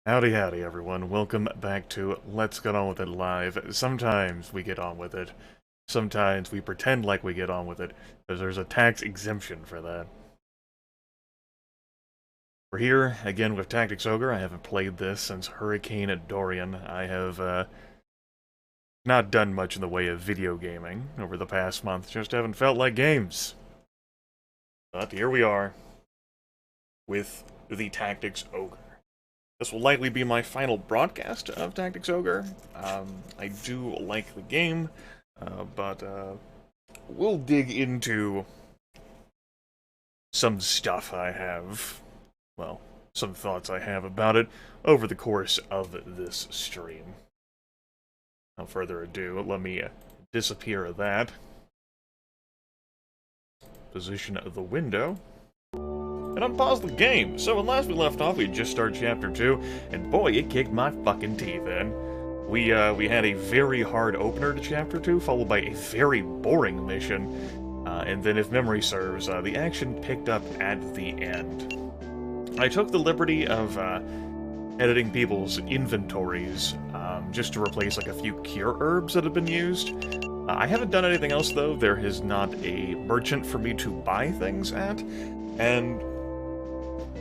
Howdy howdy everyone, welcome back to Let's Get On With It Live. Sometimes we get on with it, sometimes we pretend like we get on with it, because there's a tax exemption for that. We're here, again with Tactics Ogre. I haven't played this since Hurricane Dorian. I have not done much in the way of video gaming over the past month, just haven't felt like games. But here we are, with the Tactics Ogre. This will likely be my final broadcast of Tactics Ogre. I do like the game, but we'll dig into some stuff I have, well, some thoughts I have about it over the course of this stream. Without further ado, let me disappear that. Position the window. And unpause the game. So when last we left off, we just started Chapter 2, and boy, it kicked my fucking teeth in. We had a very hard opener to Chapter 2, followed by a very boring mission, and then, if memory serves, the action picked up at the end. I took the liberty of editing people's inventories, just to replace like a few cure herbs that have been used. I haven't done anything else, though. There is not a merchant for me to buy things at, and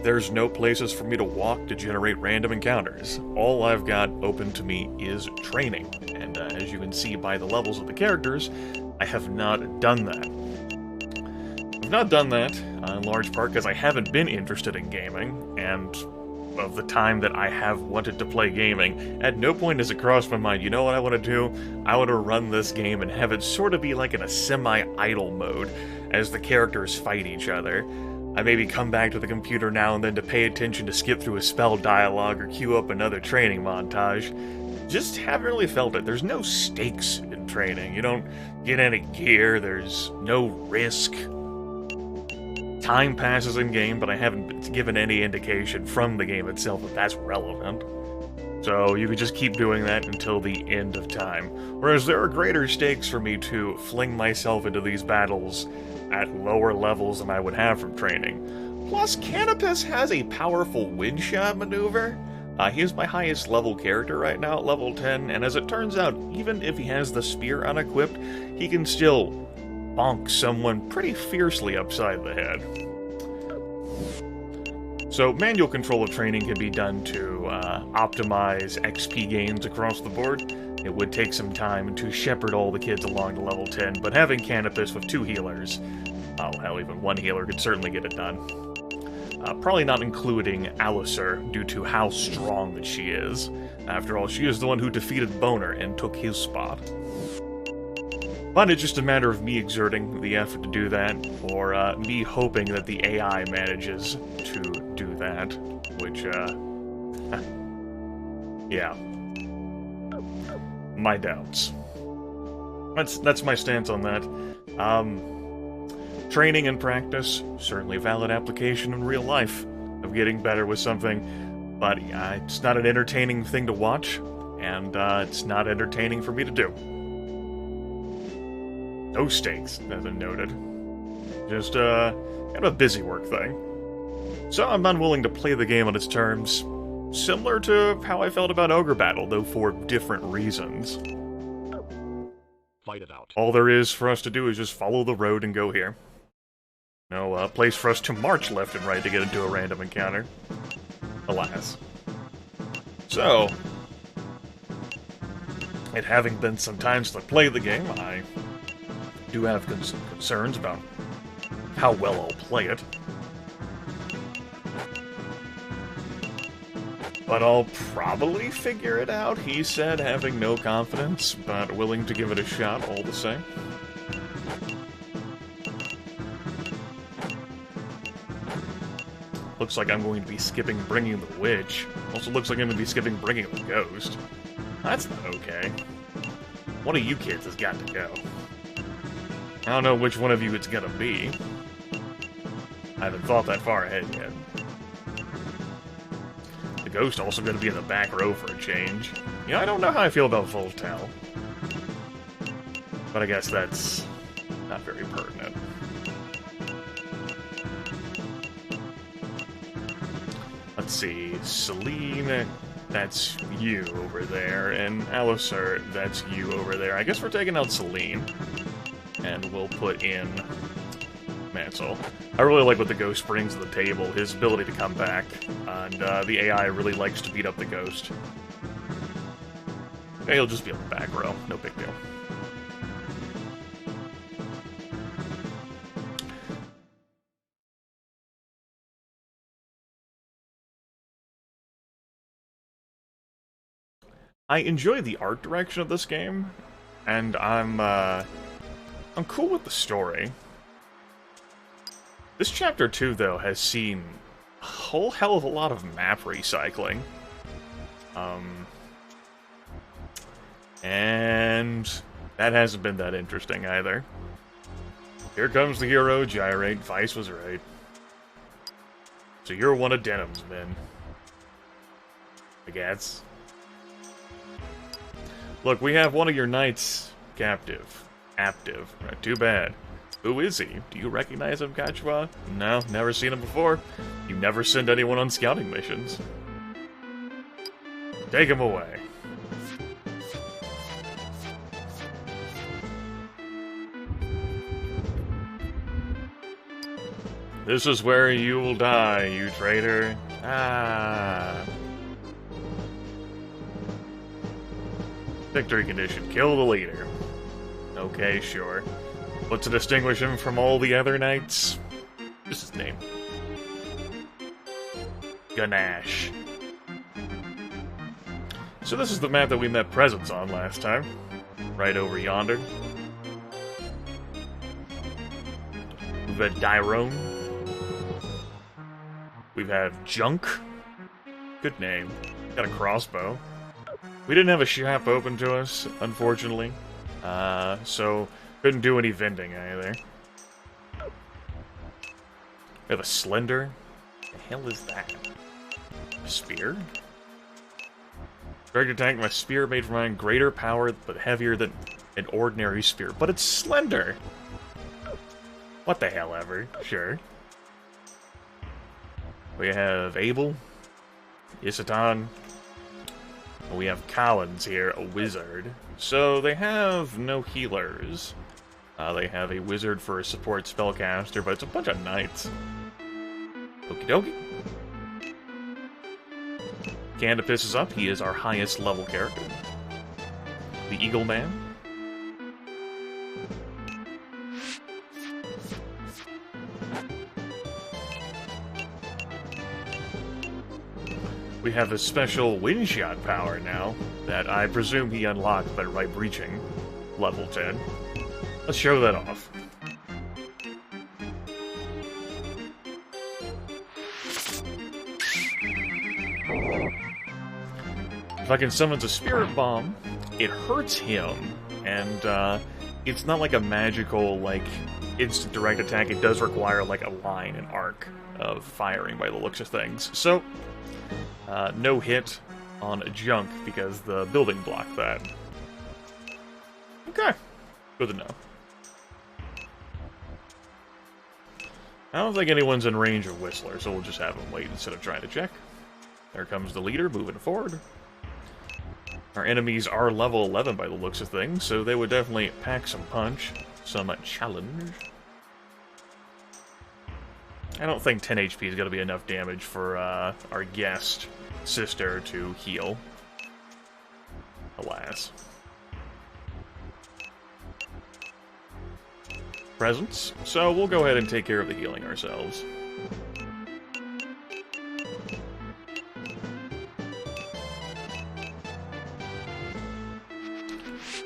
there's no places for me to walk to generate random encounters. All I've got open to me is training, and as you can see by the levels of the characters, I have not done that. I've not done that, in large part because I haven't been interested in gaming, and of the time that I have wanted to play gaming, at no point has it crossed my mind, you know what I want to do? I want to run this game and have it sort of be like in a semi-idle mode, as the characters fight each other. I maybe come back to the computer now and then to pay attention to skip through a spell dialogue or queue up another training montage. Just haven't really felt it. There's no stakes in training. You don't get any gear, there's no risk. Time passes in-game, but I haven't been given any indication from the game itself that that's relevant. So you could just keep doing that until the end of time. Whereas there are greater stakes for me to fling myself into these battles at lower levels than I would have from training. Plus, Canopus has a powerful wind-shot maneuver. He is my highest level character right now at level 10, and as it turns out, even if he has the spear unequipped, he can still bonk someone pretty fiercely upside the head. So, manual control of training can be done to optimize XP gains across the board. It would take some time to shepherd all the kids along to level 10, but having Canopus with 2 healers, oh hell, even 1 healer could certainly get it done. Probably not including Alistair, due to how strong that she is. After all, she is the one who defeated Boner and took his spot. But it's just a matter of me exerting the effort to do that, or me hoping that the AI manages to do that, which, yeah. My doubts. That's my stance on that. Training and practice, certainly valid application in real life of getting better with something, but it's not an entertaining thing to watch, and it's not entertaining for me to do. No stakes, as I noted. Just, kind of a busy work thing. So I'm unwilling to play the game on its terms, similar to how I felt about Ogre Battle, though for different reasons. Fight it out. All there is for us to do is just follow the road and go here. No place for us to march left and right to get into a random encounter. Alas. So, it having been some time since I played the game, I do have some concerns about how well I'll play it. But I'll probably figure it out, he said, having no confidence, but willing to give it a shot all the same. Looks like I'm going to be skipping Bringing the Witch. Also looks like I'm going to be skipping Bringing the Ghost. That's not okay. One of you kids has got to go. I don't know which one of you it's gonna be. I haven't thought that far ahead yet. The Ghost also gonna be in the back row for a change. Yeah, I don't know how I feel about Voltel. But I guess that's not very pertinent. Let's see, Celine, that's you over there, and Alisar, that's you over there. I guess we're taking out Celine, and we'll put in Mansell. I really like what the ghost brings to the table, his ability to come back, and the AI really likes to beat up the ghost. Yeah, he'll just be on the back row, no big deal. I enjoy the art direction of this game, and I'm cool with the story. This chapter 2, though, has seen a whole hell of a lot of map recycling. And that hasn't been that interesting either. Here comes the hero, Gyrate. Vice was right. So you're one of Denham's men, I guess. Look, we have one of your knights captive. Active. Right, too bad. Who is he? Do you recognize him, Kachwa? No, never seen him before. You never send anyone on scouting missions. Take him away. This is where you will die, you traitor. Ah. Victory condition. Kill the leader. Okay, sure. But to distinguish him from all the other knights... What's his name? Ganesh. So this is the map that we met presents on last time. Right over yonder. We've had Dyrone. We've had Junk. Good name. Got a crossbow. We didn't have a shop open to us, unfortunately. So couldn't do any vending either. We have a Slender. What the hell is that? A spear? Direct attack, my spear made from iron, greater power, but heavier than an ordinary spear. But it's slender! What the hell ever. Sure. We have Abel, Isatan, and we have Collins here, a wizard. So they have no healers. They have a wizard for a support spellcaster, but it's a bunch of knights. Okie dokie. Canopus is up. He is our highest level character. The Eagle Man. We have a special wind shot power now that I presume he unlocked by breaching level 10. Let's show that off. If I can summon a Spirit Bomb, it hurts him, and it's not like a magical, like, instant direct attack. It does require, like, a line, an arc of firing by the looks of things. So, no hit on Junk because the building blocked that. Okay, good to know. I don't think anyone's in range of Whistler, so we'll just have him wait instead of trying to check. There comes the leader, moving forward. Our enemies are level 11 by the looks of things, so they would definitely pack some punch, some challenge. I don't think 10 HP is going to be enough damage for our guest sister to heal. Alas. Presents, so we'll go ahead and take care of the healing ourselves.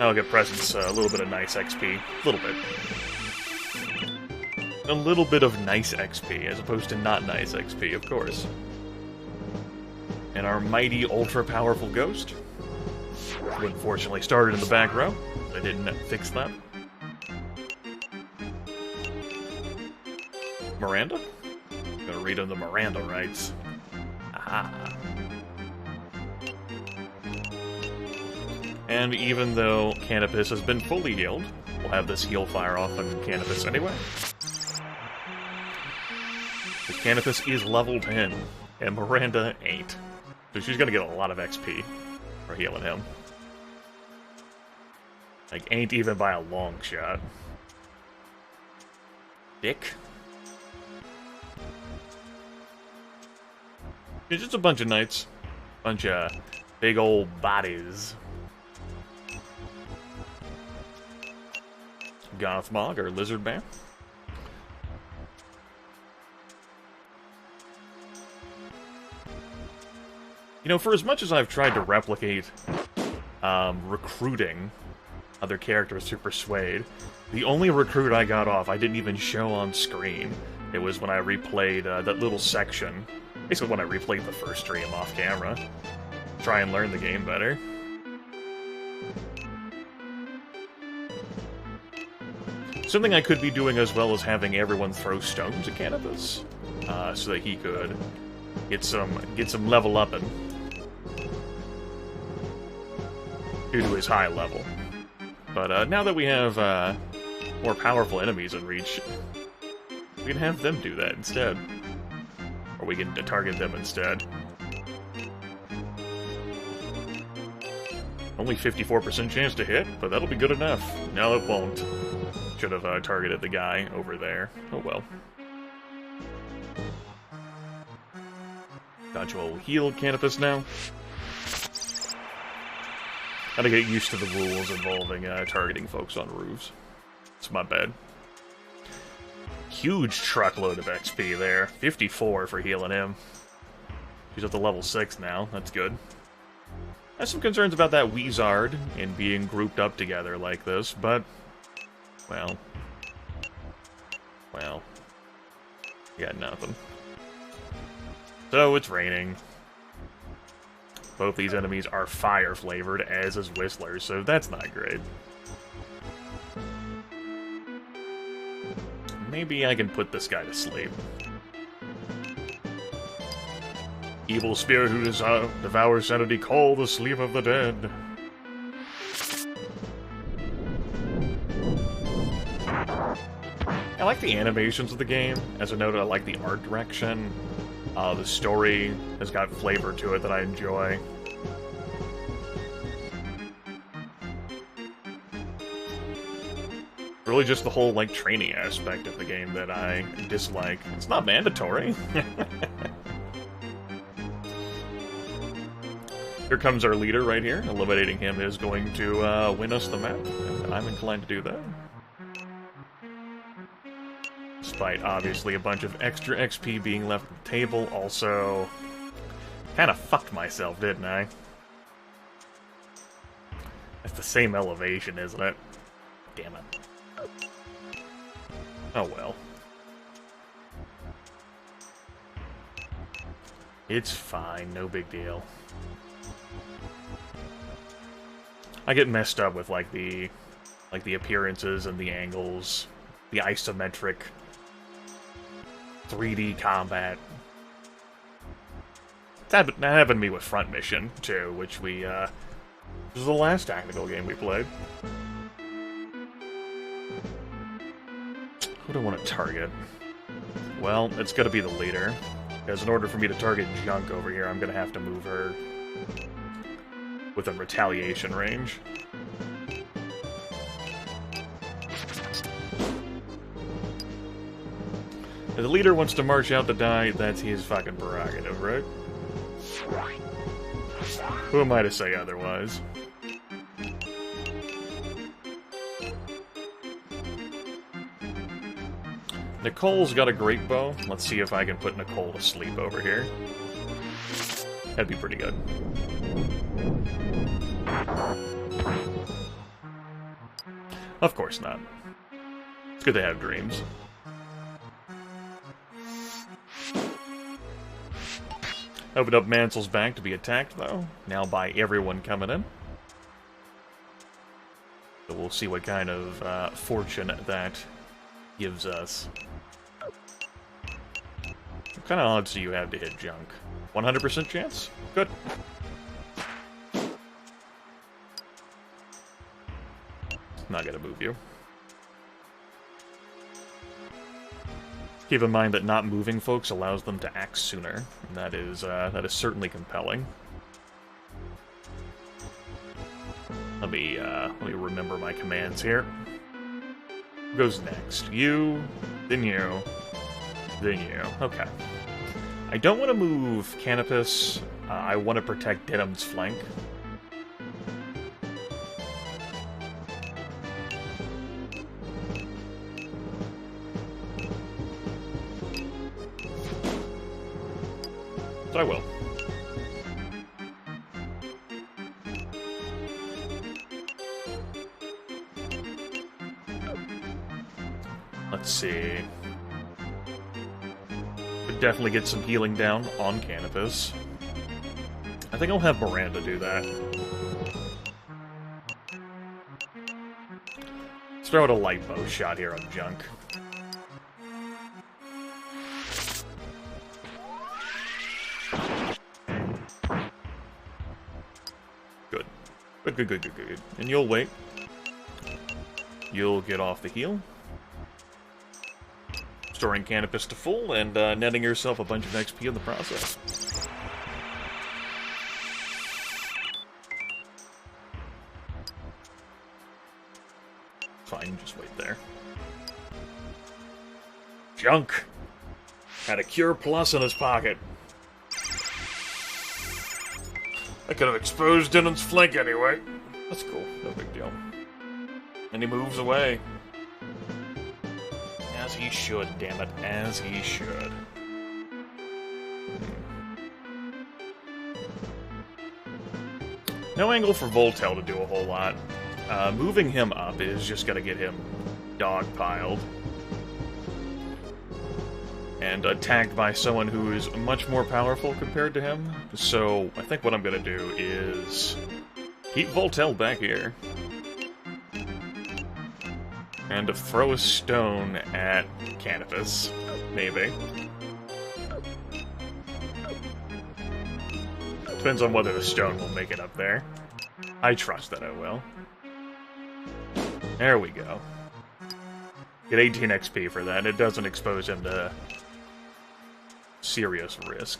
I'll get presents, a little bit of nice XP. A little bit. A little bit of nice XP, as opposed to not nice XP, of course. And our mighty, ultra-powerful ghost, who unfortunately started in the back row. I didn't fix that. Miranda? I'm gonna read him the Miranda rights. Aha. And even though Canopus has been fully healed, we'll have this heal fire off on Canopus anyway. Because Canopus is level 10, and Miranda ain't. So she's gonna get a lot of XP for healing him. Like, ain't even by a long shot. Dick. It's just a bunch of knights. Bunch of big old bodies. Gothmog, or Lizard Bear. You know, for as much as I've tried to replicate recruiting other characters to persuade, the only recruit I got off I didn't even show on screen. It was when I replayed that little section. Basically when I replayed the first stream off camera. Try and learn the game better. Something I could be doing as well as having everyone throw stones at Canopus, so that he could get some level upping due to his high level. But now that we have more powerful enemies in reach, we can have them do that instead. Or we can target them instead. Only 54% chance to hit, but that'll be good enough. No, it won't. Should have targeted the guy over there. Oh well. Got you all healed, Canopus, now. Gotta get used to the rules involving targeting folks on roofs. It's my bad. Huge truckload of XP there. 54 for healing him. He's up to level 6 now. That's good. I have some concerns about that Weezard and being grouped up together like this, but... Well... Yeah, nothing. So, it's raining. Both these enemies are fire-flavored, as is Whistler, so that's not great. Maybe I can put this guy to sleep. Evil spirit who devours sanity, call the sleep of the dead. I like the animations of the game. As a note, I like the art direction. The story has got flavor to it that I enjoy. Really just the whole, like, training aspect of the game that I dislike. It's not mandatory. Here comes our leader right here. Eliminating him is going to win us the map, and I'm inclined to do that. Despite, obviously, a bunch of extra XP being left on the table, also... Kind of fucked myself, didn't I? That's the same elevation, isn't it? Damn it. Oh well. It's fine, no big deal. I get messed up with, like, the appearances and the angles, the isometric 3D combat. That happened to me with Front Mission, too, which we, this was the last tactical game we played. Who do I want to target? Well, it's gonna be the leader, because in order for me to target Junk over here, I'm gonna have to move her within retaliation range. If the leader wants to march out to die, that's his fucking prerogative, right? Who am I to say otherwise? Nicole's got a great bow. Let's see if I can put Nicole to sleep over here. That'd be pretty good. Of course not. It's good to have dreams. Opened up Mansel's back to be attacked, though. Now by everyone coming in. So we'll see what kind of fortune that gives us. What kind of odds do you have to hit Junk? 100% chance? Good. Not gonna move you. Keep in mind that not moving folks allows them to act sooner, and that is certainly compelling. Let me remember my commands here. Who goes next? You, then you, then you. Okay. I don't want to move Canopus. I want to protect Denham's flank. So I will. Let's see. Could definitely get some healing down on Canopus. I think I'll have Miranda do that. Let's throw out a light bow shot here on Junk. Good. Good. And you'll wait. You'll get off the heal. Storing Canopus to full and netting yourself a bunch of XP in the process. Fine, just wait there. Junk! Had a Cure Plus in his pocket. I could have exposed Denham's flank anyway. That's cool, no big deal. And he moves away. As he should, damn it. As he should. No angle for Voltail to do a whole lot. Moving him up is just gonna get him dogpiled. And attacked by someone who is much more powerful compared to him. So I think what I'm gonna do is keep Voltail back here. And to throw a stone at Canopus, maybe. Depends on whether the stone will make it up there. I trust that it will. There we go. Get 18 XP for that. It doesn't expose him to serious risk.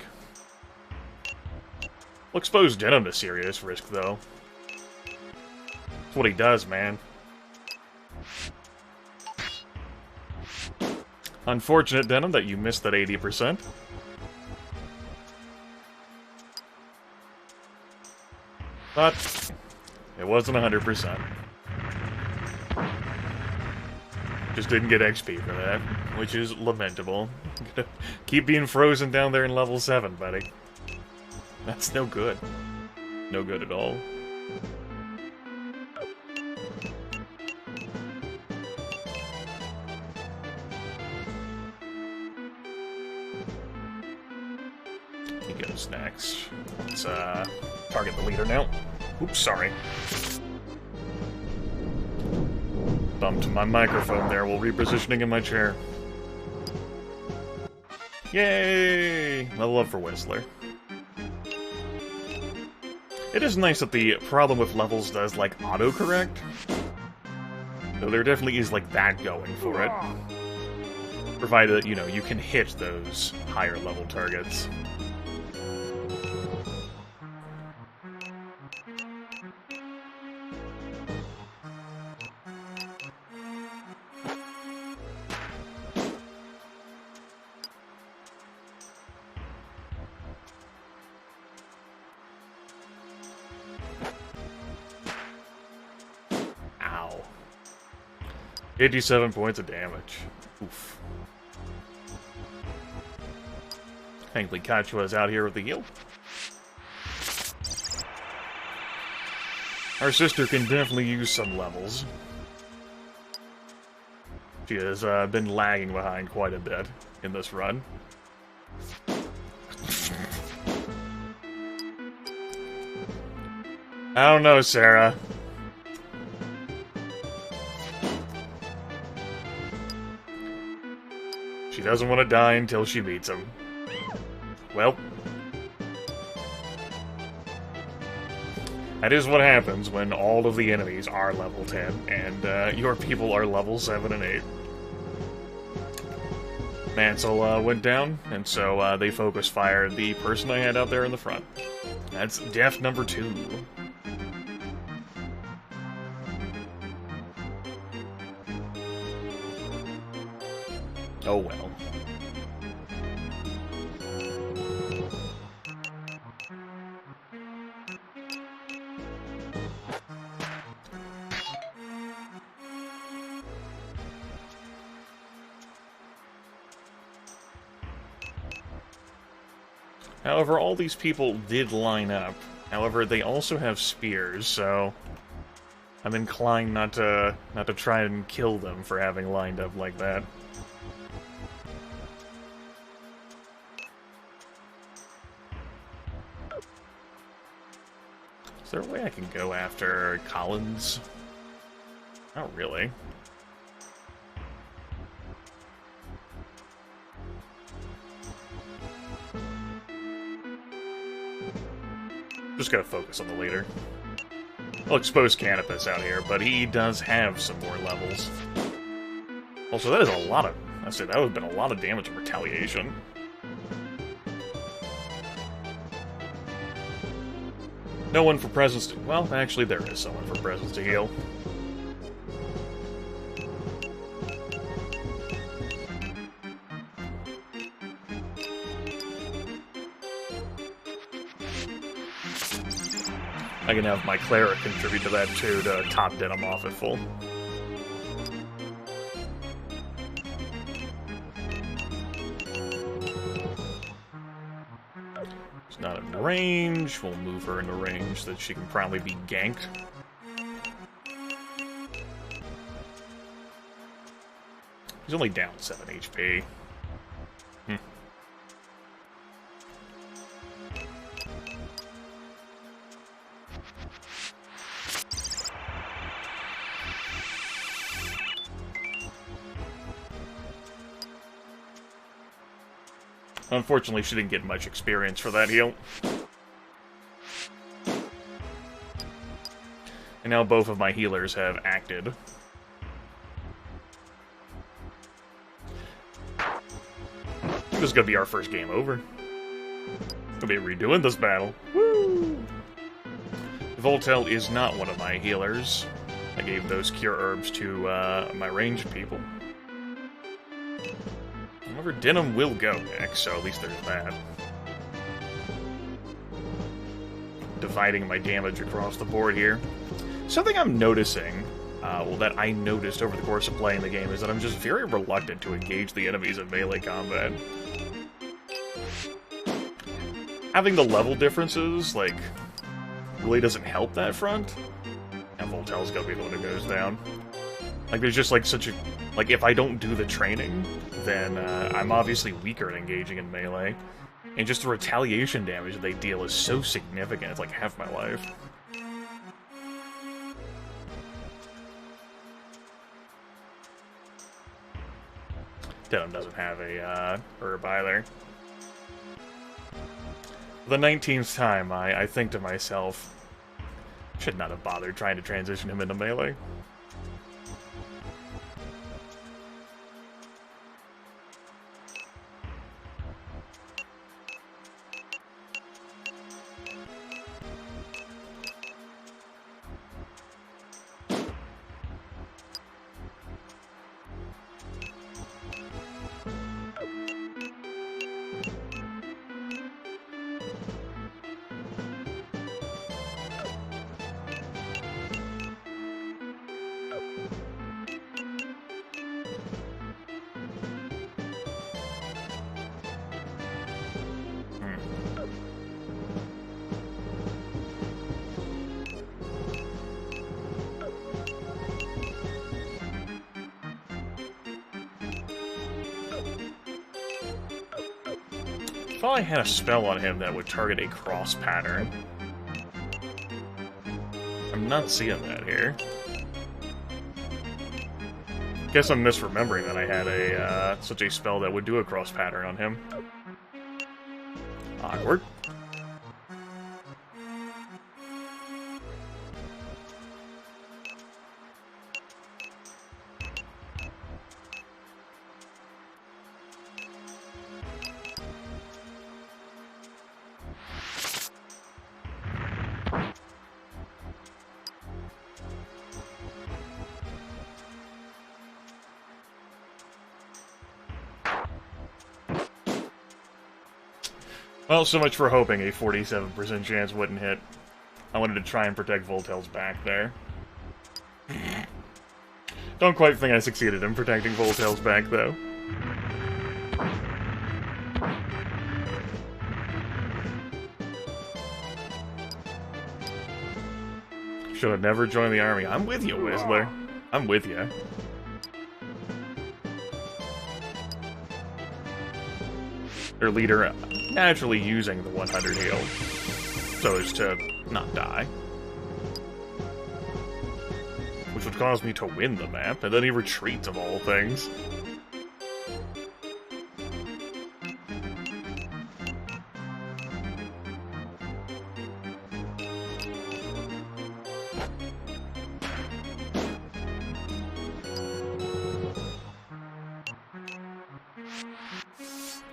Will expose Denham to serious risk, though. That's what he does, man. Unfortunate, Denham, that you missed that 80%. But it wasn't 100%. Just didn't get XP for that, which is lamentable. Keep being frozen down there in level 7, buddy. That's no good. No good at all. He goes next. Let's target the leader now. Oops, sorry. Bumped my microphone there while repositioning in my chair. Yay! Level up for Whistler. It is nice that the problem with levels does, like, autocorrect. So there definitely is, like, that going for it. Provided that, you know, you can hit those higher level targets. Ow. 87 points of damage. Oof. Thankfully, Kachua's out here with the heal. Our sister can definitely use some levels. She has been lagging behind quite a bit in this run. I don't know, Sarah. She doesn't want to die until she beats him. Well, that is what happens when all of the enemies are level 10 and your people are level 7 and 8. Mansell went down, and so they focus fired the person I had out there in the front. That's death number 2. Oh well. However, all these people did line up. However, they also have spears, so I'm inclined not to try and kill them for having lined up like that. Is there a way I can go after Collins? Not really. Just gotta focus on the leader. I'll expose Canopus out here, but he does have some more levels. Also, that is a lot of... I say that would have been a lot of damage and retaliation. No one for presence to... Well, actually, there is someone for presence to heal. I can have my cleric contribute to that too, to top denim off at full. She's not in range. We'll move her into range so that she can probably be ganked. He's only down 7 HP. Unfortunately, she didn't get much experience for that heal. And now both of my healers have acted. This is gonna be our first game over. Gonna be redoing this battle. Woo! Voltel is not one of my healers. I gave those cure herbs to my ranged people. However, Denim will go next, so at least there's that. Dividing my damage across the board here. Something I'm noticing, well, that I noticed over the course of playing the game, is that I'm just very reluctant to engage the enemies in melee combat. Having the level differences, like, really doesn't help that front. And Voltel's gonna be the one who goes down. Like, there's just, like, such a... Like, if I don't do the training, then I'm obviously weaker at engaging in melee. And just the retaliation damage that they deal is so significant, it's like half my life. Denim doesn't have a herb either. For the 19th time, I think to myself, should not have bothered trying to transition him into melee. I thought I had a spell on him that would target a cross pattern. I'm not seeing that here. Guess I'm misremembering that I had a such a spell that would do a cross pattern on him. Awkward. Well, so much for hoping a 47% chance wouldn't hit. I wanted to try and protect Voltail's back there. Don't quite think I succeeded in protecting Voltail's back, though. Should have never joined the army. I'm with you, Whistler. I'm with you. Their leader naturally using the 100 heal so as to not die. Which would cause me to win the map, and then he retreats of all things.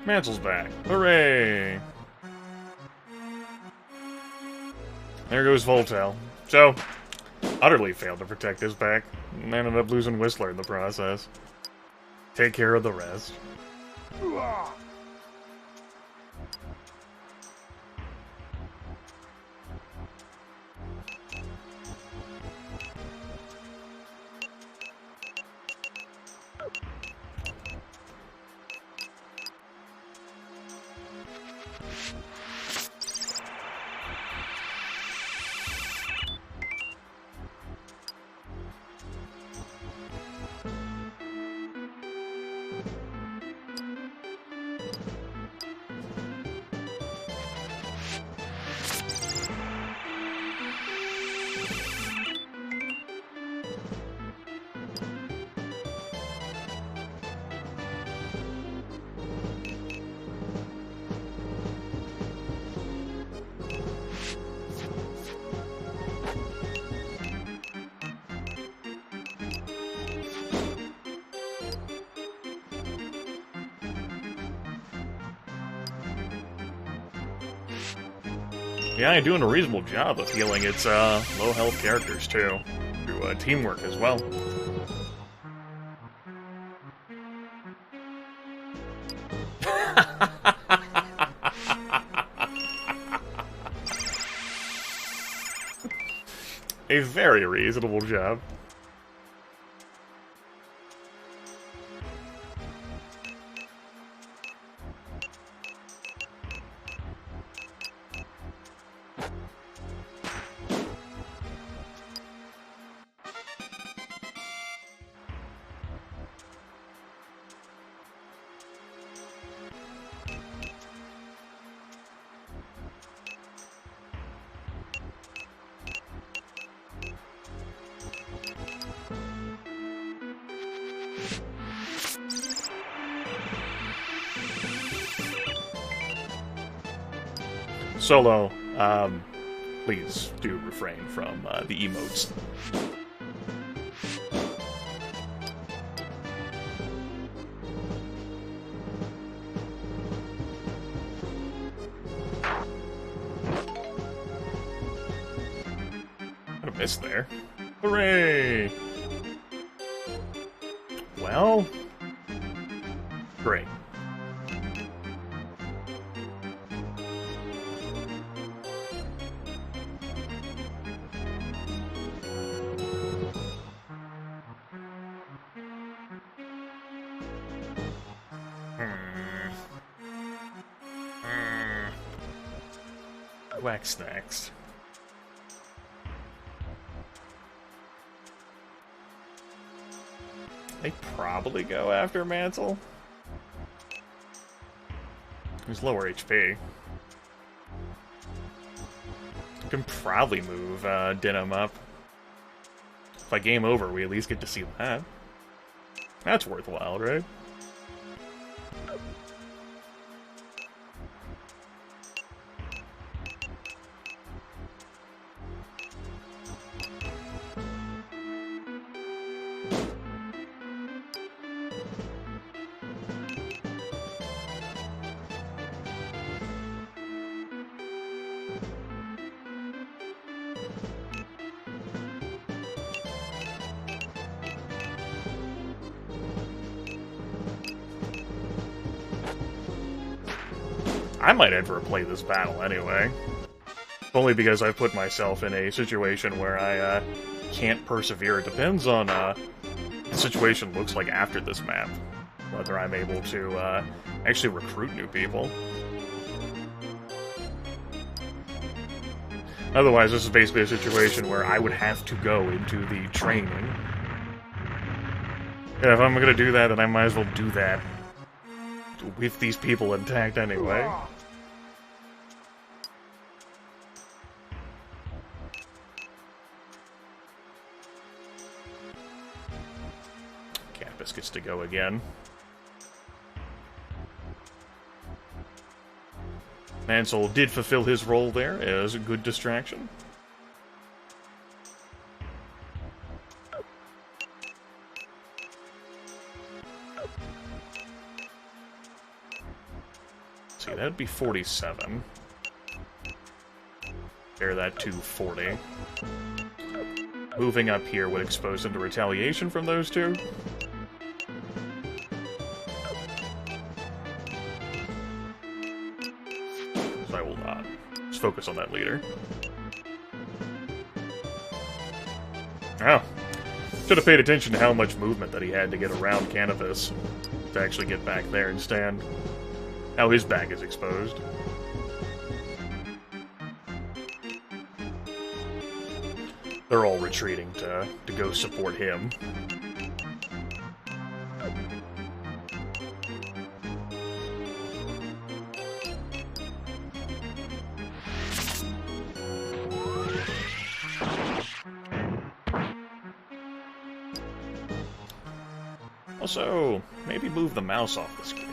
Mansel's back. Hooray! There goes Voltail. So, utterly failed to protect his back, and ended up losing Whistler in the process. Take care of the rest. Yeah, you're doing a reasonable job of healing its low health characters too, through teamwork as well. A very reasonable job. Solo, please do refrain from the emotes. What a miss there. Hooray! Well, great. Wax next. They probably go after Mansell. He's lower HP. Can probably move Denim up. If I game over, we at least get to see that. That's worthwhile, right? I might ever play this battle anyway. Only because I put myself in a situation where I can't persevere. It depends on the situation looks like after this map. Whether I'm able to actually recruit new people. Otherwise, this is basically a situation where I would have to go into the training. Yeah, if I'm gonna do that, then I might as well do that with these people intact anyway. Campus gets to go again. Mansell did fulfill his role there as a good distraction. See, that'd be 47. Compare that to 40. Moving up here would expose them to retaliation from those two. So I will not. Just focus on that leader. Oh. Should have paid attention to how much movement that he had to get around Canopus to actually get back there and stand. Now his back is exposed. They're all retreating to go support him. Also, maybe move the mouse off the screen.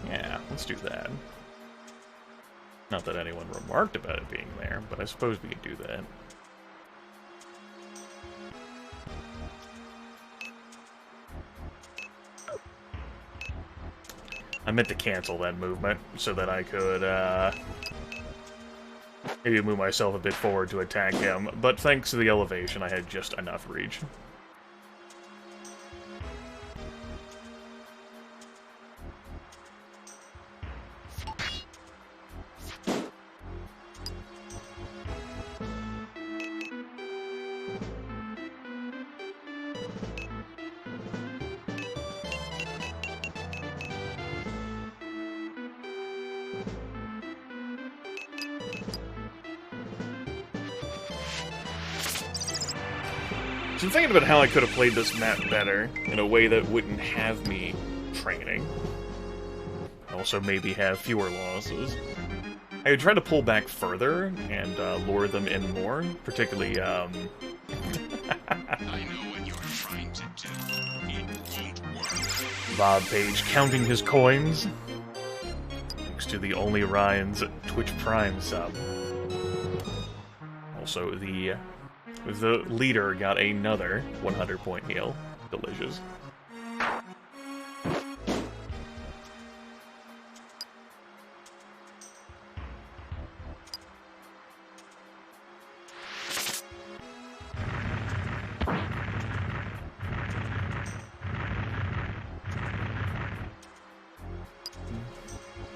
Yeah, let's do that. Not that anyone remarked about it being there, but I suppose we could do that. I meant to cancel that movement so that I could, maybe move myself a bit forward to attack him, but thanks to the elevation, I had just enough reach. So I'm thinking about how I could have played this map better, in a way that wouldn't have me training. Also maybe have fewer losses. I would try to pull back further and lure them in more, particularly, I know what you're trying to do. It won't work. Bob Page counting his coins. Thanks to the Only Ryan's Twitch Prime sub. Also, the leader got another 100-point heal. Delicious.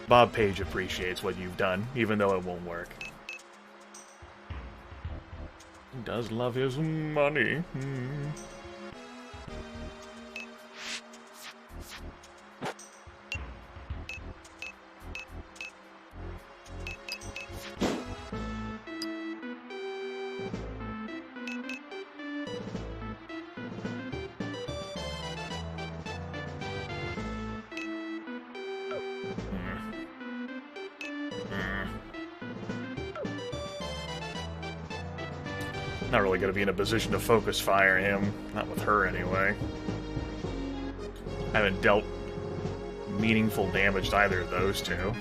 Bob Page appreciates what you've done, even though it won't work. He does love his money. Not really going to be in a position to focus fire him. Not with her, anyway. I haven't dealt meaningful damage to either of those two.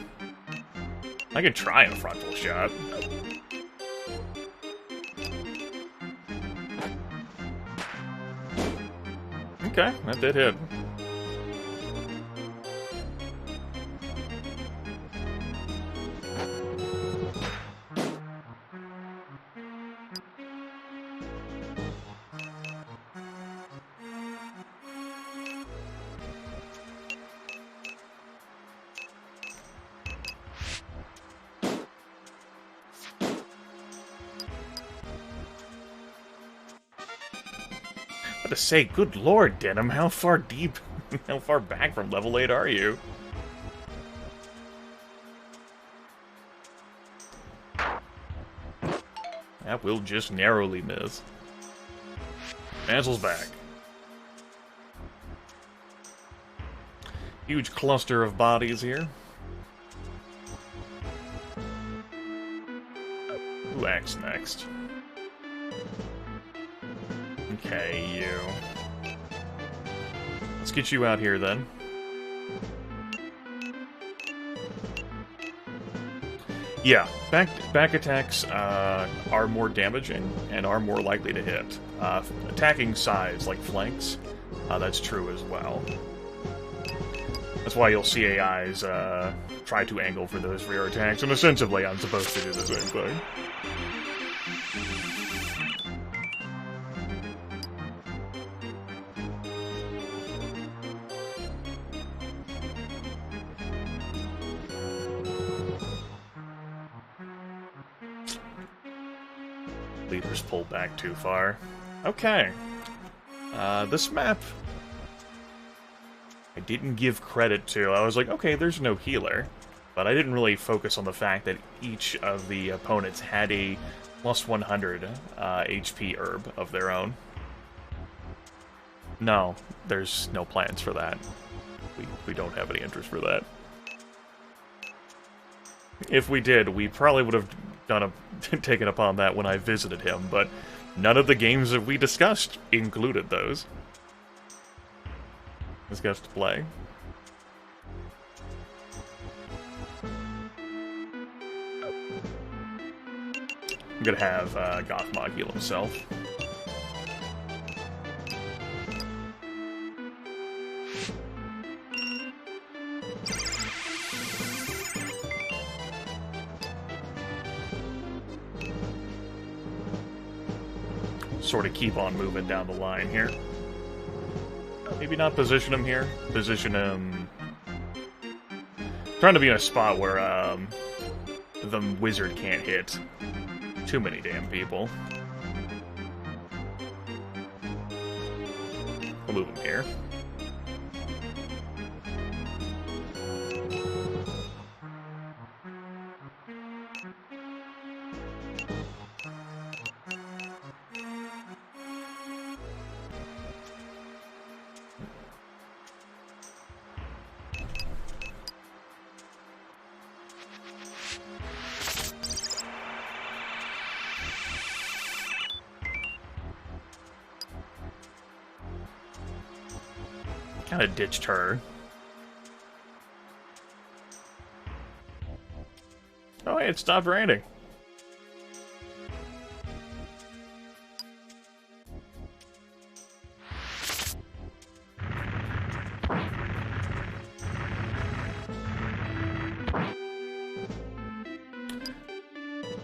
I could try a frontal shot. Okay, that did hit. to say, good lord, Denim, how far deep, how far back from level 8 are you? That will just narrowly miss. Mansel's back. Huge cluster of bodies here. Who acts next? Okay, you. Let's get you out here then. Yeah, back attacks are more damaging and are more likely to hit. Attacking sides, like flanks, that's true as well. That's why you'll see AIs try to angle for those rear attacks, and ostensibly I'm supposed to do the same thing. Leaders pulled back too far. Okay. This map I didn't give credit to. I was like, okay, there's no healer. But I didn't really focus on the fact that each of the opponents had a plus 100 HP herb of their own. No, there's no plans for that. We don't have any interest for that. If we did, we probably would have taken upon that when I visited him, but none of the games that we discussed included those. This gets to play. I'm gonna have Gothmog heal himself. Sort of keep on moving down the line here. Maybe not position him here. Position him... Trying to be in a spot where the wizard can't hit too many damn people. We'll move him here. Kinda ditched her. Oh, hey, it stopped raining.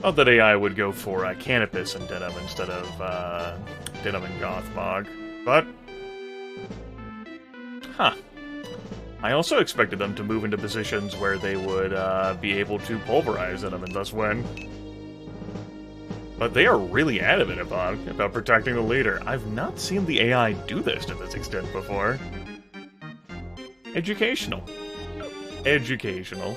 Thought that AI would go for Canopus and Denim instead of Denim and Gothmog, but... Huh. I also expected them to move into positions where they would be able to pulverize Denim and thus win. But they are really adamant about protecting the leader. I've not seen the AI do this to this extent before. Educational. Educational.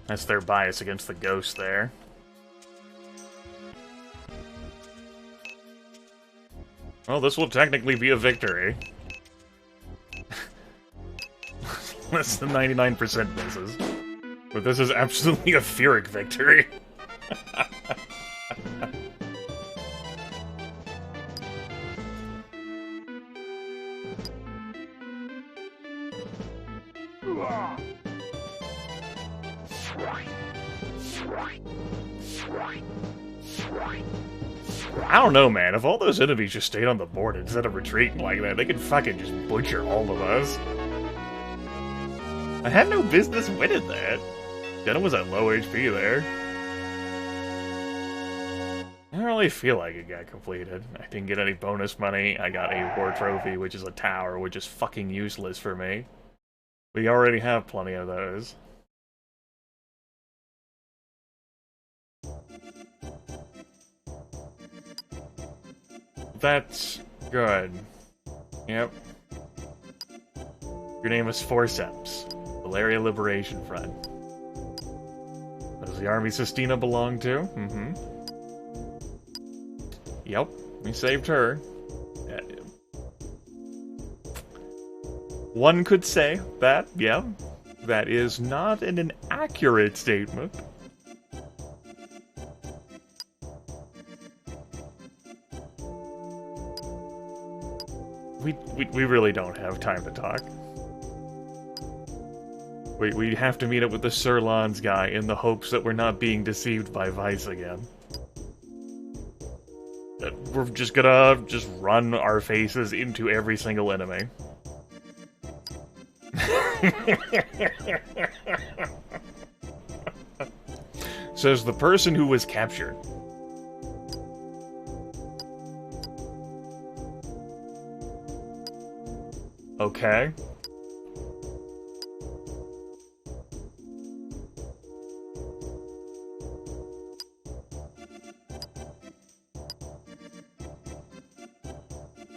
That's their bias against the ghost there. Well, this will technically be a victory. Less than 99% misses. But this is absolutely a Pyrrhic victory. I don't know, man. If all those enemies just stayed on the board instead of retreating like that, they could fucking just butcher all of us. I had no business winning that. Jenna was at low HP there. I don't really feel like it got completed. I didn't get any bonus money. I got a war trophy, which is a tower, which is fucking useless for me. We already have plenty of those. That's good. Yep. Your name is Forceps. Valeria Liberation Front. Does the Army Sistina belong to? Mm-hmm. Yep, we saved her. One could say that, yeah. That is not an inaccurate statement. We really don't have time to talk. We have to meet up with the Sirlons guy in the hopes that we're not being deceived by Vice again. We're just gonna run our faces into every single enemy. Says the person who was captured. Okay.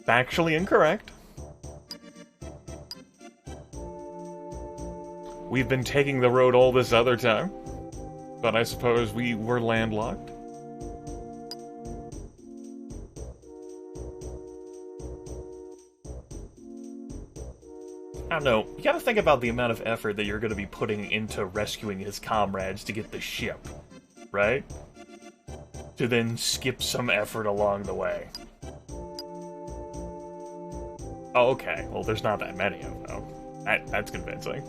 Factually incorrect. We've been taking the road all this other time, but I suppose we were landlocked. I don't know, you gotta think about the amount of effort that you're gonna be putting into rescuing his comrades to get the ship, right? To then skip some effort along the way. Oh, okay. Well, there's not that many of them. That's convincing.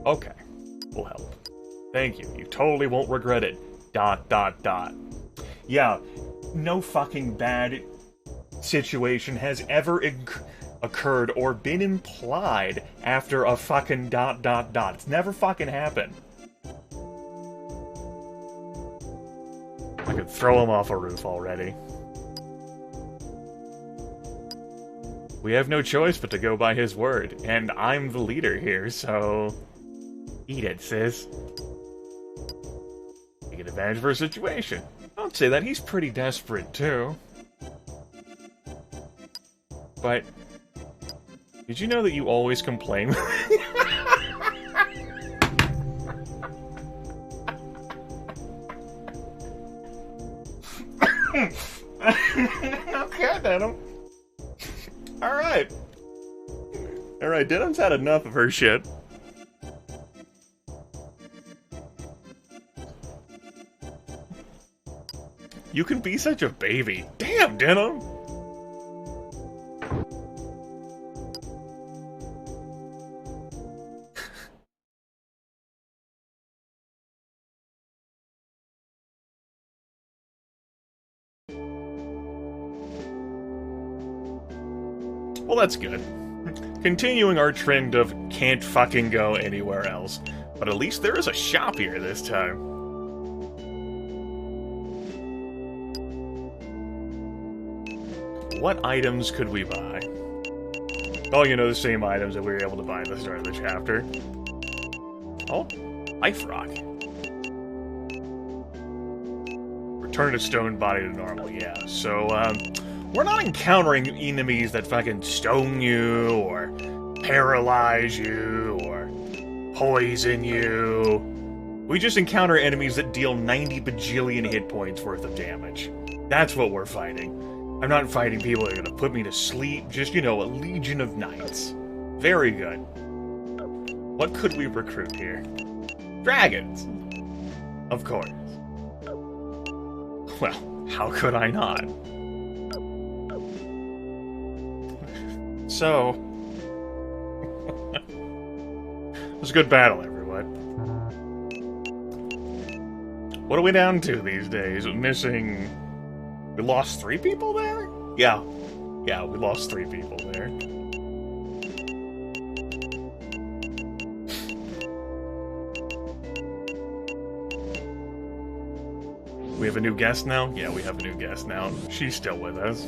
Okay. Will help. Thank you. You totally won't regret it. ... Yeah, no fucking bad situation has ever occurred or been implied after a fucking ... It's never fucking happened. I could throw him off a roof already. We have no choice but to go by his word, and I'm the leader here, so... Eat it, sis. Take advantage of her situation. Don't say that, he's pretty desperate, too. But... Did you know that you always complain? Okay, Denim. Alright. Alright, Denim's had enough of her shit. You can be such a baby. Damn, Denim! Well, that's good. Continuing our trend of can't fucking go anywhere else. But at least there is a shop here this time. What items could we buy? Oh, you know, the same items that we were able to buy at the start of the chapter. Oh, life rock. Return a stone body to normal, yeah. So, we're not encountering enemies that fucking stone you, or paralyze you, or poison you. We just encounter enemies that deal 90 bajillion hit points worth of damage. That's what we're fighting. I'm not fighting people that are gonna put me to sleep, just, you know, a legion of knights. Very good. What could we recruit here? Dragons! Of course. Well, how could I not? So... was a good battle, everyone. What are we down to these days? Missing... We lost 3 people there? Yeah. Yeah, we lost 3 people there. We have a new guest now? Yeah, we have a new guest now. She's still with us.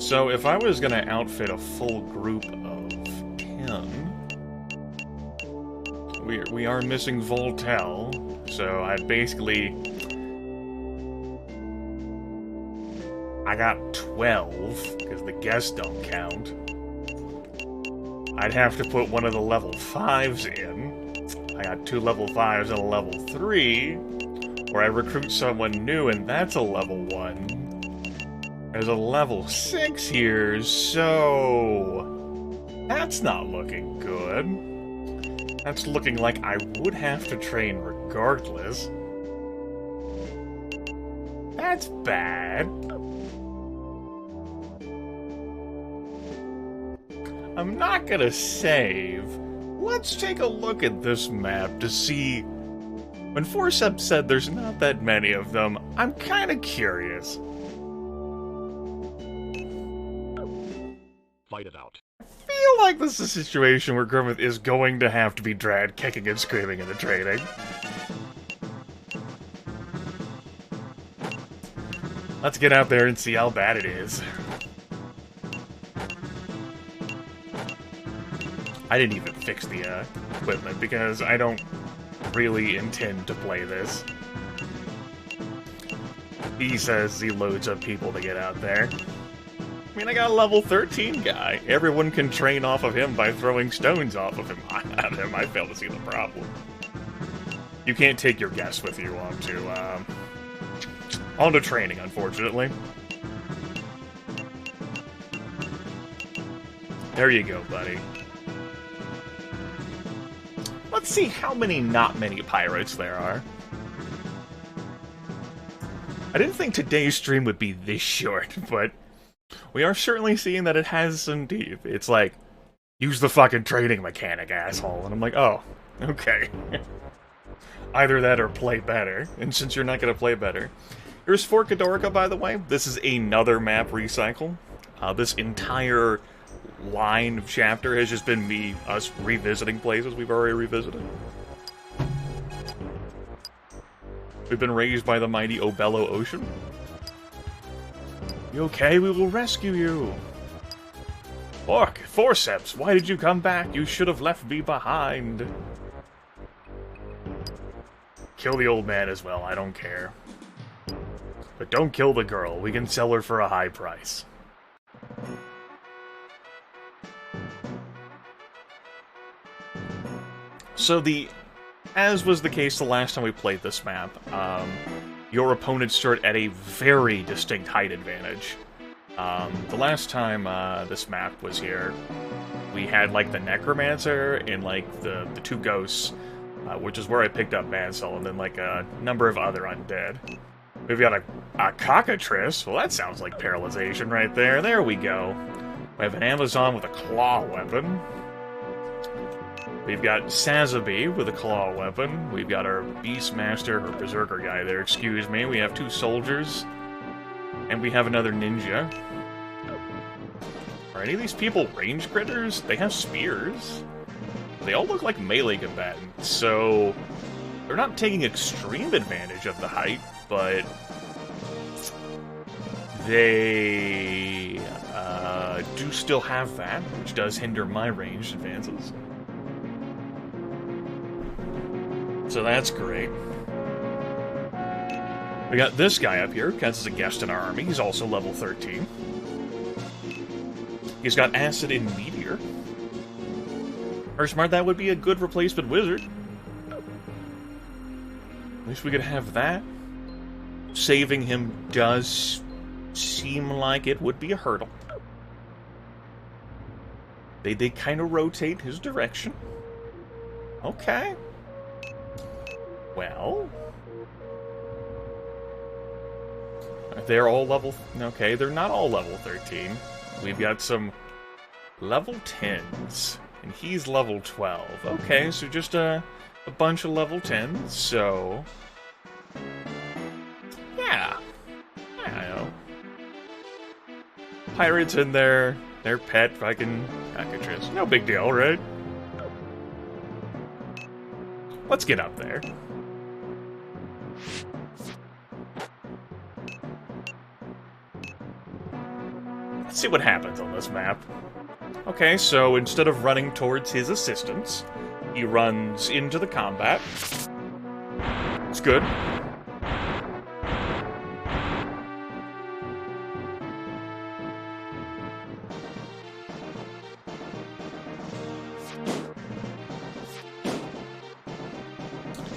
So, if I was gonna outfit a full group of 10... We are missing Voltel, so I basically... I got 12, because the guests don't count. I'd have to put one of the level 5s in. I got 2 level 5s and a level 3, or I recruit someone new and that's a level 1. There's a level 6 here, so... That's not looking good. That's looking like I would have to train regardless. That's bad. I'm not gonna save. Let's take a look at this map to see... When Forceps said there's not that many of them, I'm kinda curious. Fight it out. I feel like this is a situation where Grimith is going to have to be dragged kicking and screaming into training. Let's get out there and see how bad it is. I didn't even fix the equipment because I don't really intend to play this. He says he loads up people to get out there. I mean, I got a level 13 guy. Everyone can train off of him by throwing stones off of him. At him. I fail to see the problem. You can't take your guests with you onto training, unfortunately. There you go, buddy. Let's see how many not many pirates there are. I didn't think today's stream would be this short, but we are certainly seeing that it has some teeth. It's like, use the fucking training mechanic, asshole. And I'm like, oh, okay. Either that or play better. And since you're not going to play better. Here's Fort Cadorica, by the way. This is another map recycle. This entire line of chapter has just been us revisiting places we've already revisited. We've been raised by the mighty Obello Ocean. You okay? We will rescue you. Orc, Forceps, why did you come back? You should have left me behind. Kill the old man as well, I don't care. But don't kill the girl. We can sell her for a high price. So as was the case the last time we played this map, your opponents start at a very distinct height advantage. The last time this map was here, we had like the Necromancer and like the 2 ghosts, which is where I picked up Mansell, and then like a number of other undead. We've got a cockatrice. Well, that sounds like paralyzation right there. There we go. We have an Amazon with a claw weapon. We've got Sazabi with a claw weapon. We've got our Beastmaster, or Berserker guy there, excuse me. We have 2 soldiers. And we have another ninja. Are any of these people range critters? They have spears. They all look like melee combatants, so they're not taking extreme advantage of the height, but they do still have that, which does hinder my ranged advances. So that's great. We got this guy up here, counts as a guest in our army. He's also level 13. He's got Acid and Meteor. Or smart, that would be a good replacement wizard. At least we could have that. Saving him does seem like it would be a hurdle. They kind of rotate his direction. Okay. Well, they're all level... Okay, they're not all level 13. We've got some level 10s And he's level 12. Okay, so just a bunch of level 10s, so... Yeah. Yeah, I know. Pirates in there, their pet fucking cockatrice. No big deal, right? Let's get up there. Let's see what happens on this map. Okay, so instead of running towards his assistance, he runs into the combat. It's good.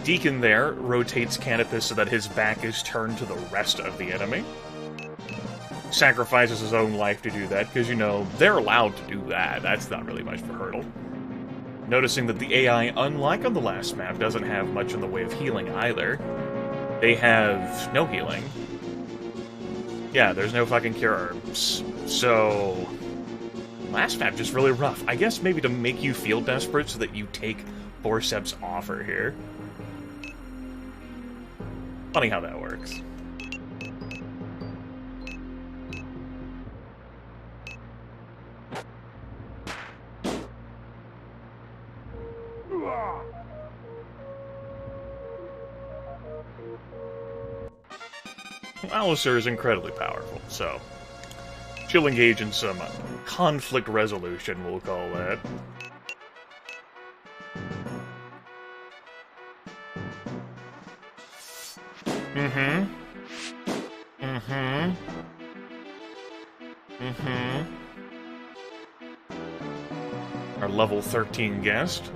Deacon there rotates Canopus so that his back is turned to the rest of the enemy. Sacrifices his own life to do that, because, you know, they're allowed to do that. That's not really much of a hurdle. Noticing that the AI, unlike on the last map, doesn't have much in the way of healing either. They have no healing. Yeah, there's no fucking cure herbs. So... last map just really rough. I guess maybe to make you feel desperate so that you take Forceps' offer here. Funny how that works. Alistair is incredibly powerful, so she'll engage in some conflict resolution, we'll call that. Our level 13 guest.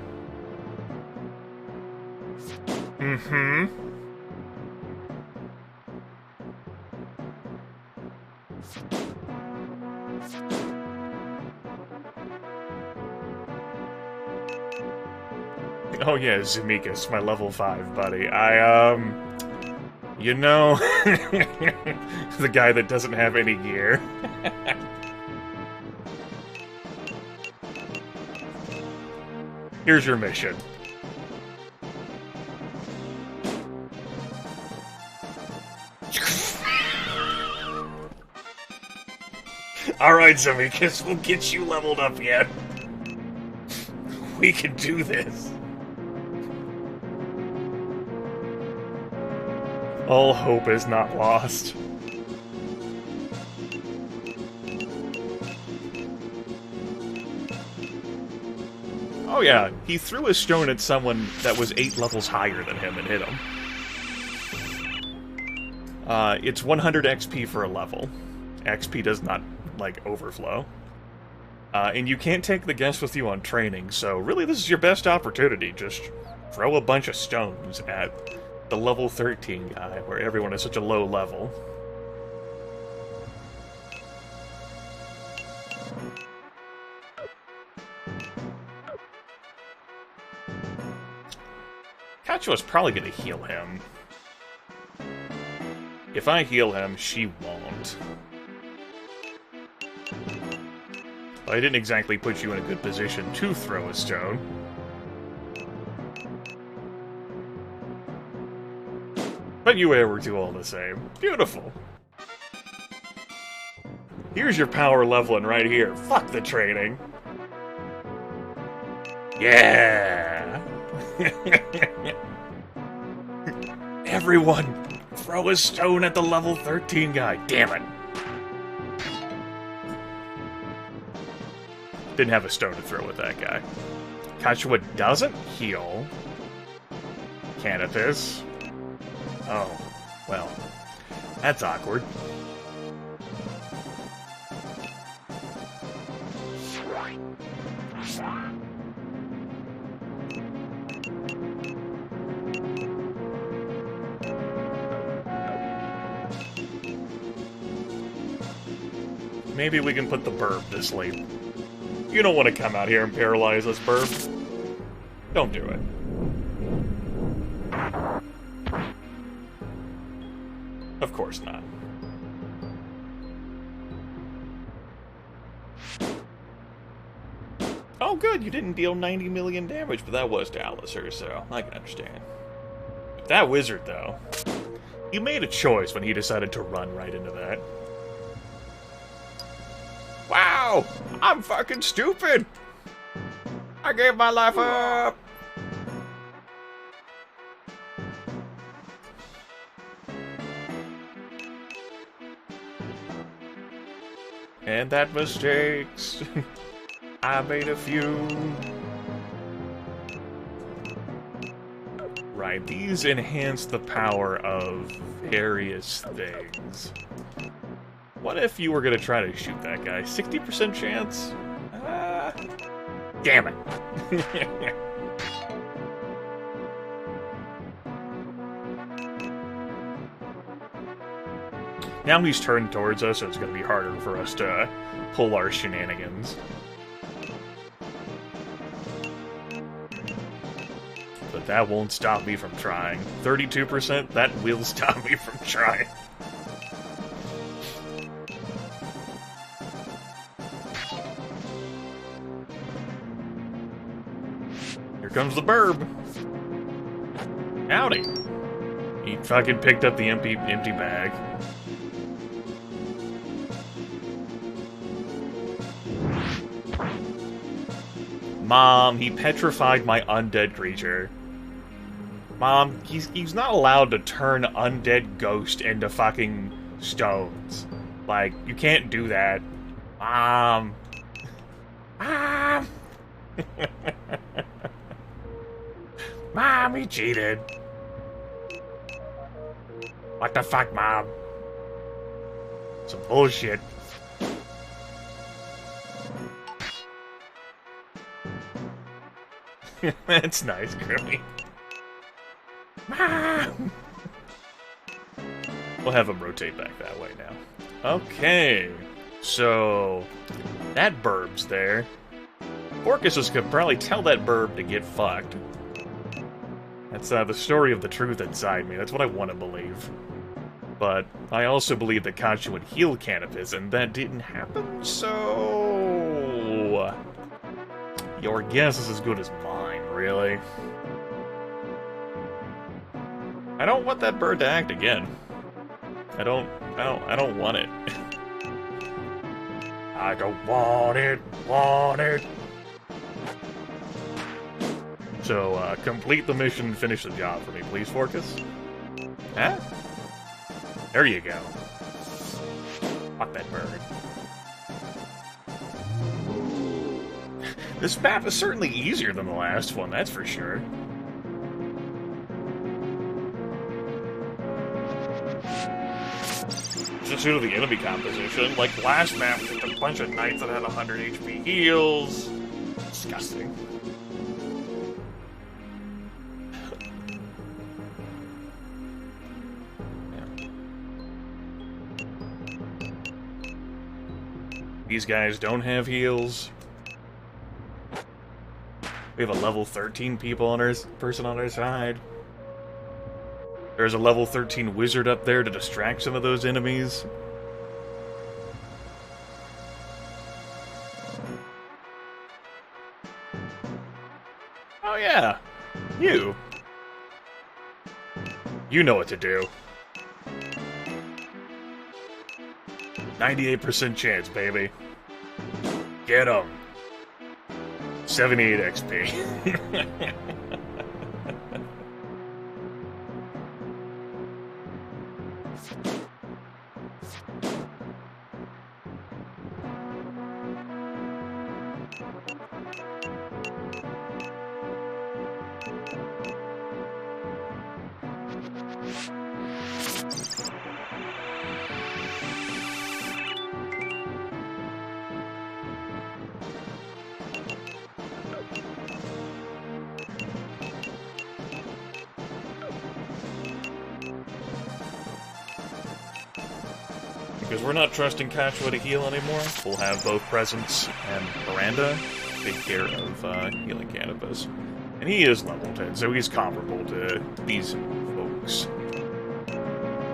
Oh yeah, Zemeckis, my level 5 buddy. You know, the guy that doesn't have any gear. Here's your mission. Alright, Zemeckis, we'll get you leveled up yet. We can do this. All hope is not lost. Oh yeah, he threw a stone at someone that was 8 levels higher than him and hit him. It's 100 XP for a level. XP does not, like, overflow. And you can't take the guest with you on training, so really this is your best opportunity. Just throw a bunch of stones at the level 13 guy, where everyone is such a low level. Kachua's probably gonna heal him. If I heal him, she won't. I didn't exactly put you in a good position to throw a stone. But you were do all the same. Beautiful. Here's your power leveling right here. Fuck the training. Yeah! Everyone, throw a stone at the level 13 guy. Damn it. Didn't have a stone to throw at that guy. Kachua doesn't heal Canopus. Oh, well, that's awkward. Maybe we can put the burb to sleep. You don't want to come out here and paralyze us, burb. Don't do it. Of course not. Oh, good, you didn't deal 90 million damage, but that was to Alistair, so I can understand. That wizard, though, he made a choice when he decided to run right into that. Wow! I'm fucking stupid! I gave my life up! And that mistakes. I made a few. Right, these enhance the power of various things. What if you were gonna try to shoot that guy? 60% chance? Damn it. Now he's turned towards us, so it's gonna be harder for us to pull our shenanigans. But that won't stop me from trying. 32%? That will stop me from trying. Here comes the burb. Howdy. He fucking picked up the empty bag. Mom, he petrified my undead creature. Mom, he's not allowed to turn undead ghost into fucking stones. Like, you can't do that. Mom. Mom. Mom, he cheated. What the fuck, Mom? Some bullshit. That's nice, Grimmy. Mom! We'll have him rotate back that way now. Okay. So, that burb's there. Orcus could probably tell that burb to get fucked. That's the story of the truth inside me. That's what I want to believe. But I also believe that Kachu would heal Canopus, and that didn't happen, so... Your guess is as good as mine, really. I don't want that bird to act again. I don't want it. I don't want it. So, complete the mission and finish the job for me, please, Forcus. Huh? There you go. Fuck that bird. This map is certainly easier than the last one, that's for sure. Just due to the enemy composition, like the last map with a bunch of knights that had 100 HP heals. Disgusting. These guys don't have heals. We have a level 13 person on our side. There's a level 13 wizard up there to distract some of those enemies. Oh yeah, you. You know what to do. 98% chance, baby. Get him. 78 XP. Because we're not trusting Kachua to heal anymore, we'll have both Presence and Miranda take care of healing Canopus. And he is level 10, so he's comparable to these folks.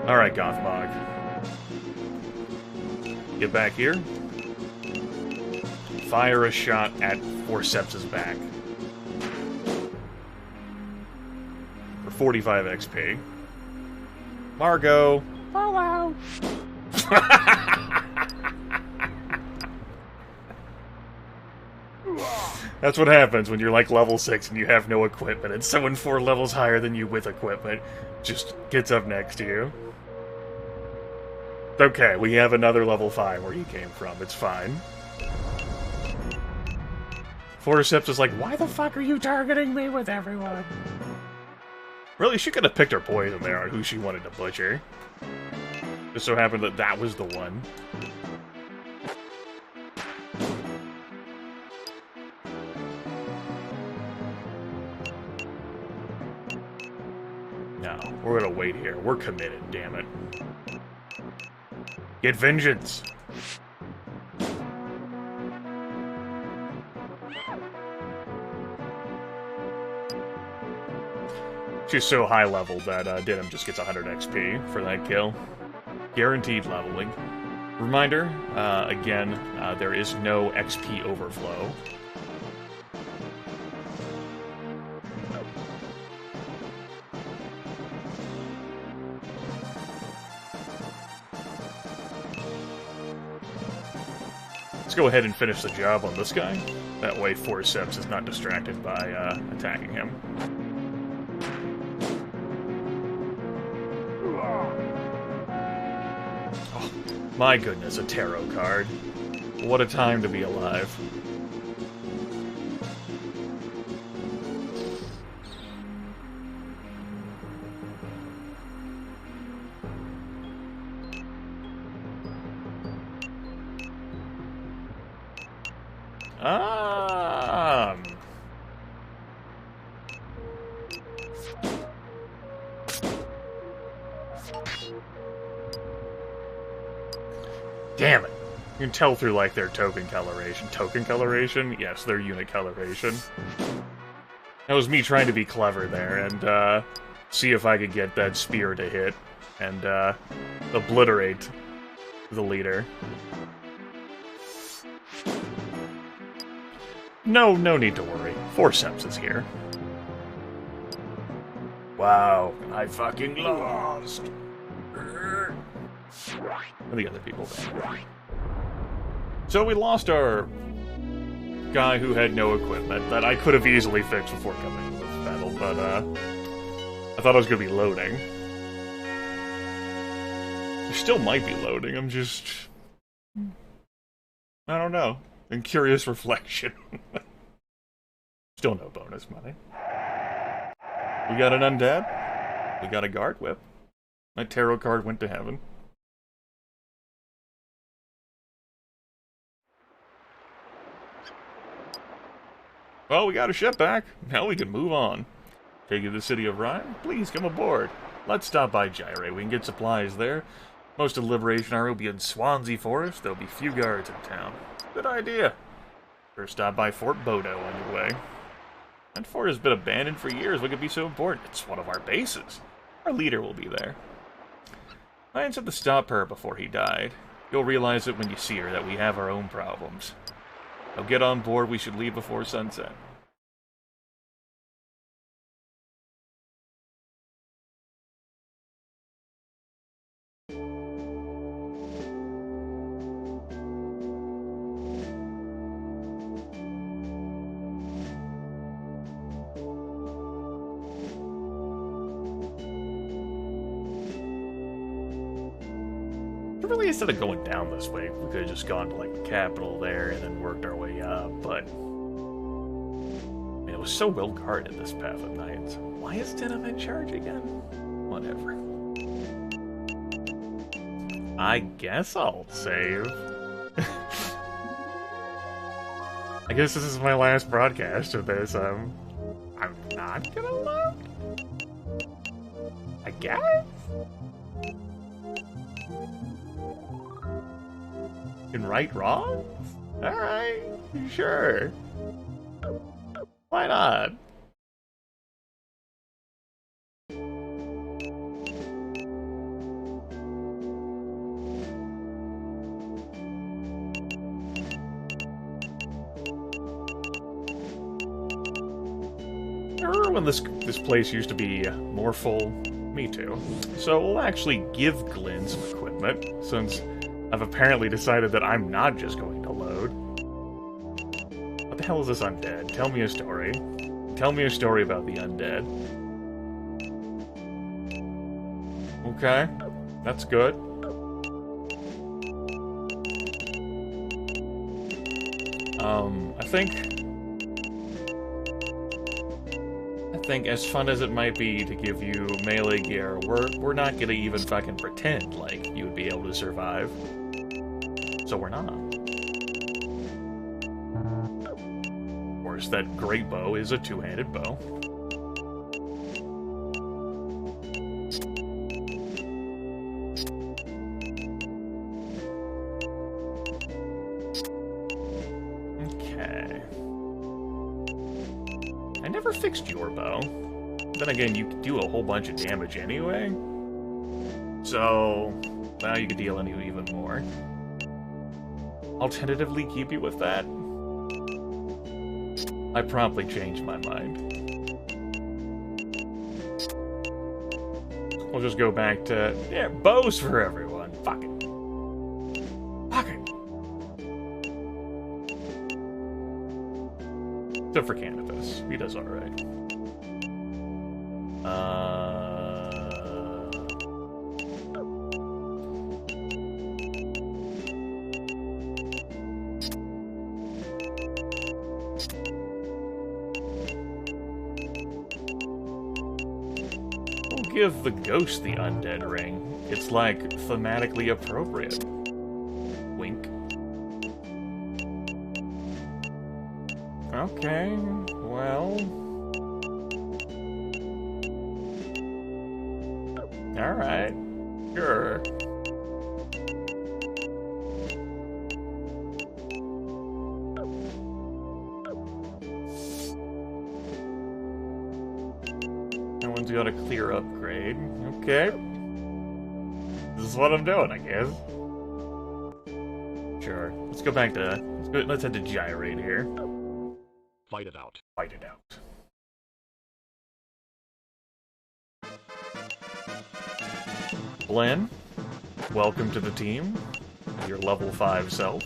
Alright, Gothmog. Get back here. fire a shot at Forceps' back. For 45 XP. Margot! Follow! That's what happens when you're like level 6 and you have no equipment, and someone 4 levels higher than you with equipment just gets up next to you. Okay, we have another level 5 where he came from. It's fine. Forceps is like, why the fuck are you targeting me with everyone? Really, she could have picked her poison there on who she wanted to butcher. Just so happened that that was the one. No, we're gonna wait here. We're committed, damn it. Get vengeance! She's so high leveled that Denim just gets 100 XP for that kill. Guaranteed leveling. Reminder, again, there is no XP overflow. Let's go ahead and finish the job on this guy. That way Forceps is not distracted by attacking him. Oh, my goodness, a tarot card. What a time to be alive. Damn it. You can tell through, like, their token coloration. Token coloration? Yes, their unit coloration. That was me trying to be clever there and, see if I could get that spear to hit and, obliterate the leader. No need to worry. Forceps is here. Wow, I fucking lost. Where are the other people then? So we lost our guy who had no equipment that I could have easily fixed before coming to this battle, but I thought I was going to be loading. I still might be loading, I'm just... I don't know. In curious reflection. Still no bonus money. We got an undead. We got a guard whip. My tarot card went to heaven. Well, we got a ship back. Now we can move on. Take you to the city of Rhyme? Please come aboard. Let's stop by Gyre. We can get supplies there. Most of the Liberation Army will be in Swansea Forest. There'll be few guards in town. Good idea. First stop by Fort Bodo on your way. That fort has been abandoned for years. What could be so important? It's one of our bases. Our leader will be there. I had to stop her before he died. You'll realize it when you see her that we have our own problems. Now get on board. We should leave before sunset. Really, instead of going down this way, we could have just gone to, like, the capital there and then worked our way up, but... I mean, it was so well guarded, this path of night. Why is Denim in charge again? Whatever. I guess I'll save. I guess this is my last broadcast of this, I'm not gonna look? I guess? Can right wrongs? Alright, sure. Why not? remember when this place used to be more full? Me too. So we'll actually give Glenn some equipment, since I've apparently decided that I'm not just going to load. What the hell is this undead? Tell me a story. Tell me a story about the undead. Okay, that's good. I think as fun as it might be to give you melee gear, we're not gonna even fucking pretend like you would be able to survive. So we're not. Of course, that great bow is a two-handed bow. I never fixed your bow. Then again, you do a whole bunch of damage anyway. So, now you can deal even more. I'll tentatively keep you with that. I promptly changed my mind. We'll just go back to, yeah, bows for everyone. Fuck it. Fuck it. Except for Canopus. He does alright. We'll give the ghost the undead ring. It's like thematically appropriate. Wink. Okay, well... Alright, sure. No one's got a clear upgrade. Okay. This is what I'm doing, I guess. Sure. Let's go back to... Let's head to Gyrate here. Fight it out. Fight it out. Glenn, welcome to the team. Your level 5 self.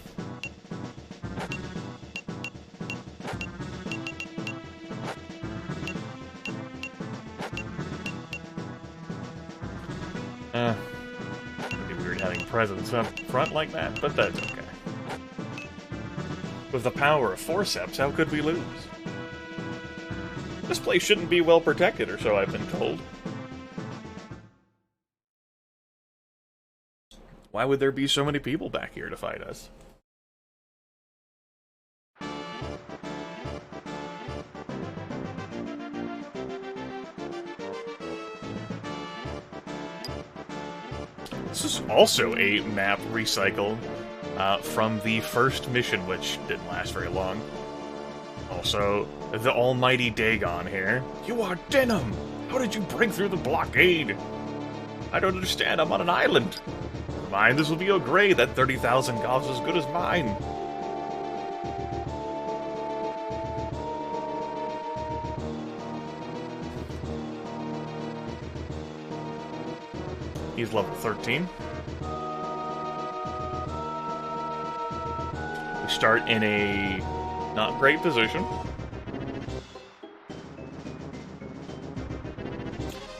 Pretty weird having presents up front like that, but that's okay. With the power of forceps, how could we lose? This place shouldn't be well protected, or so I've been told. Why would there be so many people back here to fight us? This is also a map recycle from the first mission, which didn't last very long. Also, the almighty Dagon here. You are Denim! How did you break through the blockade? I don't understand, I'm on an island. Never mind, this will be Ogre. That 30,000 gold's as good as mine. He's level 13. We start in a not great position.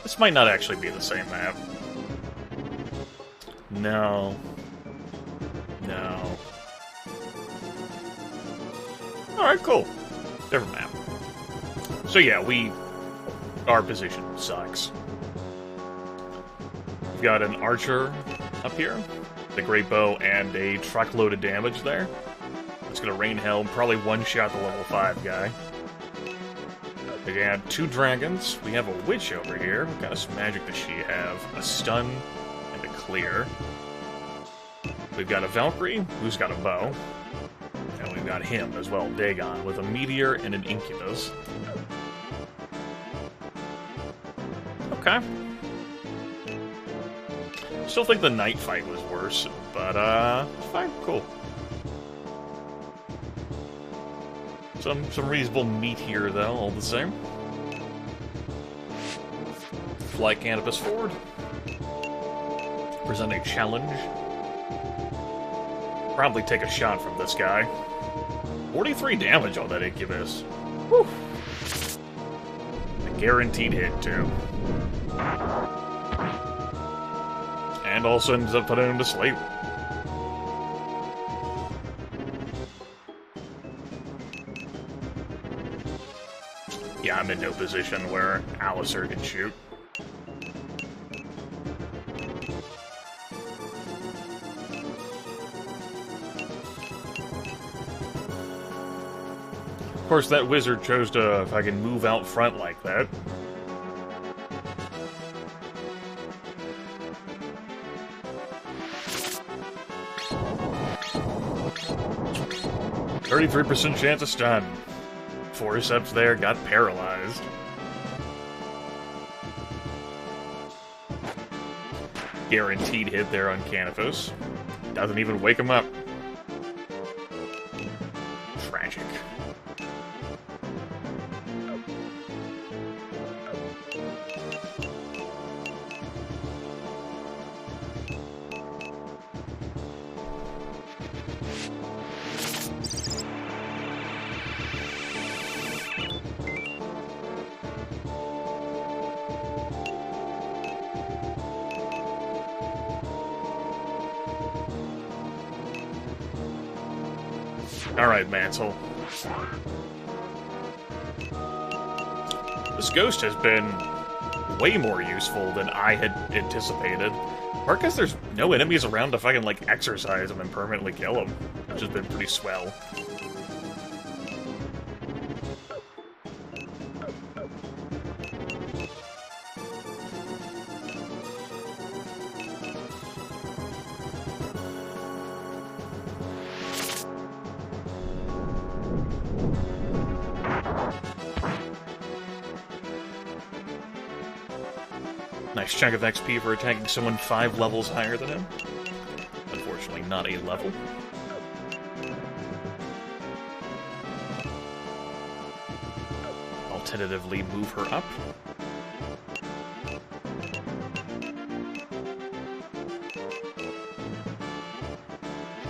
This might not actually be the same map. No. No. Alright, cool. Different map. So yeah, our position sucks. We've got an archer up here, the great bow, and a truckload of damage there. It's gonna rain hell, probably one-shot the level 5 guy. We got 2 dragons. We have a witch over here. What kind of magic does she have? A stun and a clear. We've got a Valkyrie, who's got a bow. And we've got him as well, Dagon, with a meteor and an incubus. Okay. Still think the night fight was worse, but, fine, cool. Some reasonable meat here, though, all the same. fly Canopus forward. Present a challenge. Probably take a shot from this guy. 43 damage on that Incubus. Whew. A guaranteed hit, too. And also ends up putting him to sleep. Yeah, I'm in no position where Alistair can shoot. Of course, that wizard chose to fucking move out front like that. %33% chance of stun. Forceps there got paralyzed. Guaranteed hit there on Canopus. Doesn't even wake him up. Tragic. Alright, Mansell. This ghost has been way more useful than I had anticipated. Or because there's no enemies around to fucking, like, exercise him and permanently kill him. Which has been pretty swell. Nice chunk of XP for attacking someone 5 levels higher than him. Unfortunately, not a level. I'll tentatively move her up.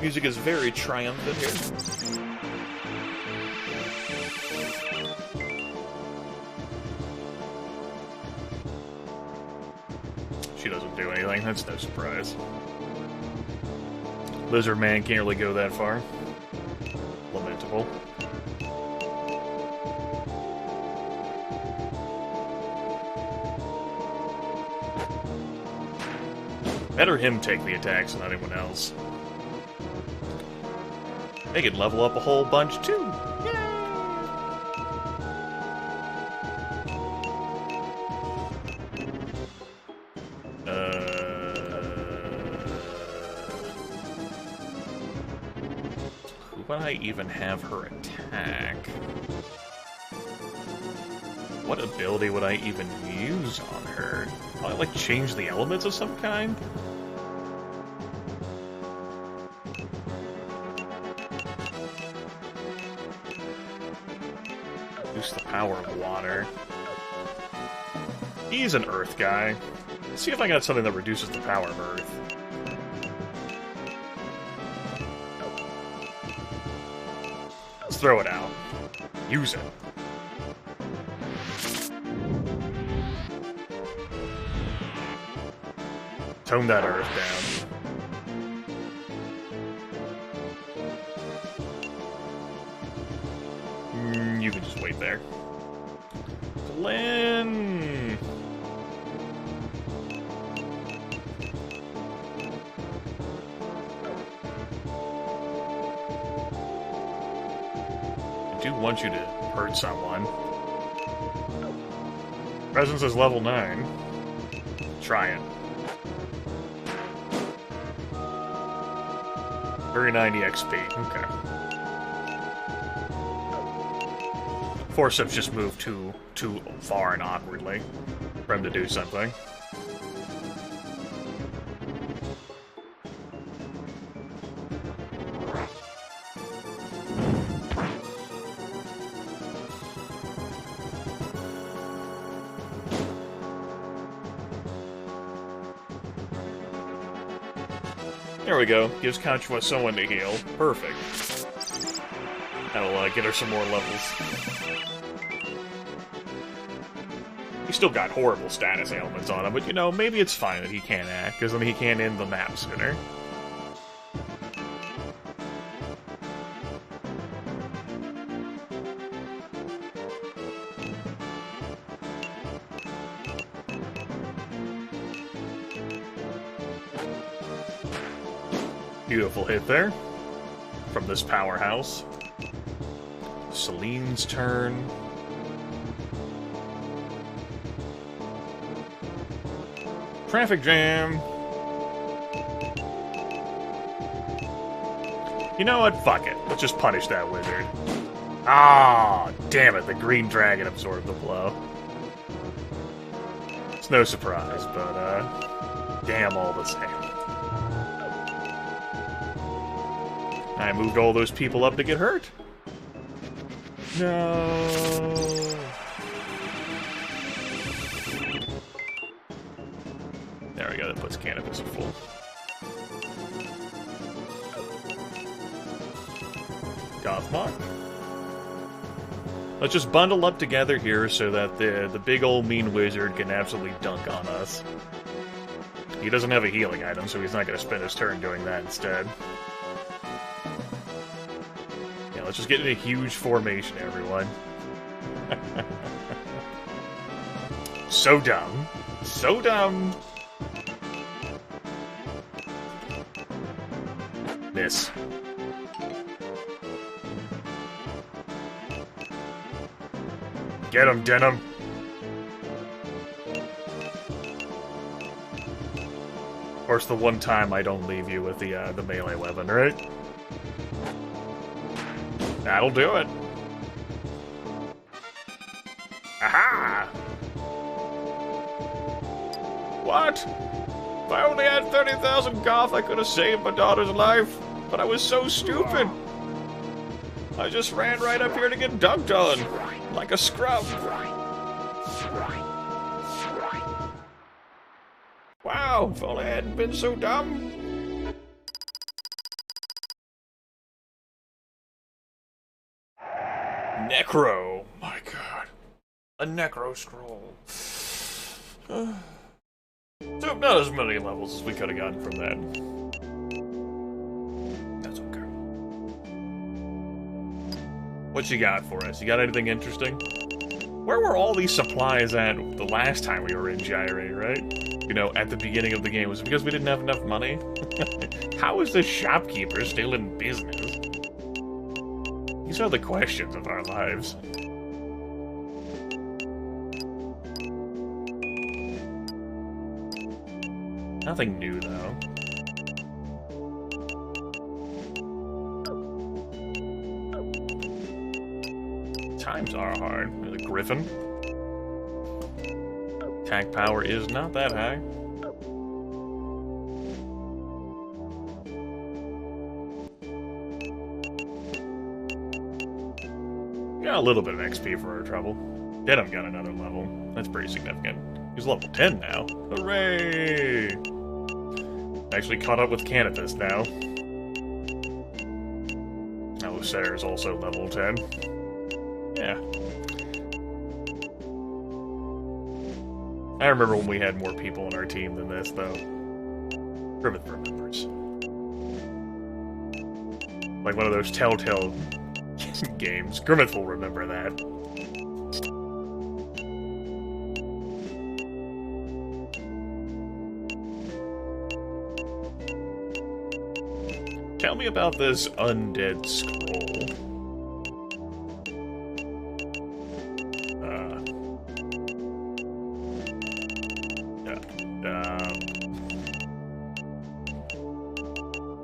Music is very triumphant here. She doesn't do anything, that's no surprise. Lizard Man can't really go that far. Lamentable. Better him take the attacks than anyone else. They could level up a whole bunch too. Who would I even have her attack? What ability would I even use on her? Would I, like, change the elements of some kind? Reduce the power of water. He's an earth guy. Let's see if I got something that reduces the power of earth. Let's throw it out. Use it. Tone that earth down. You can just wait there. Glenn! I do want you to hurt someone. Presence is level 9. Try it. 390 XP. Okay. Forceps just moved too far and awkwardly for him to do something. There we go. Gives Conchua someone to heal. Perfect. That'll get her some more levels. He's still got horrible status ailments on him, but you know, maybe it's fine that he can't act, because then he can't end the map sooner. Beautiful hit there from this powerhouse. Celine's turn. Traffic jam. You know what? Fuck it. Let's just punish that wizard. Ah, damn it. The green dragon absorbed the blow. It's no surprise, but damn all the same. I moved all those people up to get hurt. No. There we go, that puts Cannabis at full. Gothmog. Let's just bundle up together here so that the big old mean wizard can absolutely dunk on us. He doesn't have a healing item, so he's not going to spend his turn doing that instead. Yeah, let's just get in a huge formation, everyone. So dumb. So dumb. Miss. Get him, Denim. Of course, the one time I don't leave you with the melee weapon, right? That'll do it. Aha! What? If I only had 30,000 goth, I could have saved my daughter's life. But I was so stupid. I just ran right up here to get dunked on. Like a scrub. Wow, if only I hadn't been so dumb. Necro. My god. A Necro scroll. So not as many levels as we could have gotten from that. That's okay. What you got for us? You got anything interesting? Where were all these supplies at the last time we were in Gyrate, right? You know, at the beginning of the game. Was it because we didn't have enough money? How is this shopkeeper still in business? These are the questions of our lives. Nothing new, though. Times are hard. There's a Griffin. Attack power is not that high. Got a little bit of XP for our trouble. Denim got another level. That's pretty significant. He's level 10 now. Hooray! Actually caught up with Cannabis now. Now Lucera's also level 10. Yeah. I remember when we had more people on our team than this, though. Grimith remembers. Like one of those Telltale games. Grimith will remember that. Tell me about this undead scroll.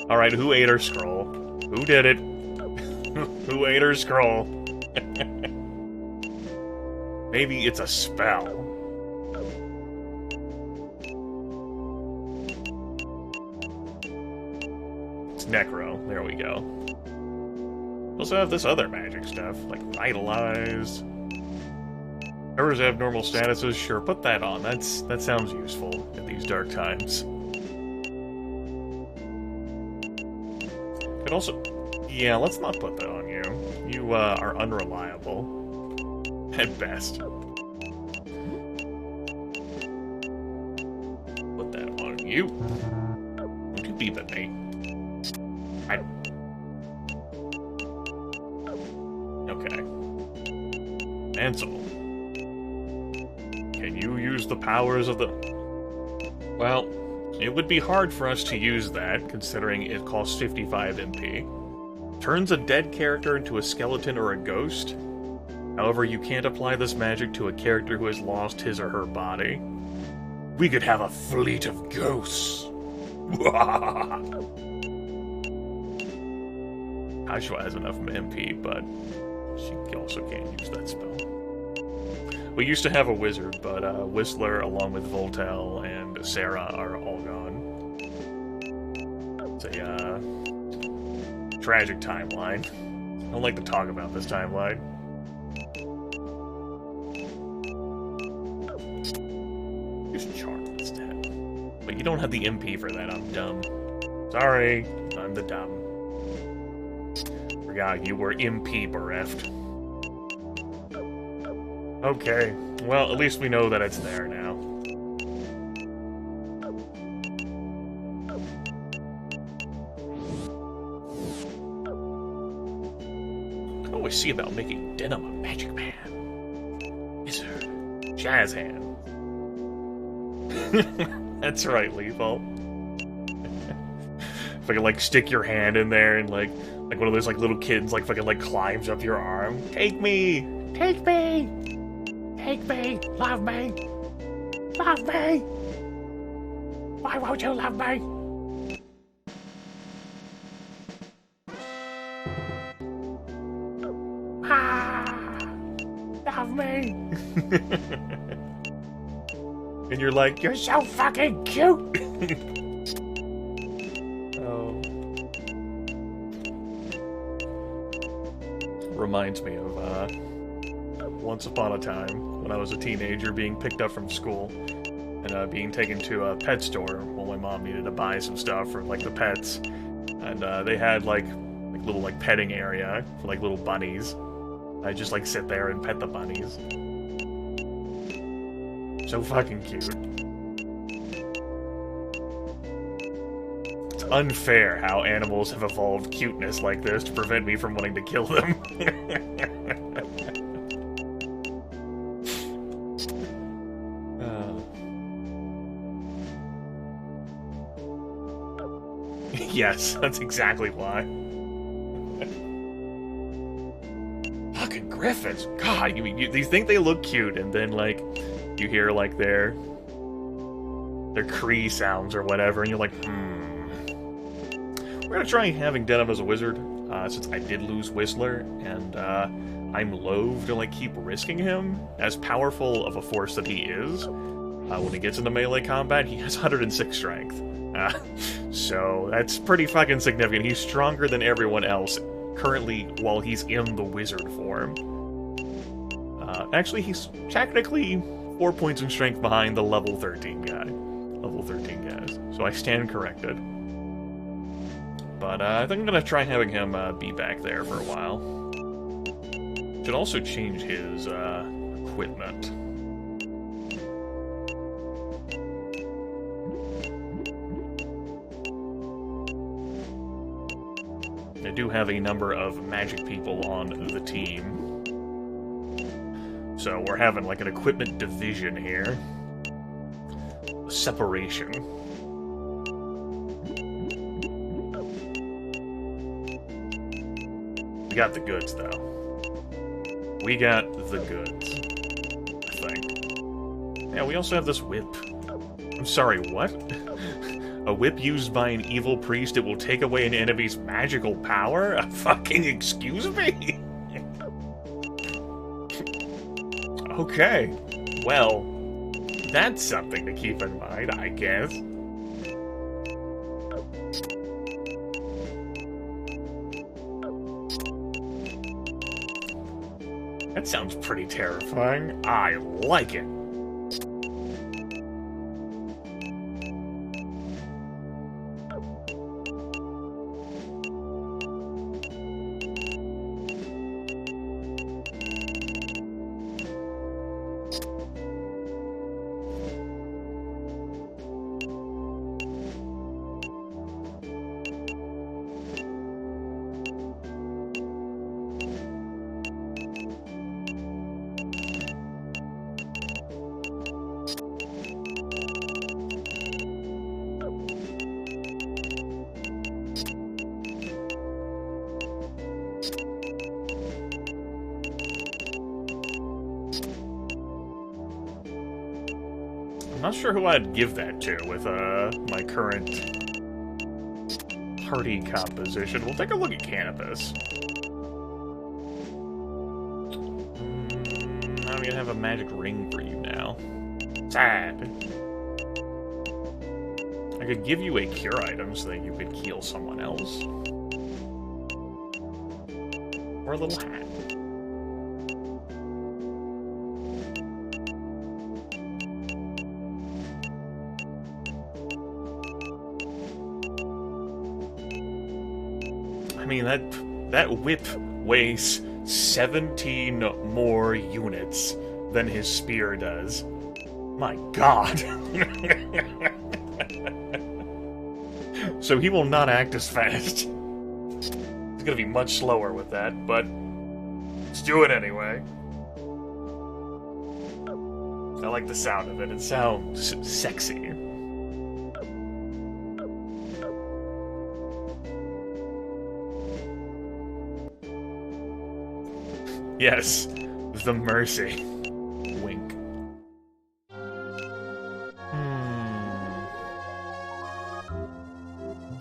Alright, who ate her scroll? Who did it? Who ate her scroll? Maybe it's a spell. It's Necro. There we go. We also have this other magic stuff, like Vitalize. Members have normal statuses, sure, put that on. That sounds useful in these dark times. But also, yeah, let's not put that on you. You are unreliable. At best. Put that on you. Don't you beep at me. Okay. Ansel. Can you use the powers of the... Well, it would be hard for us to use that, considering it costs 55 MP. Turns a dead character into a skeleton or a ghost. However, you can't apply this magic to a character who has lost his or her body. We could have a fleet of ghosts. Ashwa has enough MP, but she also can't use that spell. We used to have a wizard, but Whistler, along with Voltel and Sarah, are all gone. It's a tragic timeline. I don't like to talk about this timeline. Use Charm instead. But you don't have the MP for that, I'm dumb. Sorry, I'm the dumb. Forgot you were MP bereft. Okay, well, at least we know that it's there now. I can always see about making Denim a magic man. Wizard. Jazz hand. That's right, Lethal. If I could, like, stick your hand in there and, like one of those, like, little kids, like, fucking, like, climbs up your arm. Take me! Take me! Take me! Love me! Love me! Why won't you love me? Ah! Love me! And you're like, you're so fucking cute! Oh. Reminds me of, once upon a time, when I was a teenager, being picked up from school and being taken to a pet store while my mom needed to buy some stuff for, like, the pets. And they had, like little, like, petting area for, like, little bunnies. I just, like, sit there and pet the bunnies. So fucking cute. It's unfair how animals have evolved cuteness like this to prevent me from wanting to kill them. Yes, that's exactly why. Fucking griffins. God, you think they look cute, and then, like, you hear, like, their Cree sounds or whatever, and you're like, We're gonna try having Denim as a wizard, since I did lose Whistler, and I'm loath to, like, keep risking him. As powerful of a force that he is, when he gets into melee combat, he has 106 strength. So that's pretty fucking significant. He's stronger than everyone else currently while he's in the wizard form. Actually, he's technically 4 points in strength behind the level 13 guy. Level 13 guys. So I stand corrected. But I think I'm gonna try having him be back there for a while. Should also change his equipment. I do have a number of magic people on the team. So we're having, like, an equipment division here. A separation. We got the goods, though. We got the goods, I think. Yeah, we also have this whip. I'm sorry, what? A whip used by an evil priest, it will take away an enemy's magical power? Fucking excuse me? Okay. Well, that's something to keep in mind, I guess. That sounds pretty terrifying. I like it. Not sure who I'd give that to with my current party composition. We'll take a look at Cannabis. I'm gonna have a magic ring for you now. Sad. I could give you a cure item so that you could heal someone else. Or a little hat. I mean, that whip weighs 17 more units than his spear does. My god. So he will not act as fast. He's gonna be much slower with that, but let's do it anyway. I like the sound of it. It sounds sexy. Yes, the mercy. Wink.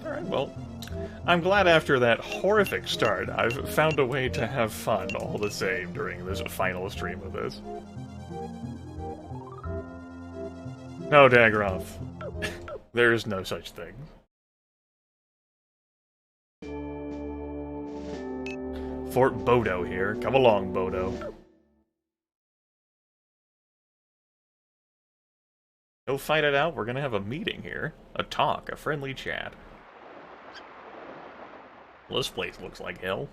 Alright, well, I'm glad after that horrific start, I've found a way to have fun all the same during this final stream of this. No, Dagroff. There is no such thing. Fort Bodo here. Come along, Bodo. Go fight it out. We're gonna have a meeting here. A talk. A friendly chat. Well, this place looks like hell.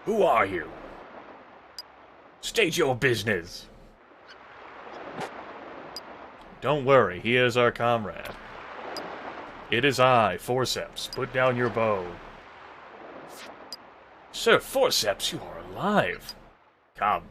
Who are you? State your business. Don't worry, he is our comrade. It is I, Forceps. Put down your bow. Sir Forceps, you are alive. Come.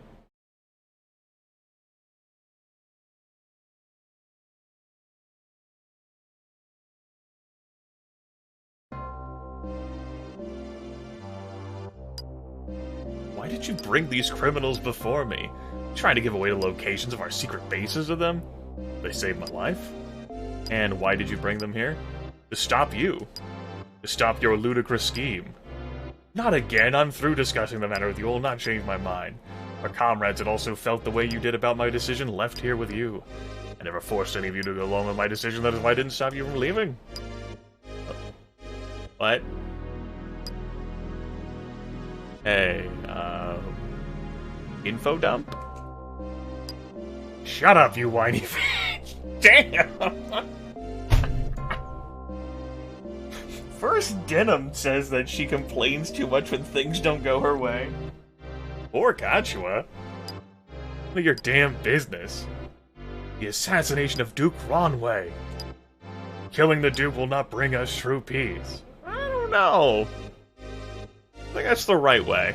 Why did you bring these criminals before me? Trying to give away the locations of our secret bases to them? They saved my life. And why did you bring them here? To stop you. To stop your ludicrous scheme. Not again. I'm through discussing the matter with you. I will not change my mind. Our comrades had also felt the way you did about my decision left here with you. I never forced any of you to go along with my decision. That is why I didn't stop you from leaving. What? Hey, info dump? Shut up, you whiny bitch! Damn! First, Denim says that she complains too much when things don't go her way. Poor Gachua. None your damn business. The assassination of Duke Ronway. Killing the Duke will not bring us true peace. I don't know. I think that's the right way.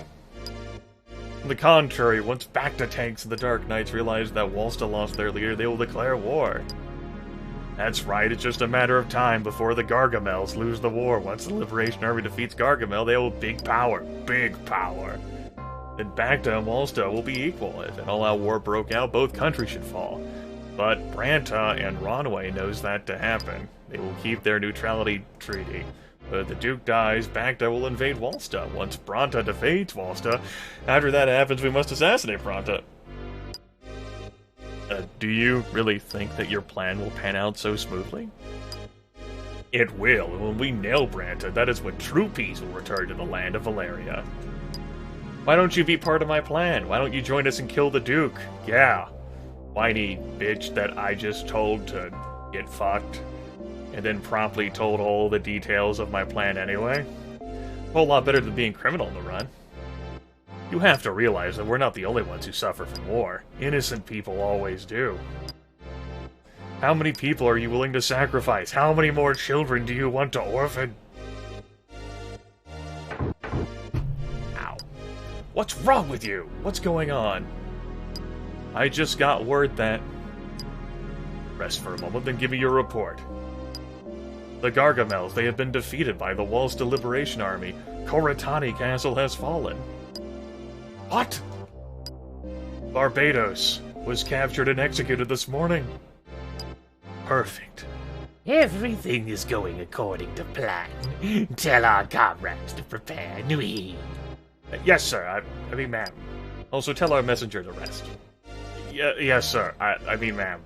On the contrary, once Bacta tanks and the Dark Knights realize that Walsta lost their leader, they will declare war. That's right, it's just a matter of time before the Gargamels lose the war. Once the Liberation Army defeats Gargamel, they will have big power. Big power. Then Bacta and Walsta will be equal. If an all-out war broke out, both countries should fall. But Branta and Ronway knows that to happen. They will keep their neutrality treaty. But if the Duke dies, Bacta will invade Walsta. Once Branta defeats Walsta, after that happens, we must assassinate Branta. Do you really think that your plan will pan out so smoothly? It will, and when we nail Branta, that is when true peace will return to the land of Valeria. Why don't you be part of my plan? Why don't you join us and kill the Duke? Yeah. Whiny bitch that I just told to get fucked, and then promptly told all the details of my plan anyway. A whole lot better than being criminal in the run. You have to realize that we're not the only ones who suffer from war. Innocent people always do. How many people are you willing to sacrifice? How many more children do you want to orphan? Ow. What's wrong with you? What's going on? I just got word that... Rest for a moment, then give me your report. The Gargamels, they have been defeated by the Walsta Liberation Army. Koratani Castle has fallen. What? Barbados was captured and executed this morning. Perfect. Everything is going according to plan. Tell our comrades to prepare. Nui. Yes, sir. I mean, ma'am. Also, tell our messenger to rest. Yes, sir. I mean, ma'am.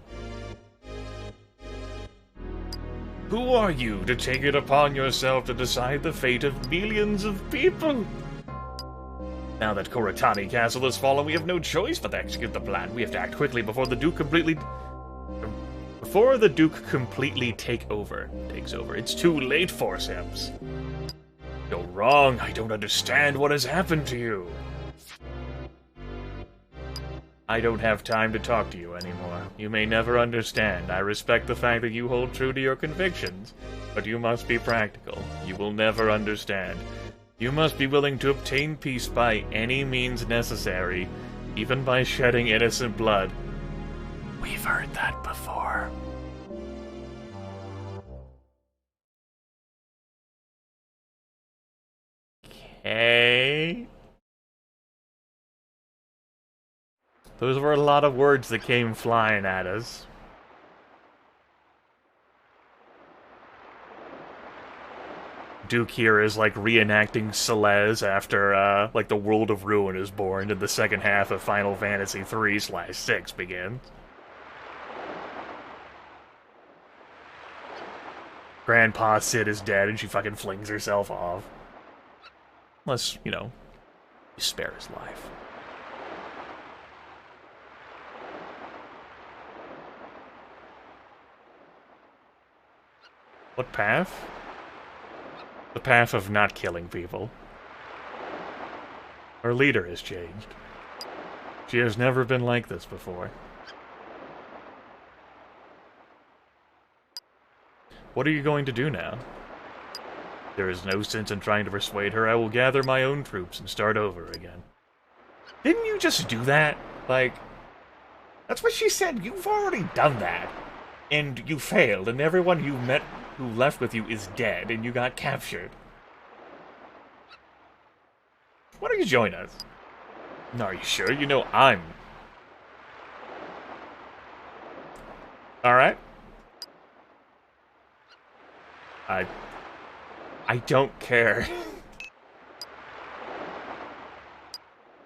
Who are you to take it upon yourself to decide the fate of millions of people? Now that Koratani Castle has fallen, we have no choice but to execute the plan. We have to act quickly before the Duke completely takes over. It's too late, Forceps. You're wrong. I don't understand what has happened to you. I don't have time to talk to you anymore. You may never understand. I respect the fact that you hold true to your convictions, but you must be practical. You will never understand. You must be willing to obtain peace by any means necessary, even by shedding innocent blood. We've heard that before. Okay. Those were a lot of words that came flying at us. Duke here is like reenacting Celeste after like the World of Ruin is born and the second half of Final Fantasy 3/6 begins. Grandpa Sid is dead and she fucking flings herself off. Unless, you know, you spare his life. What path? The path of not killing people. Our leader has changed. She has never been like this before. What are you going to do now? There is no sense in trying to persuade her. I will gather my own troops and start over again. Didn't you just do that? Like, that's what she said. You've already done that. And you failed, and everyone you met who left with you is dead, and you got captured. Why don't you join us? No, are you sure? You know I'm... Alright. I don't care.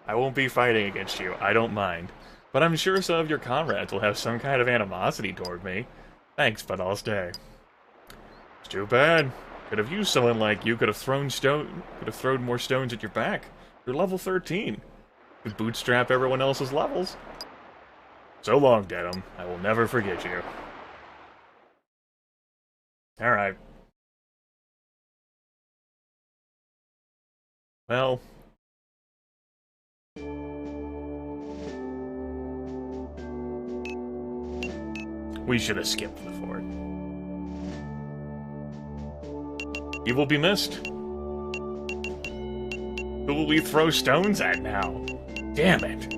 I won't be fighting against you. I don't mind. But I'm sure some of your comrades will have some kind of animosity toward me. Thanks, but I'll stay. It's too bad. Could have used someone like you. Could have thrown more stones at your back. You're level 13. Could bootstrap everyone else's levels. So long, Dedham. I will never forget you. Alright. Well... we should have skipped the fort. You will be missed. Who will we throw stones at now? Damn it.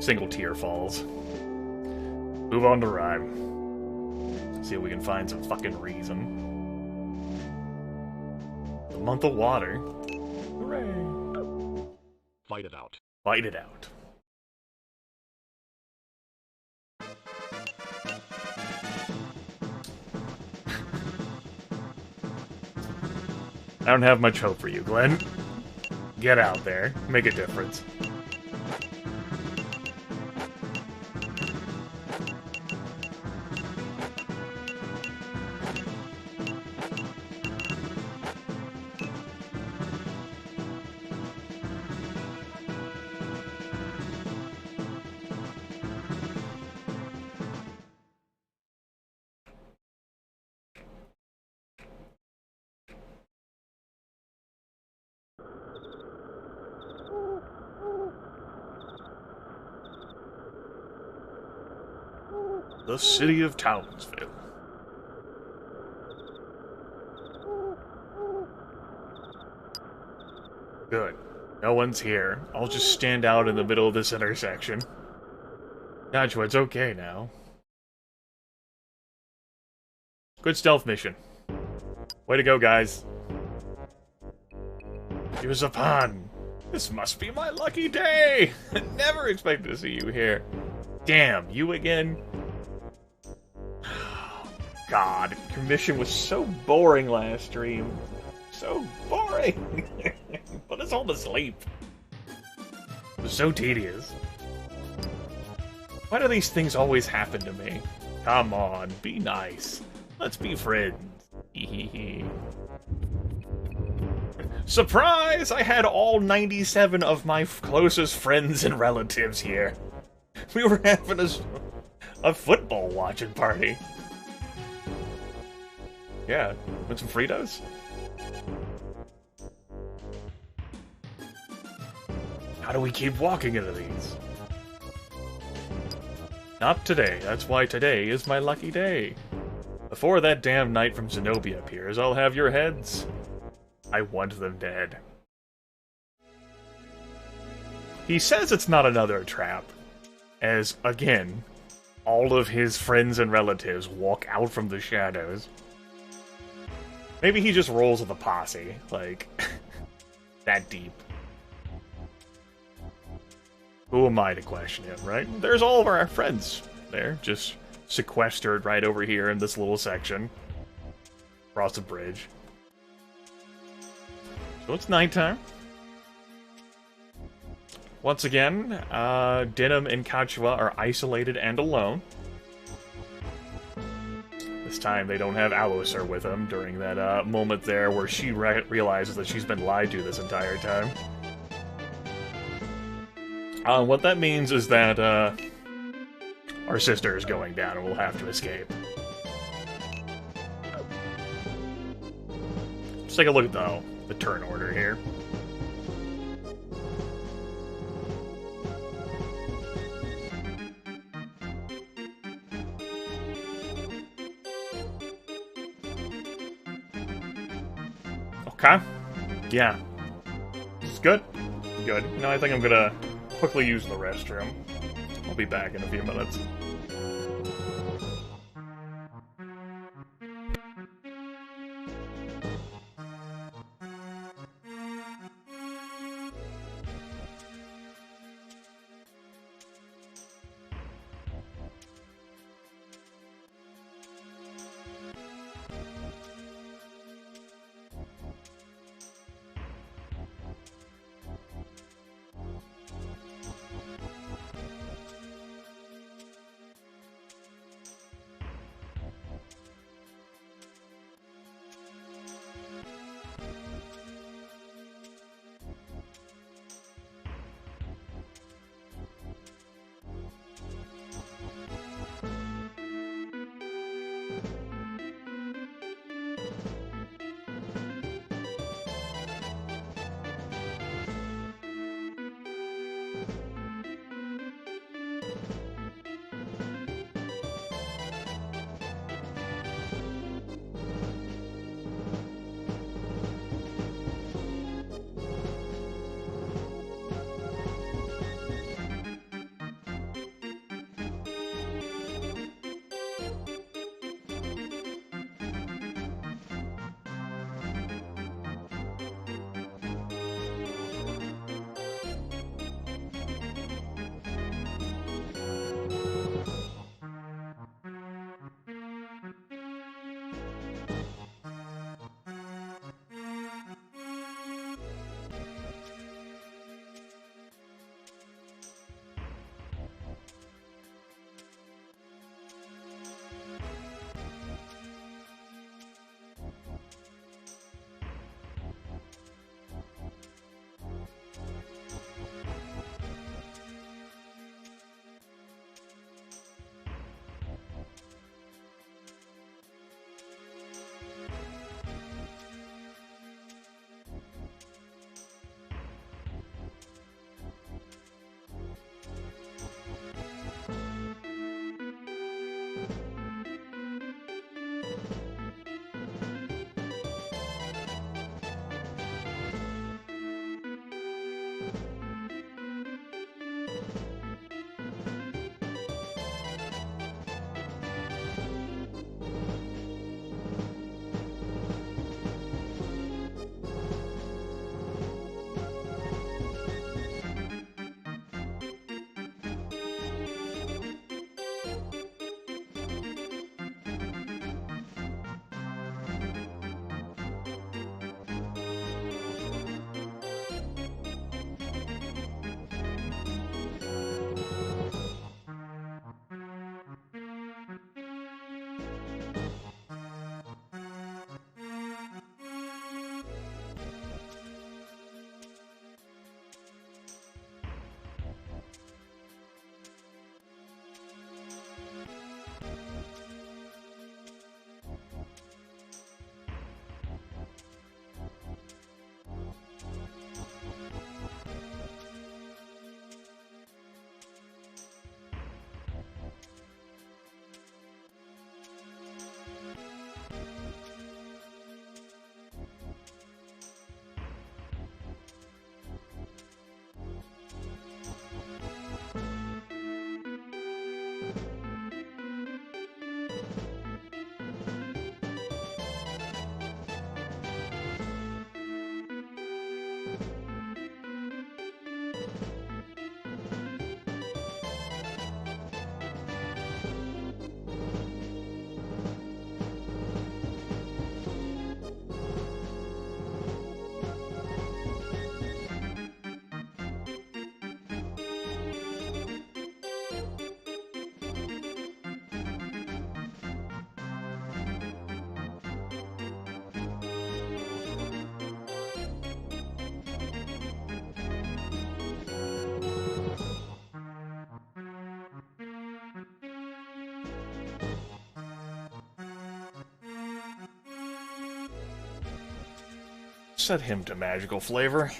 Single tear falls. Move on to Rhyme. See if we can find some fucking reason. The month of water. Hooray. Fight it out. Fight it out. I don't have much hope for you, Glenn. Get out there. Make a difference. The city of Townsville. Good. No one's here. I'll just stand out in the middle of this intersection. Gotcha, it's okay now. Good stealth mission. Way to go, guys. Use a pun. This must be my lucky day. Never expected to see you here. Damn, you again? God, commission was so boring last stream. So boring. Put us all to sleep. It was so tedious. Why do these things always happen to me? Come on, be nice. Let's be friends. Surprise! I had all 97 of my closest friends and relatives here. We were having a football watching party. Yeah, with some Fritos? How do we keep walking into these? Not today. That's why today is my lucky day. Before that damn knight from Zenobia appears, I'll have your heads. I want them dead. He says it's not another trap, as, again, all of his friends and relatives walk out from the shadows. Maybe he just rolls with a posse, like, that deep. Who am I to question him, right? There's all of our friends there, just sequestered right over here in this little section. Across the bridge. So it's nighttime. Once again, Denim and Kachua are isolated and alone. This time they don't have Alloser with them during that moment there where she realizes that she's been lied to this entire time. What that means is that our sister is going down and we'll have to escape. Let's take a look at the turn order here. Okay. Yeah. This is good. Good. Now I think I'm gonna quickly use the restroom. I'll be back in a few minutes. Set him to magical flavor.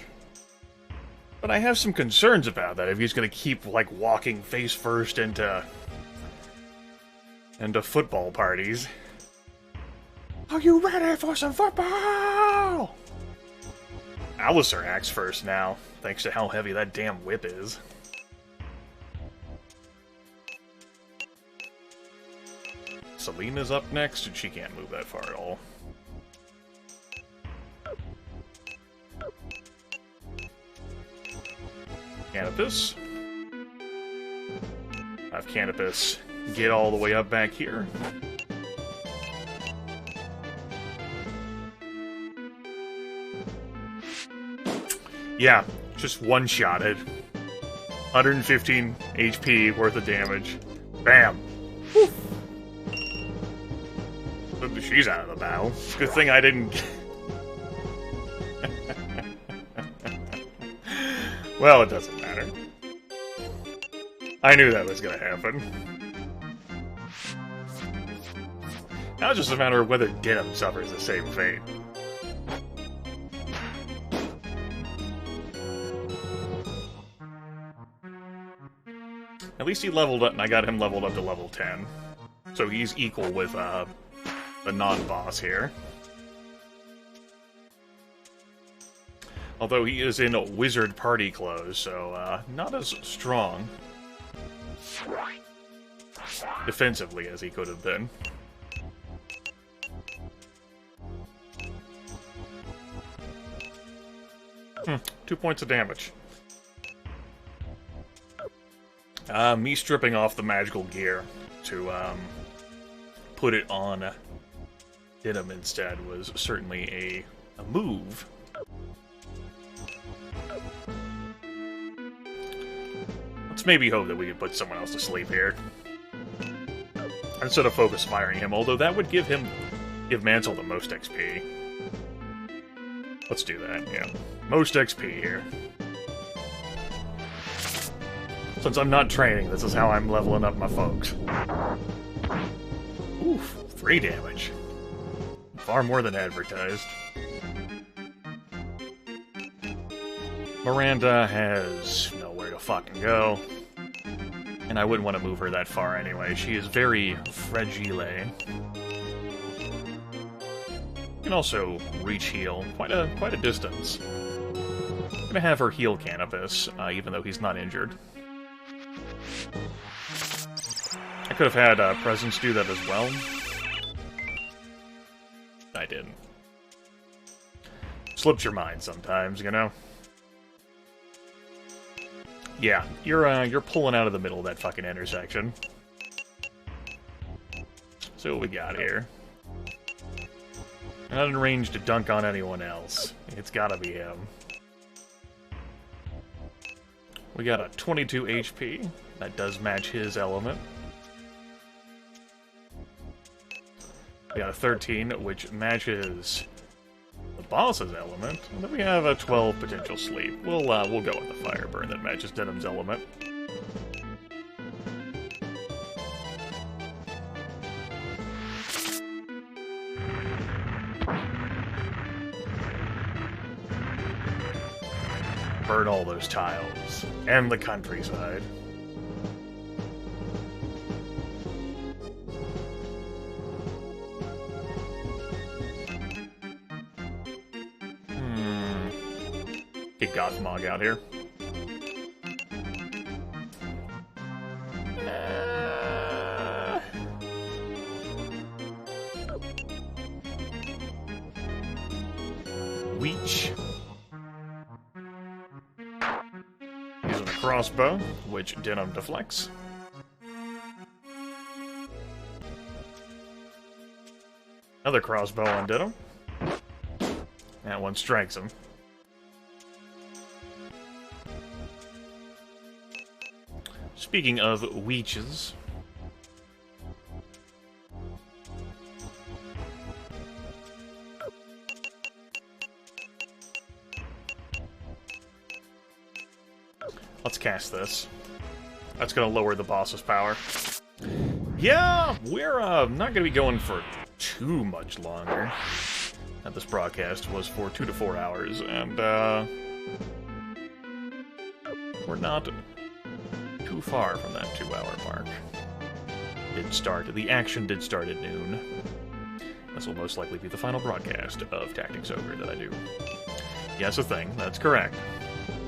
But I have some concerns about that if he's gonna keep, like, walking face first into football parties. Are you ready for some football? Alistair acts first now, thanks to how heavy that damn whip is. Selena's up next, and she can't move that far at all. Canopus. Have Canopus get all the way up back here. Yeah, just one-shotted. 115 HP worth of damage. Bam! Woo. She's out of the battle. Good thing I didn't... Well, it doesn't matter. I knew that was gonna happen. Now it's just a matter of whether Denim suffers the same fate. At least he leveled up, and I got him leveled up to level 10. So he's equal with the non-boss here. Although he is in wizard party clothes, so not as strong defensively as he could have been. 2 points of damage. Me stripping off the magical gear to put it on Denim instead was certainly a move. Let's maybe hope that we can put someone else to sleep here. Instead of focus firing him, although that would give Mansell the most XP. Let's do that, yeah. Most XP here. Since I'm not training, this is how I'm leveling up my folks. Oof, 3 damage. Far more than advertised. Miranda has nowhere to fucking go. And I wouldn't want to move her that far anyway. She is very fragile. Can also reach heal quite a distance. I'm gonna have her heal Canopus, even though he's not injured. I could have had Presence do that as well. I didn't. Slips your mind sometimes, you know? Yeah, you're pulling out of the middle of that fucking intersection. So what we got here? Not in range to dunk on anyone else. It's gotta be him. We got a 22 HP. That does match his element. We got a 13, which matches the boss's element. And then we have a 12 potential sleep. We'll go with the fire burn that matches Denim's element. Burn all those tiles. And the countryside. Get Gothmog out here. Weech. Using a crossbow, which Denim deflects. Another crossbow on Denim. That one strikes him. Speaking of weeches, let's cast this. That's going to lower the boss's power. Yeah, we're not going to be going for too much longer. This broadcast was for 2 to 4 hours, and we're not too far from that 2-hour mark. The action did start at noon. This will most likely be the final broadcast of Tactics Ogre that I do. Yes, a thing. That's correct.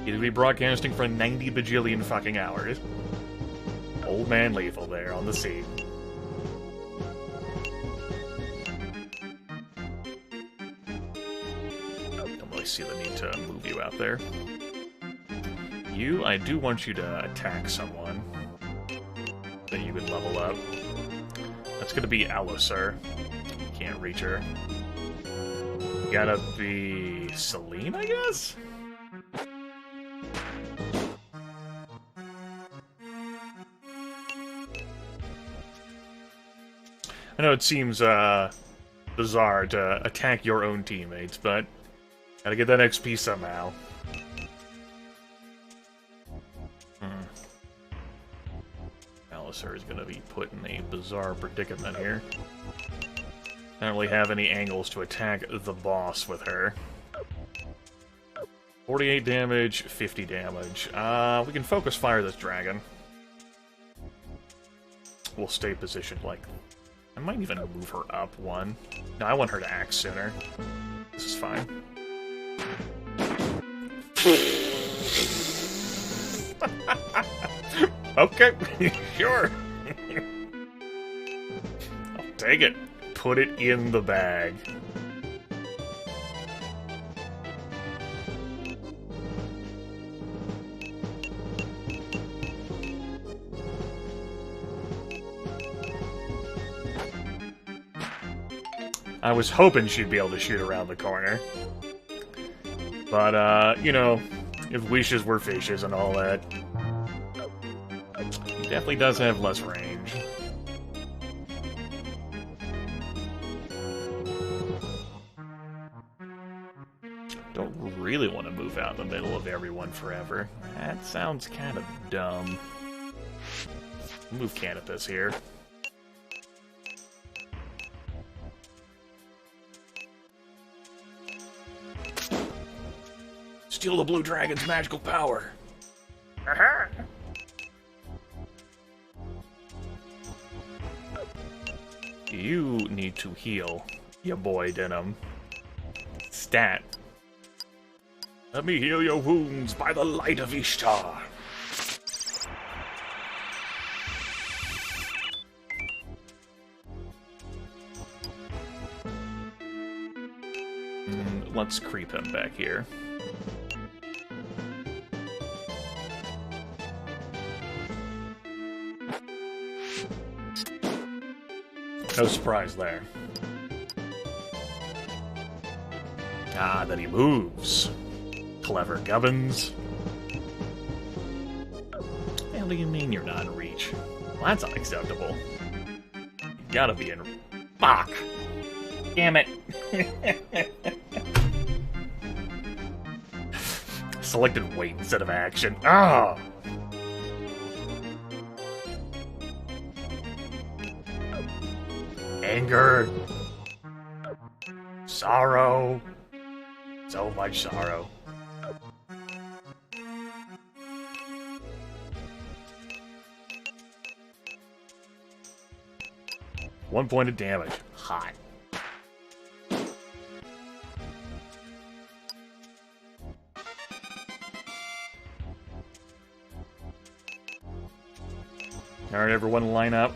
It'll be broadcasting for 90 bajillion fucking hours. Old man Lethal there on the scene. Don't really see the need to move you out there. You, I do want you to attack someone that you would level up. That's gonna be Alyssur. Can't reach her. Gotta be Celine, I guess? I know it seems bizarre to attack your own teammates, but gotta get that XP somehow. Alyssur is gonna be put in a bizarre predicament here. I don't really have any angles to attack the boss with her. 48 damage, 50 damage. We can focus fire this dragon. We'll stay positioned like... I might even move her up one. No, I want her to act sooner. This is fine. Okay, sure. I'll take it. Put it in the bag. I was hoping she'd be able to shoot around the corner. But, you know, if wishes were fishes and all that, he definitely does have less range. Don't really want to move out in the middle of everyone forever. That sounds kind of dumb. Move Canopus here. Steal the blue dragon's magical power. Aha! You need to heal, ya boy Denim. Stat. Let me heal your wounds by the light of Ishtar. Let's creep him back here. No surprise there. Ah, then he moves. Clever gubbins. What do you mean you're not in reach? Well, that's unacceptable. You gotta be in... Fuck! Damn it! Selected wait instead of action. Ah! Anger. Sorrow. So much sorrow. One point of damage. Hot. Alright, everyone line up.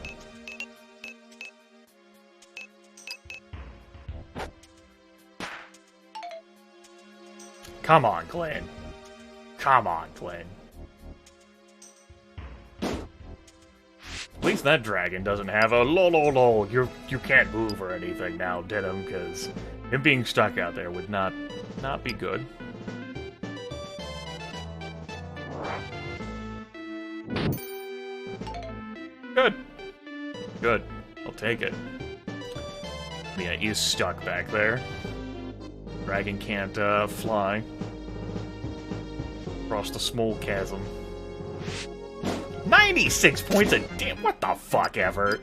Come on, Glenn. Come on, Glenn. At least that dragon doesn't have a lol. You can't move or anything now, Denim, because him being stuck out there would not be good. Good. Good. I'll take it. Yeah, he's stuck back there. Dragon can't fly across the small chasm. 96 points a damn. What the fuck ever?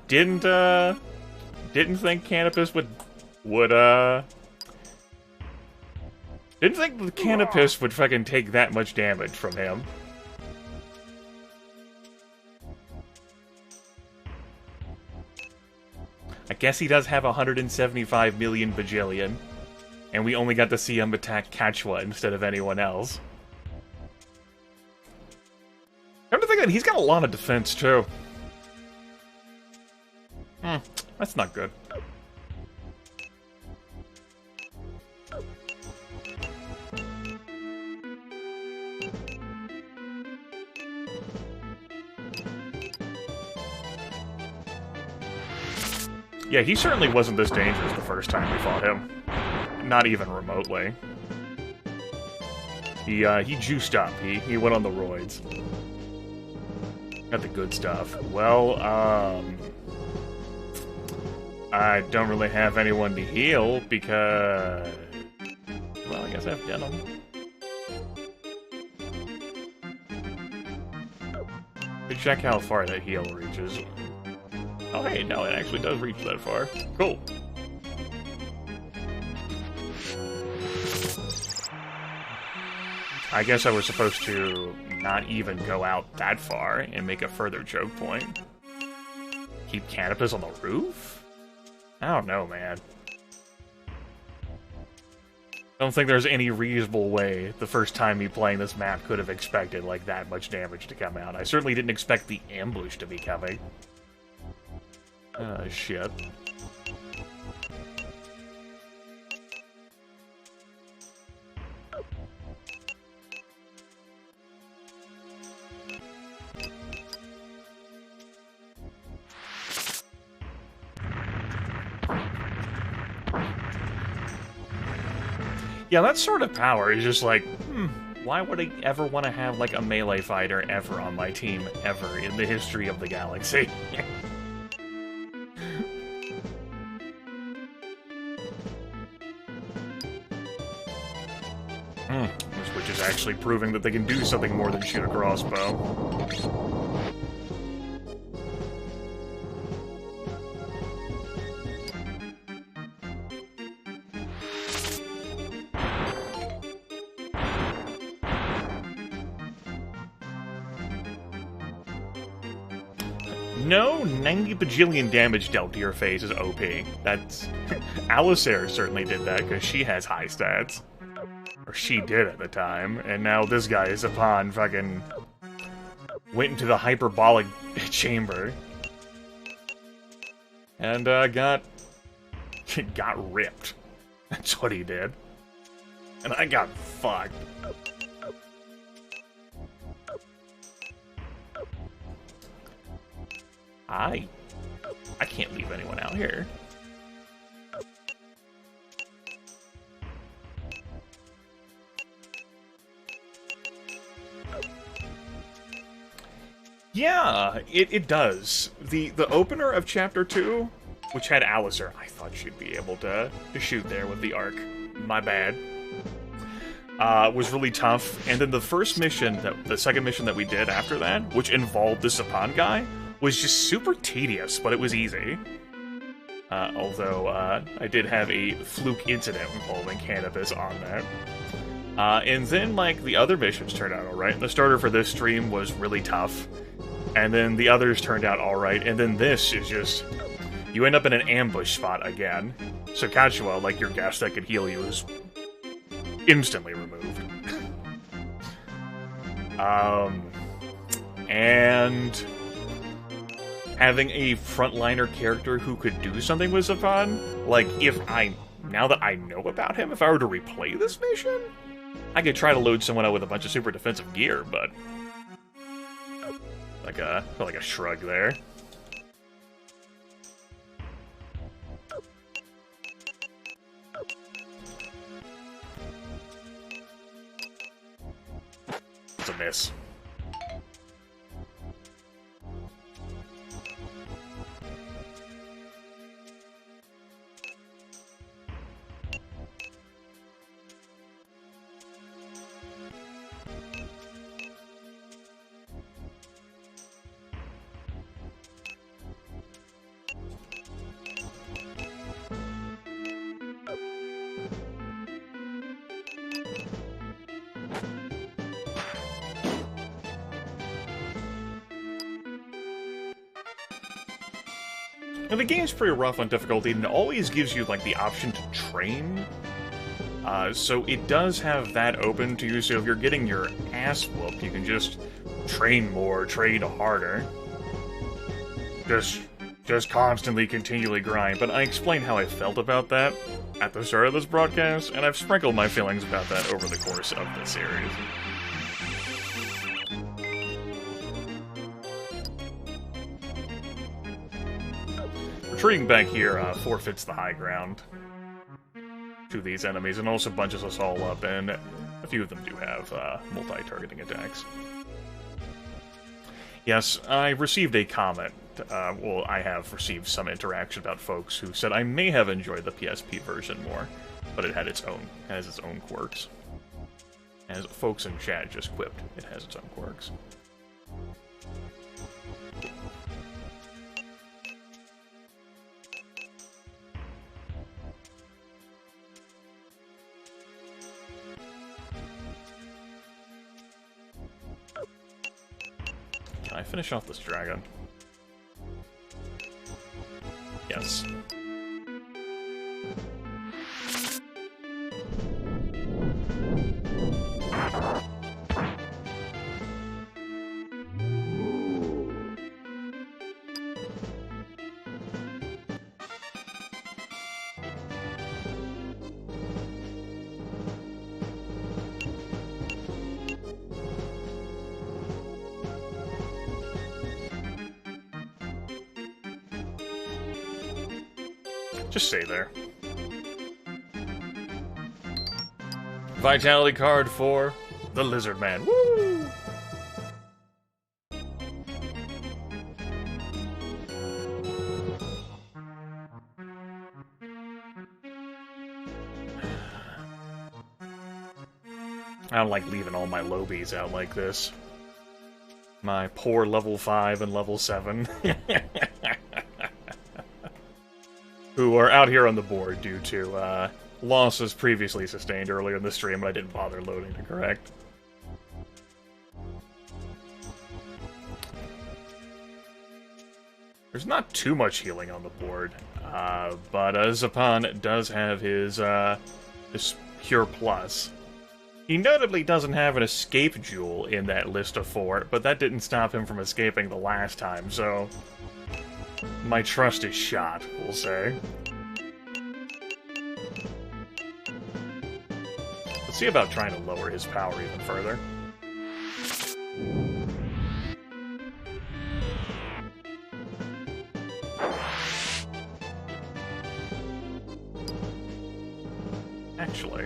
Didn't think Canopus didn't think the Canopus would fucking take that much damage from him. I guess he does have 175 million bajillion, and we only got to see him attack Quechua instead of anyone else. Come to think of it, he's got a lot of defense, too. That's not good. Yeah, he certainly wasn't this dangerous the first time we fought him. Not even remotely. He juiced up. He went on the roids. Got the good stuff. Well, I don't really have anyone to heal because... Well, I guess I've got him. Let's check how far that heal reaches. Oh, hey, no, it actually does reach that far. Cool. I guess I was supposed to not even go out that far and make a further choke point. Keep Canopus on the roof? I don't know, man. I don't think there's any reasonable way the first time me playing this map could have expected, like, that much damage to come out. I certainly didn't expect the ambush to be coming. Shit. Yeah, that sort of power is just like, why would I ever want to have, like, a melee fighter ever on my team, ever, in the history of the galaxy? Which is actually proving that they can do something more than shoot a crossbow. No 90 bajillion damage dealt to your face is OP. That's... Alisair certainly did that, because she has high stats. Or she did at the time, and now this guy is upon fucking... went into the hyperbolic chamber. And, got ripped. That's what he did. And I got fucked. I can't leave anyone out here. Yeah, it does. The opener of Chapter 2, which had Alisair, I thought she'd be able to shoot there with the arc. My bad. Was really tough. And then the first mission, the second mission that we did after that, which involved the Sapan guy, was just super tedious, but it was easy. Although, I did have a fluke incident involving Canopus on that. And then, like, the other missions turned out alright. The starter for this stream was really tough. And then the others turned out alright. And then this is just... You end up in an ambush spot again. So Quechua, like your guest that could heal you, is instantly removed. And... having a frontliner character who could do something with Sapan, like, now that I know about him, if I were to replay this mission, I could try to load someone out with a bunch of super defensive gear, but... like a shrug there. Some miss. And the game's pretty rough on difficulty, and it always gives you, like, the option to train. So it does have that open to you, so if you're getting your ass whooped, you can just train more, train harder. Just constantly, continually grind. But I explained how I felt about that at the start of this broadcast, and I've sprinkled my feelings about that over the course of the series. Retreating back here forfeits the high ground to these enemies, and also bunches us all up, and a few of them do have multi-targeting attacks. Yes, I received a comment. Well, I have received some interaction about folks who said I may have enjoyed the PSP version more, but it has its own quirks. As folks in chat just quipped, it has its own quirks. Can I finish off this dragon? Yes. Just stay there. Vitality card for the Lizard Man. Woo! I don't like leaving all my lobies out like this. My poor level 5 and level 7. Who are out here on the board due to losses previously sustained earlier in the stream, but I didn't bother loading to correct. There's not too much healing on the board, but Zapan does have his Cure Plus. He notably doesn't have an escape jewel in that list of 4, but that didn't stop him from escaping the last time, so my trust is shot, we'll say. Let's see about trying to lower his power even further. Actually,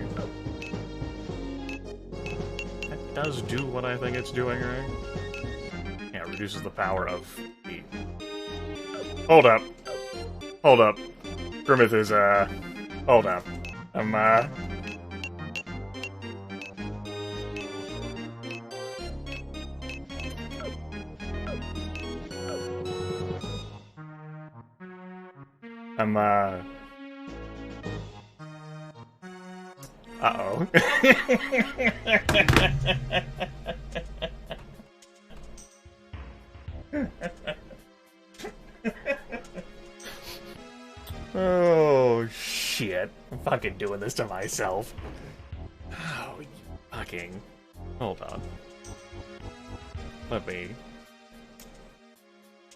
that does do what I think it's doing, right? Yeah, it reduces the power of the... Hold up. Hold up. Grimith is, hold up. Uh-oh. Oh, shit. I'm fucking doing this to myself. Oh, you fucking... Hold on. Let me...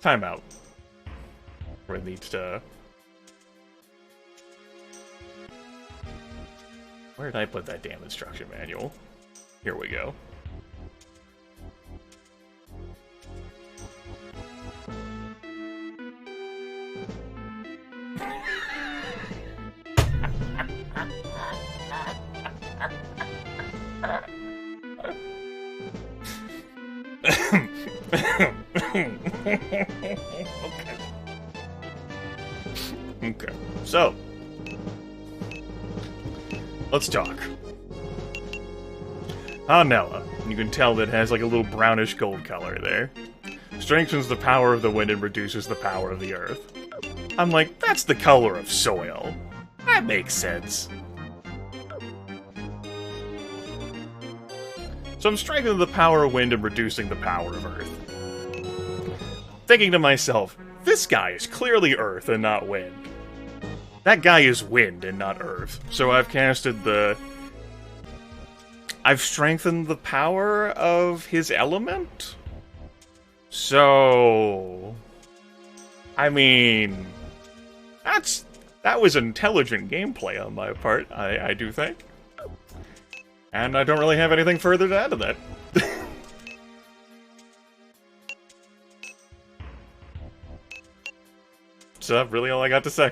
Time out. Where it needs to... Where did I put that damn instruction manual? Here we go. Okay. Okay. So, let's talk. Hanella, you can tell that it has like a little brownish gold color there. Strengthens the power of the wind and reduces the power of the earth. I'm like, that's the color of soil. That makes sense. So I'm strengthening the power of wind and reducing the power of earth. Thinking to myself, this guy is clearly earth and not wind. That guy is wind and not earth. So I've casted the... I've strengthened the power of his element? So... I mean... That was intelligent gameplay on my part, I do think. And I don't really have anything further to add to that. So that's really all I got to say.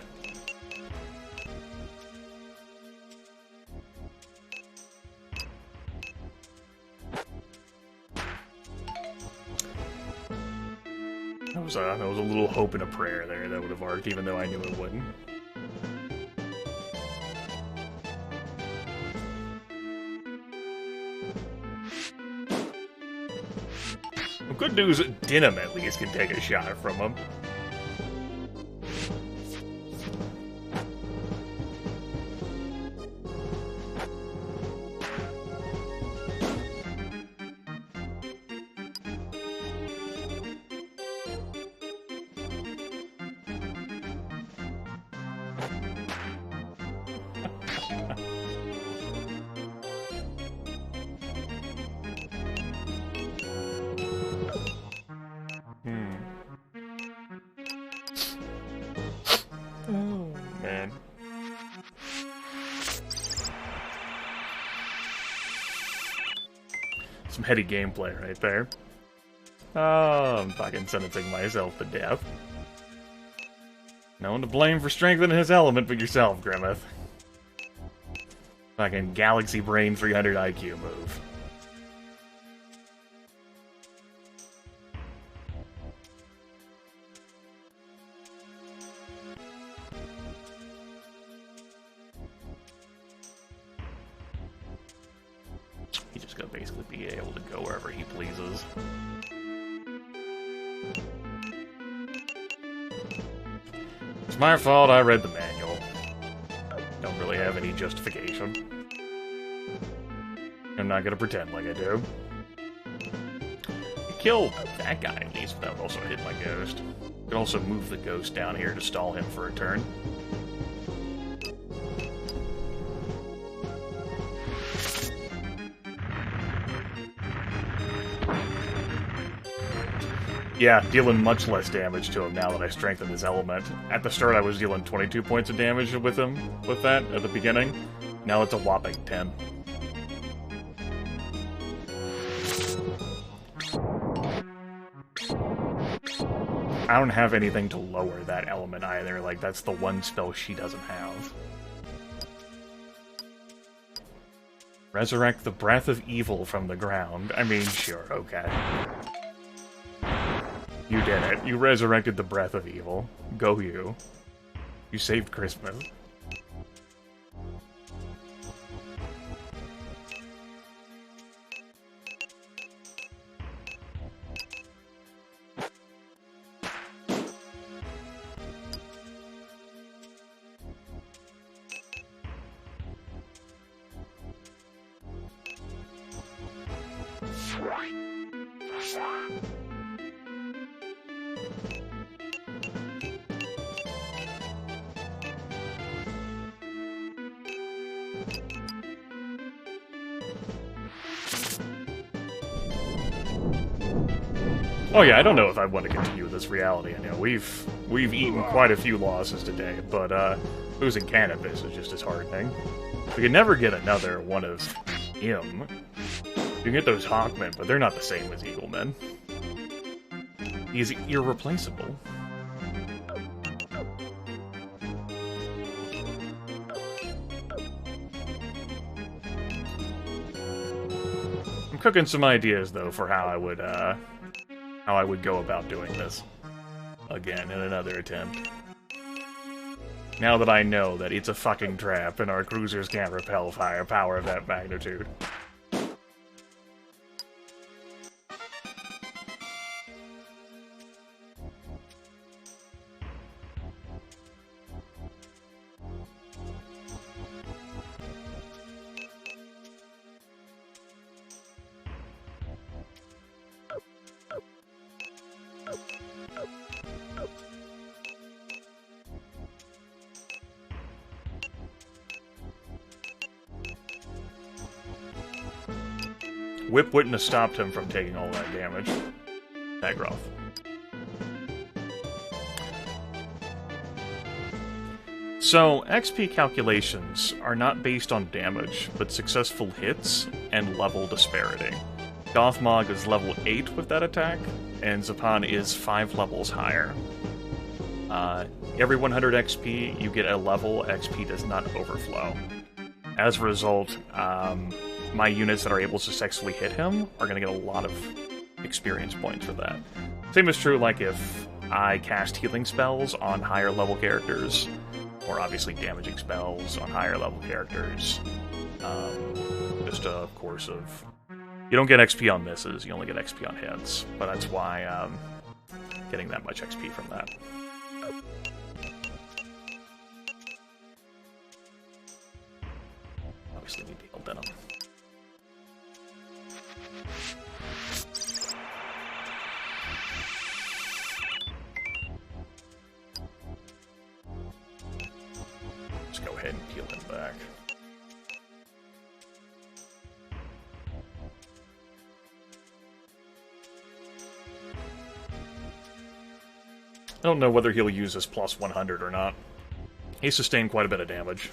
That was a little hope and a prayer there that would have worked, even though I knew it wouldn't. The good news, Dinham at least can take a shot from him. Some heady gameplay right there. Oh, I'm fucking sentencing myself to death. No one to blame for strengthening his element but yourself, Grimith. Fucking Galaxy Brain 300 IQ move. He's just gonna basically be able to go wherever he pleases. It's my fault, I read the manual. Don't really have any justification. I'm not gonna pretend like I do. Kill that guy at least, but that would also hit my ghost. Could also move the ghost down here to stall him for a turn. Yeah, dealing much less damage to him now that I strengthened his element. At the start I was dealing 22 points of damage with him, with that, at the beginning. Now it's a whopping 10. I don't have anything to lower that element either, like that's the one spell she doesn't have. Resurrect the Breath of Evil from the ground. I mean, sure, okay. You did it. You resurrected the Breath of Evil. Go you. You saved Christmas. Oh yeah, I don't know if I want to continue with this reality. I know we've eaten quite a few losses today, but losing Cannabis is just as hardening. We can never get another one of him. You can get those Hawkmen, but they're not the same as Eaglemen. He's irreplaceable. I'm cooking some ideas, though, for how I would go about doing this. Again, in another attempt. Now that I know that it's a fucking trap and our cruisers can't repel firepower of that magnitude. Whip wouldn't have stopped him from taking all that damage. Agroth. So, XP calculations are not based on damage, but successful hits and level disparity. Gothmog is level 8 with that attack, and Zapan is 5 levels higher. Every 100 XP, you get a level, XP does not overflow. As a result, my units that are able to successfully hit him are going to get a lot of experience points for that. Same is true, like, if I cast healing spells on higher level characters, or obviously damaging spells on higher level characters. Just a course of... You don't get XP on misses, you only get XP on hits, but that's why getting that much XP from that. Obviously need to denim. Let's go ahead and peel him back. I don't know whether he'll use his plus 100 or not. He sustained quite a bit of damage.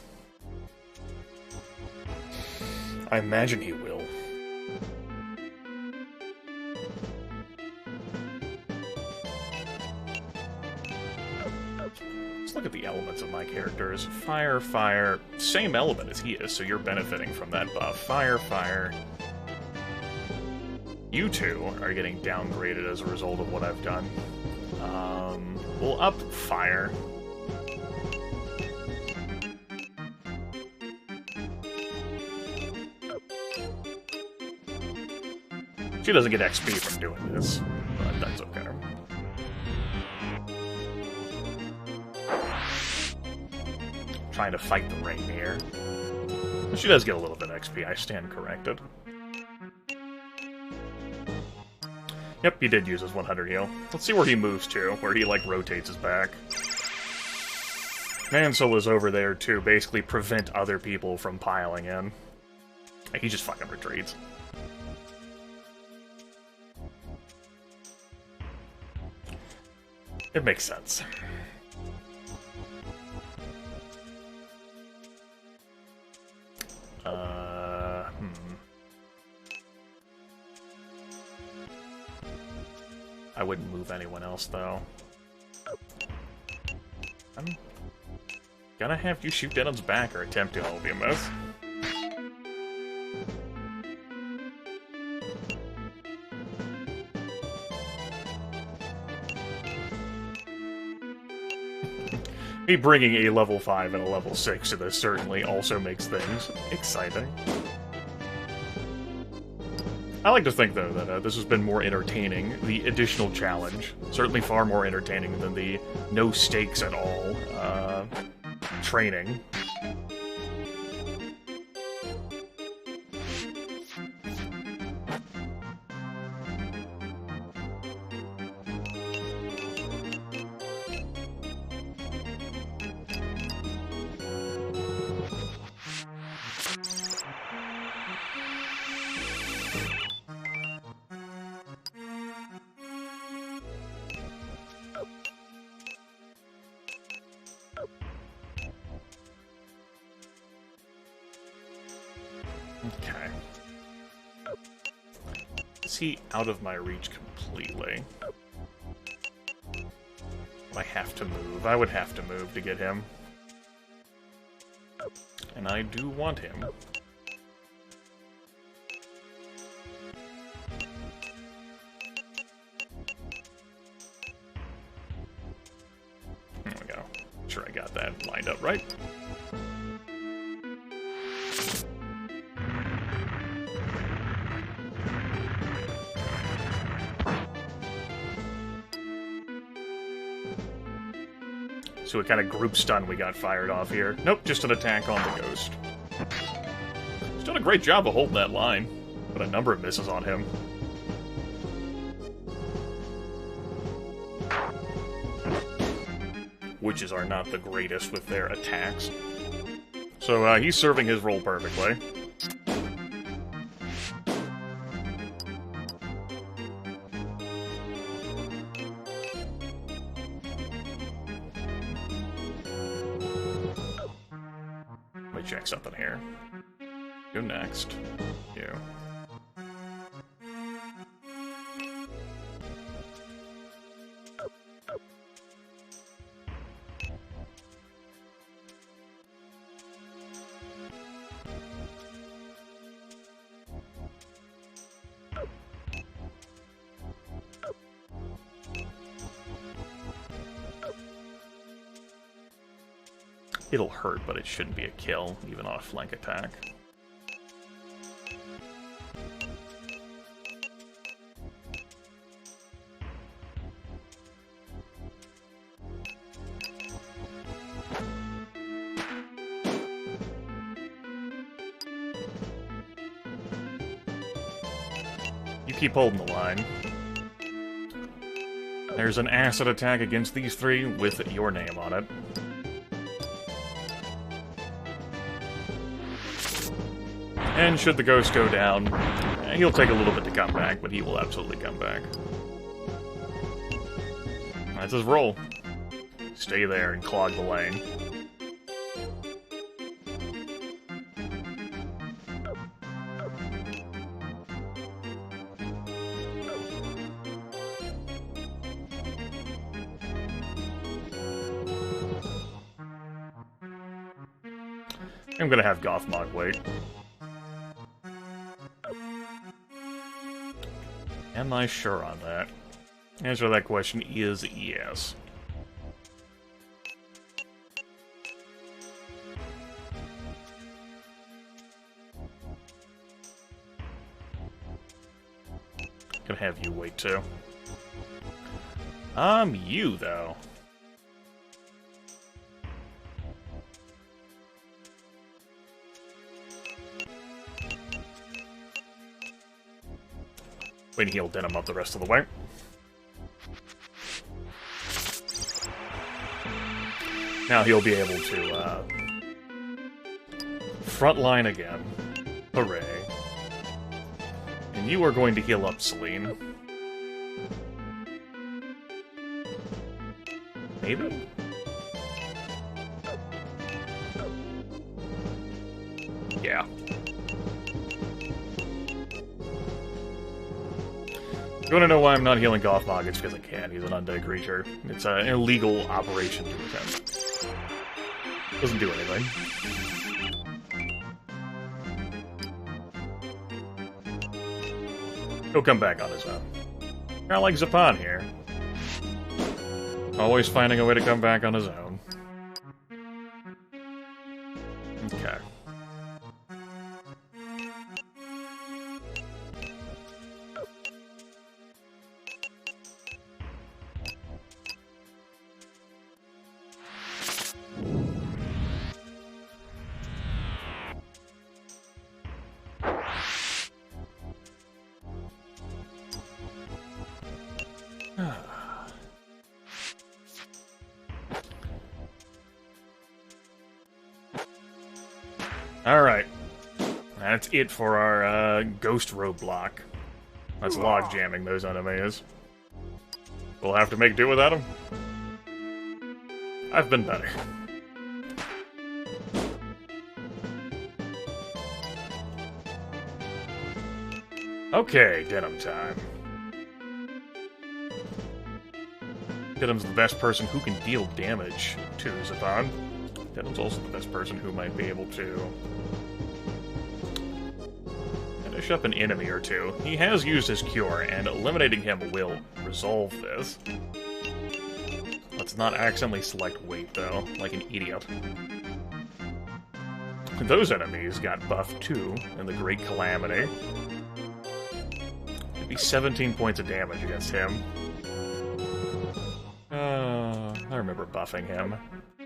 I imagine he will. Let's look at the elements of my characters. Fire, fire. Same element as he is, so you're benefiting from that buff. Fire, fire. You two are getting downgraded as a result of what I've done. We'll up fire. She doesn't get XP from doing this, but that's okay. Trying to fight the rain here. She does get a little bit of XP, I stand corrected. Yep, he did use his 100 heal. Let's see where he moves to, where he, like, rotates his back. Mansell is over there to basically prevent other people from piling in. He just fucking retreats. It makes sense. I wouldn't move anyone else, though. I'm gonna have you shoot Denham's back or attempt to. It'll be a miss. Me bringing a level 5 and a level 6 to this certainly also makes things exciting. I like to think, though, that this has been more entertaining. The additional challenge. Certainly far more entertaining than the no stakes at all training. Okay. Is he out of my reach completely? I have to move. I would have to move to get him. And I do want him. sure I got that lined up right. So what kind of group stun we got fired off here? Nope, just an attack on the ghost. He's done a great job of holding that line, but a number of misses on him. Witches are not the greatest with their attacks. So he's serving his role perfectly. Let me check something here. Go next. You. It'll hurt, but it shouldn't be a kill, even on a flank attack. You keep holding the line. There's an acid attack against these three with your name on it. And should the ghost go down, he'll take a little bit to come back, but he will absolutely come back. That's his role. Stay there and clog the lane. I'm gonna have Gothmog wait. Am I sure on that? Answer to that question is yes. Gonna have you wait too. You though. Wait, he'll denim up the rest of the way. Now he'll be able to, front line again. Hooray. And you are going to heal up Celine. Maybe? Yeah. You want to know why I'm not healing Gothmog? It's because I can. He's an undead creature. It's an illegal operation to attempt. Doesn't do anything. He'll come back on his own. Kind of like Zapan here. Always finding a way to come back on his own. Okay. Alright. That's it for our ghost roadblock. That's log jamming those enemies. We'll have to make do without them. I've been better. Okay, Denim time. Denim's the best person who can deal damage to Zapan. Denim's also the best person who might be able to finish up an enemy or two. He has used his cure, and eliminating him will resolve this. Let's not accidentally select weight, though, like an idiot. Those enemies got buffed, too, in the Great Calamity. It'd be 17 points of damage against him. I remember buffing him.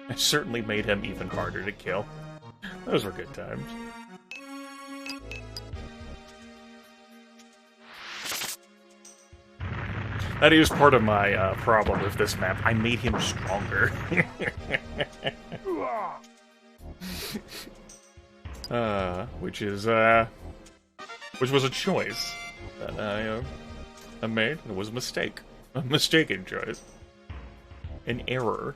It certainly made him even harder to kill. Those were good times. That is part of my problem with this map. I made him stronger. Which was a choice that I made. It was a mistake. A mistaken choice. An error.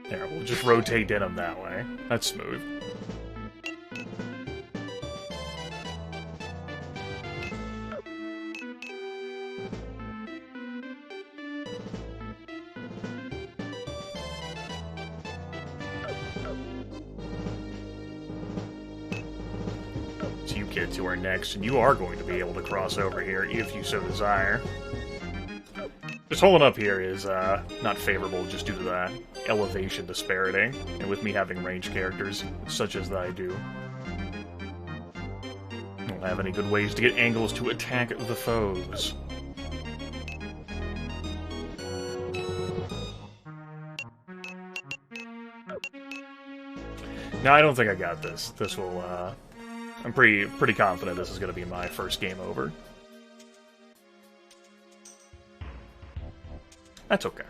There, we'll just rotate in him that way. That's smooth. So you kids who are next, and you are going to be able to cross over here if you so desire. Just holding up here is not favorable just due to the elevation disparity, and with me having ranged characters such as I do. I don't have any good ways to get angles to attack the foes. No, I don't think I got this. This will, I'm pretty confident this is going to be my first game over. That's okay.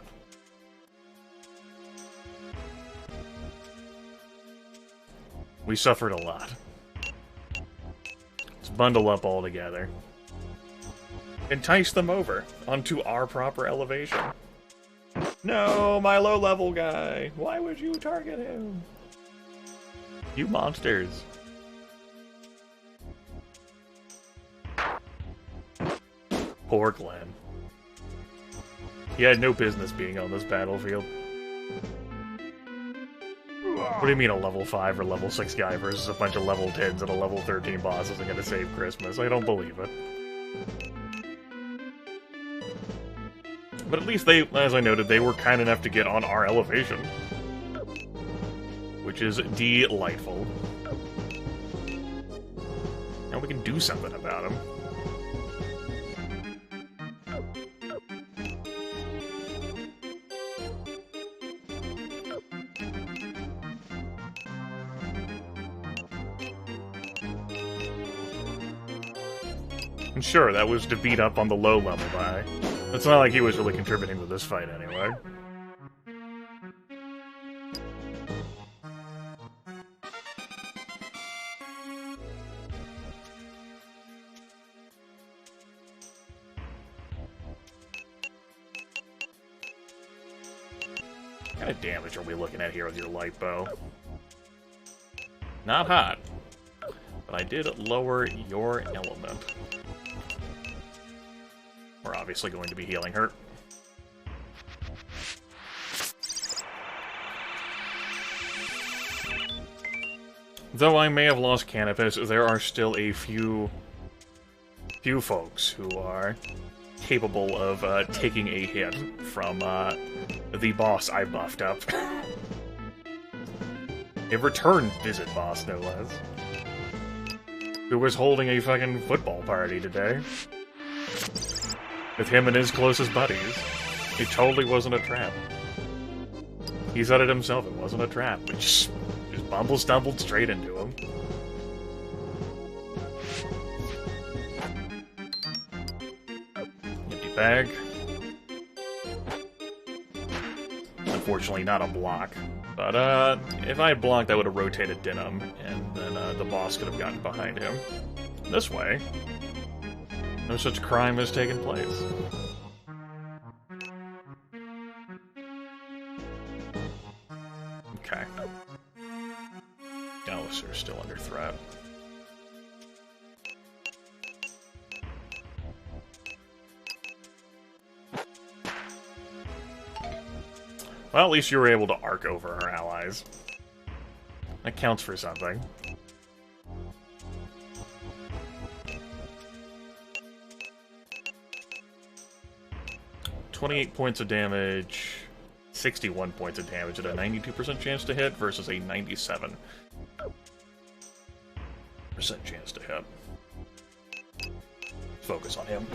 We suffered a lot. Let's bundle up all together. Entice them over onto our proper elevation. No, my low-level guy. Why would you target him? You monsters. Poor Glenn. He had no business being on this battlefield. What do you mean a level 5 or level 6 guy versus a bunch of level 10s and a level 13 boss isn't gonna save Christmas? I don't believe it. But at least they, as I noted, they were kind enough to get on our elevation. Which is delightful. Now we can do something about him. And sure, that was to beat up on the low-level guy. It's not like he was really contributing to this fight anyway. What kind of damage are we looking at here with your light bow? Not hot. But I did lower your element. We're obviously going to be healing her. Though I may have lost Canopus, there are still a few folks who are capable of taking a hit from the boss I buffed up. A return visit boss, no less. Who was holding a fucking football party today. With him and his closest buddies. It totally wasn't a trap. He said it himself, it wasn't a trap. We just stumbled straight into him. Empty bag. Unfortunately, not a block. But, if I had blocked, I would have rotated Denim, and then the boss could have gotten behind him. This way, no such crime has taken place. Okay. Gallus are still under threat. Well, at least you were able to arc over our allies. That counts for something. $28 points of damage, 61 points of damage at a 92% chance to hit versus a 97% chance to hit. Focus on him.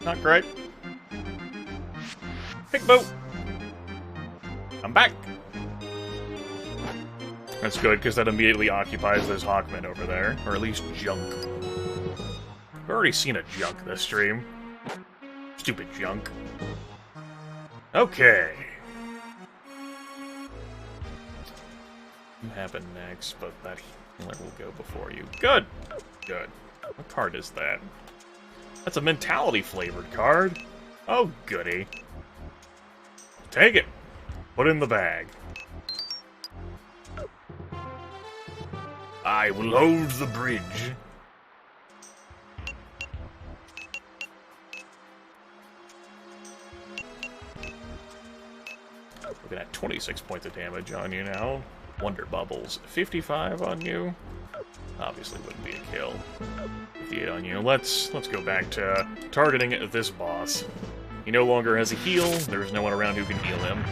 Not great. Big boat! I'm back! That's good, because that immediately occupies those Hawkmen over there. Or at least junk. I've already seen a junk this stream. Stupid junk. Okay. You happen next, but that healer will go before you. Good! Good. What card is that? That's a mentality-flavored card. Oh, goody. Take it. Put it in the bag. I will hold the bridge. Looking at 26 points of damage on you now. Wonder Bubbles. 55 on you. Obviously wouldn't be a kill. 58 on you. Let's go back to targeting this boss. He no longer has a heal. There's no one around who can heal him.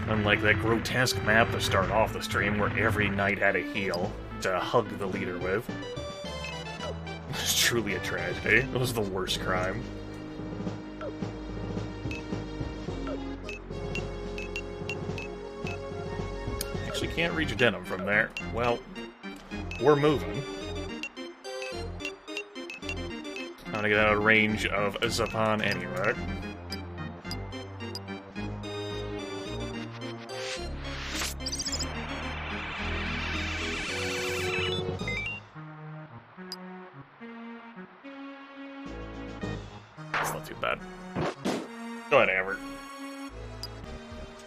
Unlike that grotesque map to start off the stream where every knight had a heal to hug the leader with. It's truly a tragedy. It was the worst crime. Actually can't reach Denim from there. Well, we're moving. I'm gonna get out of range of Zapan anyway. That's not too bad. Go ahead, Amber.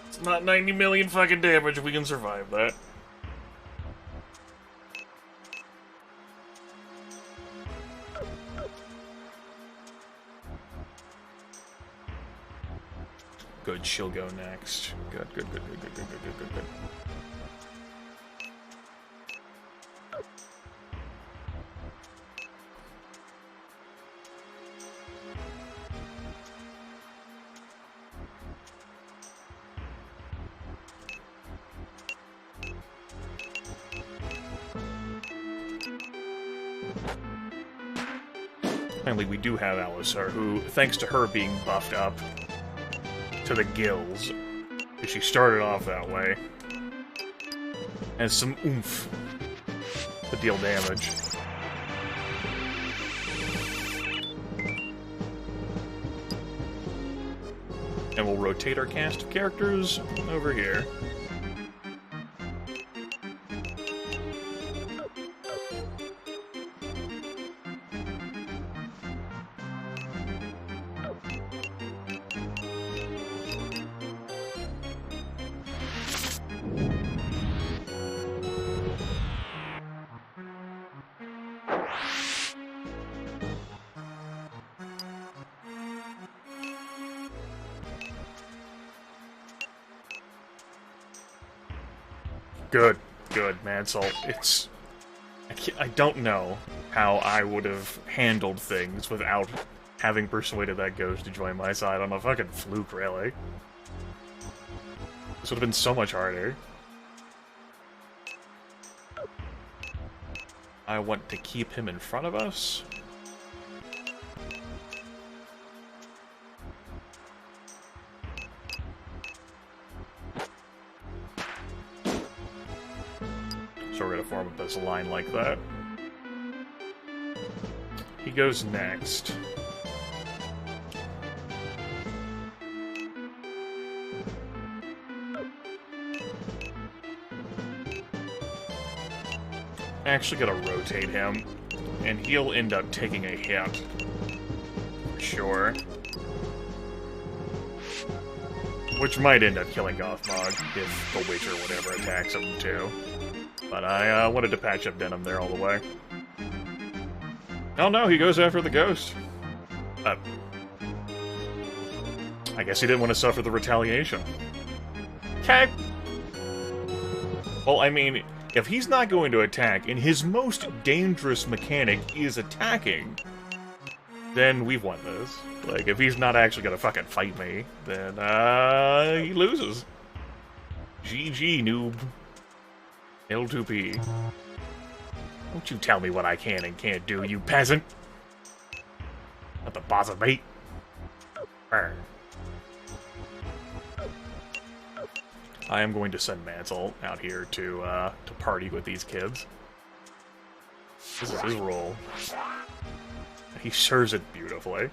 It's not 90 million fucking damage if we can survive that. Good, she'll go next. Good, good, good, good, good, good, good, good, good, good. Finally, we do have Alisar, who, thanks to her being buffed up to the gills, because she started off that way, has some oomph to deal damage. And we'll rotate our cast of characters over here. Good, good, Mansell. It's... I don't know how I would have handled things without having persuaded that ghost to join my side on a fucking fluke, really. This would have been so much harder. I want to keep him in front of us. So we're gonna form up this line like that. He goes next. actually gonna rotate him, and he'll end up taking a hit. For sure. Which might end up killing Gothmog if the witch or whatever attacks him too. But I wanted to patch up Denim there all the way. Oh no, he goes after the ghost. I guess he didn't want to suffer the retaliation. Okay. Well, I mean, if he's not going to attack, and his most dangerous mechanic is attacking, then we've won this. Like, if he's not actually gonna fucking fight me, then, he loses. GG, noob. L2P. Don't you tell me what I can and can't do, you peasant! Not the boss of me. Burn. I am going to send Mantle out here to party with these kids. This is his role. He serves it beautifully.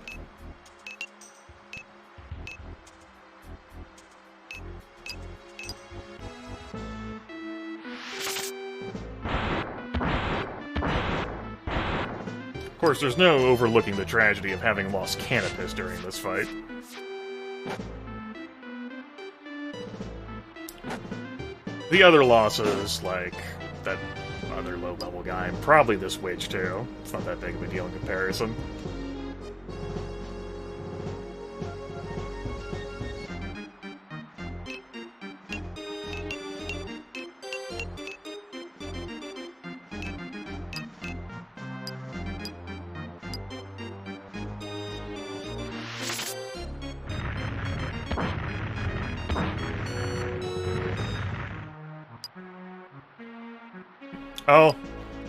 Of course, there's no overlooking the tragedy of having lost Canopus during this fight. The other losses, like that other low-level guy, and probably this witch too. It's not that big of a deal in comparison.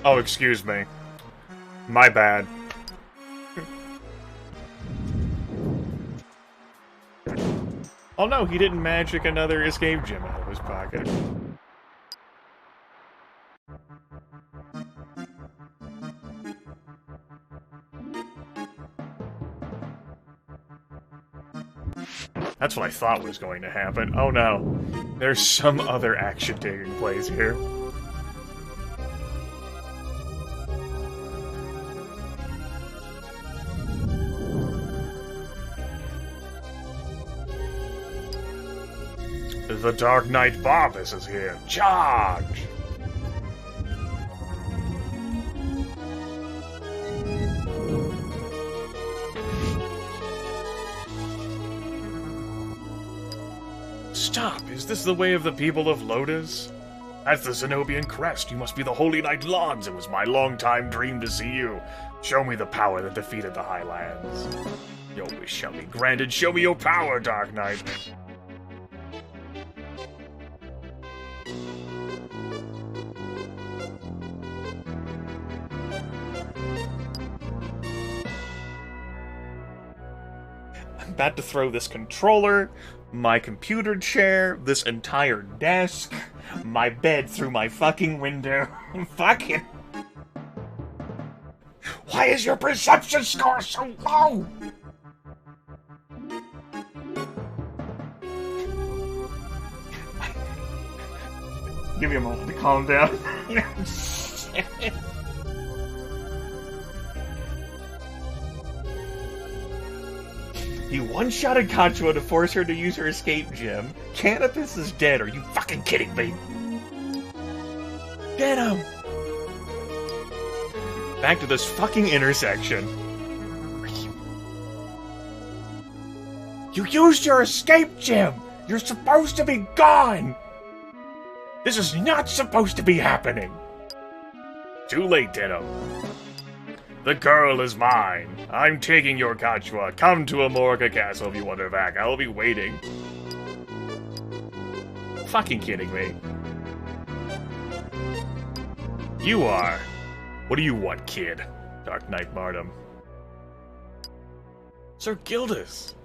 Oh, excuse me. My bad. Oh no, he didn't magic another escape gem out of his pocket. That's what I thought was going to happen. Oh no, there's some other action taking place here. The Dark Knight Barbus is here. Charge! Stop! Is this the way of the people of Lotus? That's the Zenobian crest. You must be the Holy Knight Lons. It was my long-time dream to see you. Show me the power that defeated the Highlands. Your wish shall be granted. Show me your power, Dark Knight. About to throw this controller, my computer chair, this entire desk, my bed through my fucking window. Fucking... Why is your perception score so low? Give me a moment to calm down. He one-shotted Conchua to force her to use her escape gem. Canopus is dead. Are you fucking kidding me? Get him! Back to this fucking intersection. You used your escape gem! You're supposed to be gone! This is not supposed to be happening! Too late, Denim. The girl is mine. I'm taking your Conchua. Come to Amorca Castle if you want her back. I'll be waiting. Fucking kidding me. You are. What do you want, kid? Dark Knight Martum. Sir Gildas.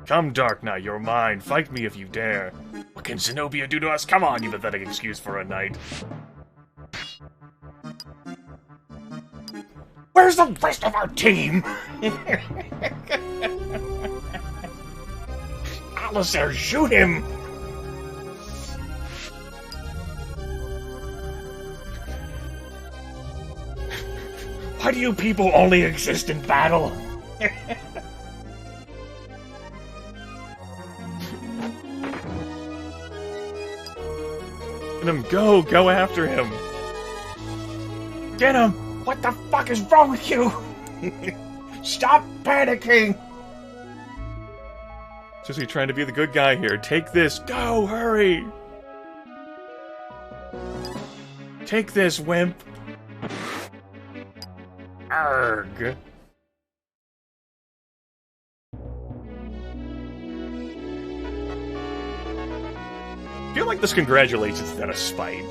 Come, Dark Knight, you're mine. Fight me if you dare. What can Zenobia do to us? Come on, you pathetic excuse for a night. Where's the rest of our team? Alistair, shoot him! Why do you people only exist in battle? Let him go! Go after him! Get him! What the fuck is wrong with you? Stop panicking! Is he trying to be the good guy here? Take this! Go! Hurry! Take this, wimp! Arg! I feel like this congratulations is a spite.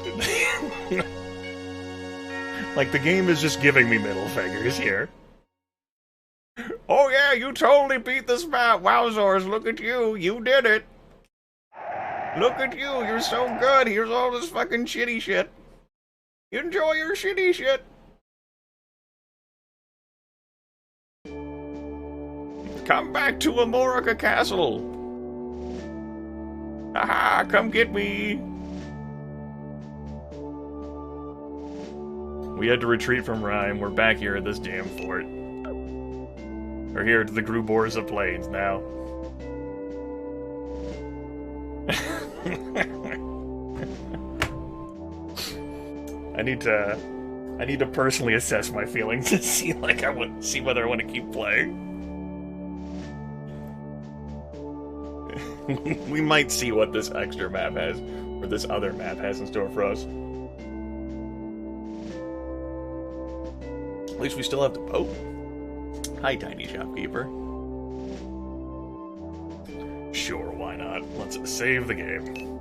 Like, the game is just giving me middle fingers here. Oh yeah, you totally beat this map! Wowzers, look at you! You did it! Look at you, you're so good! Here's all this fucking shitty shit! Enjoy your shitty shit! Come back to Amorica Castle! Haha, come get me! We had to retreat from Rhyme. We're back here at this damn fort. We're here to the Gruborza Plains now. I need to personally assess my feelings to see see whether I want to keep playing. We might see what this extra map has, or this other map has in store for us. At least we still have the boat. Hi, tiny shopkeeper. Sure, why not? Let's save the game.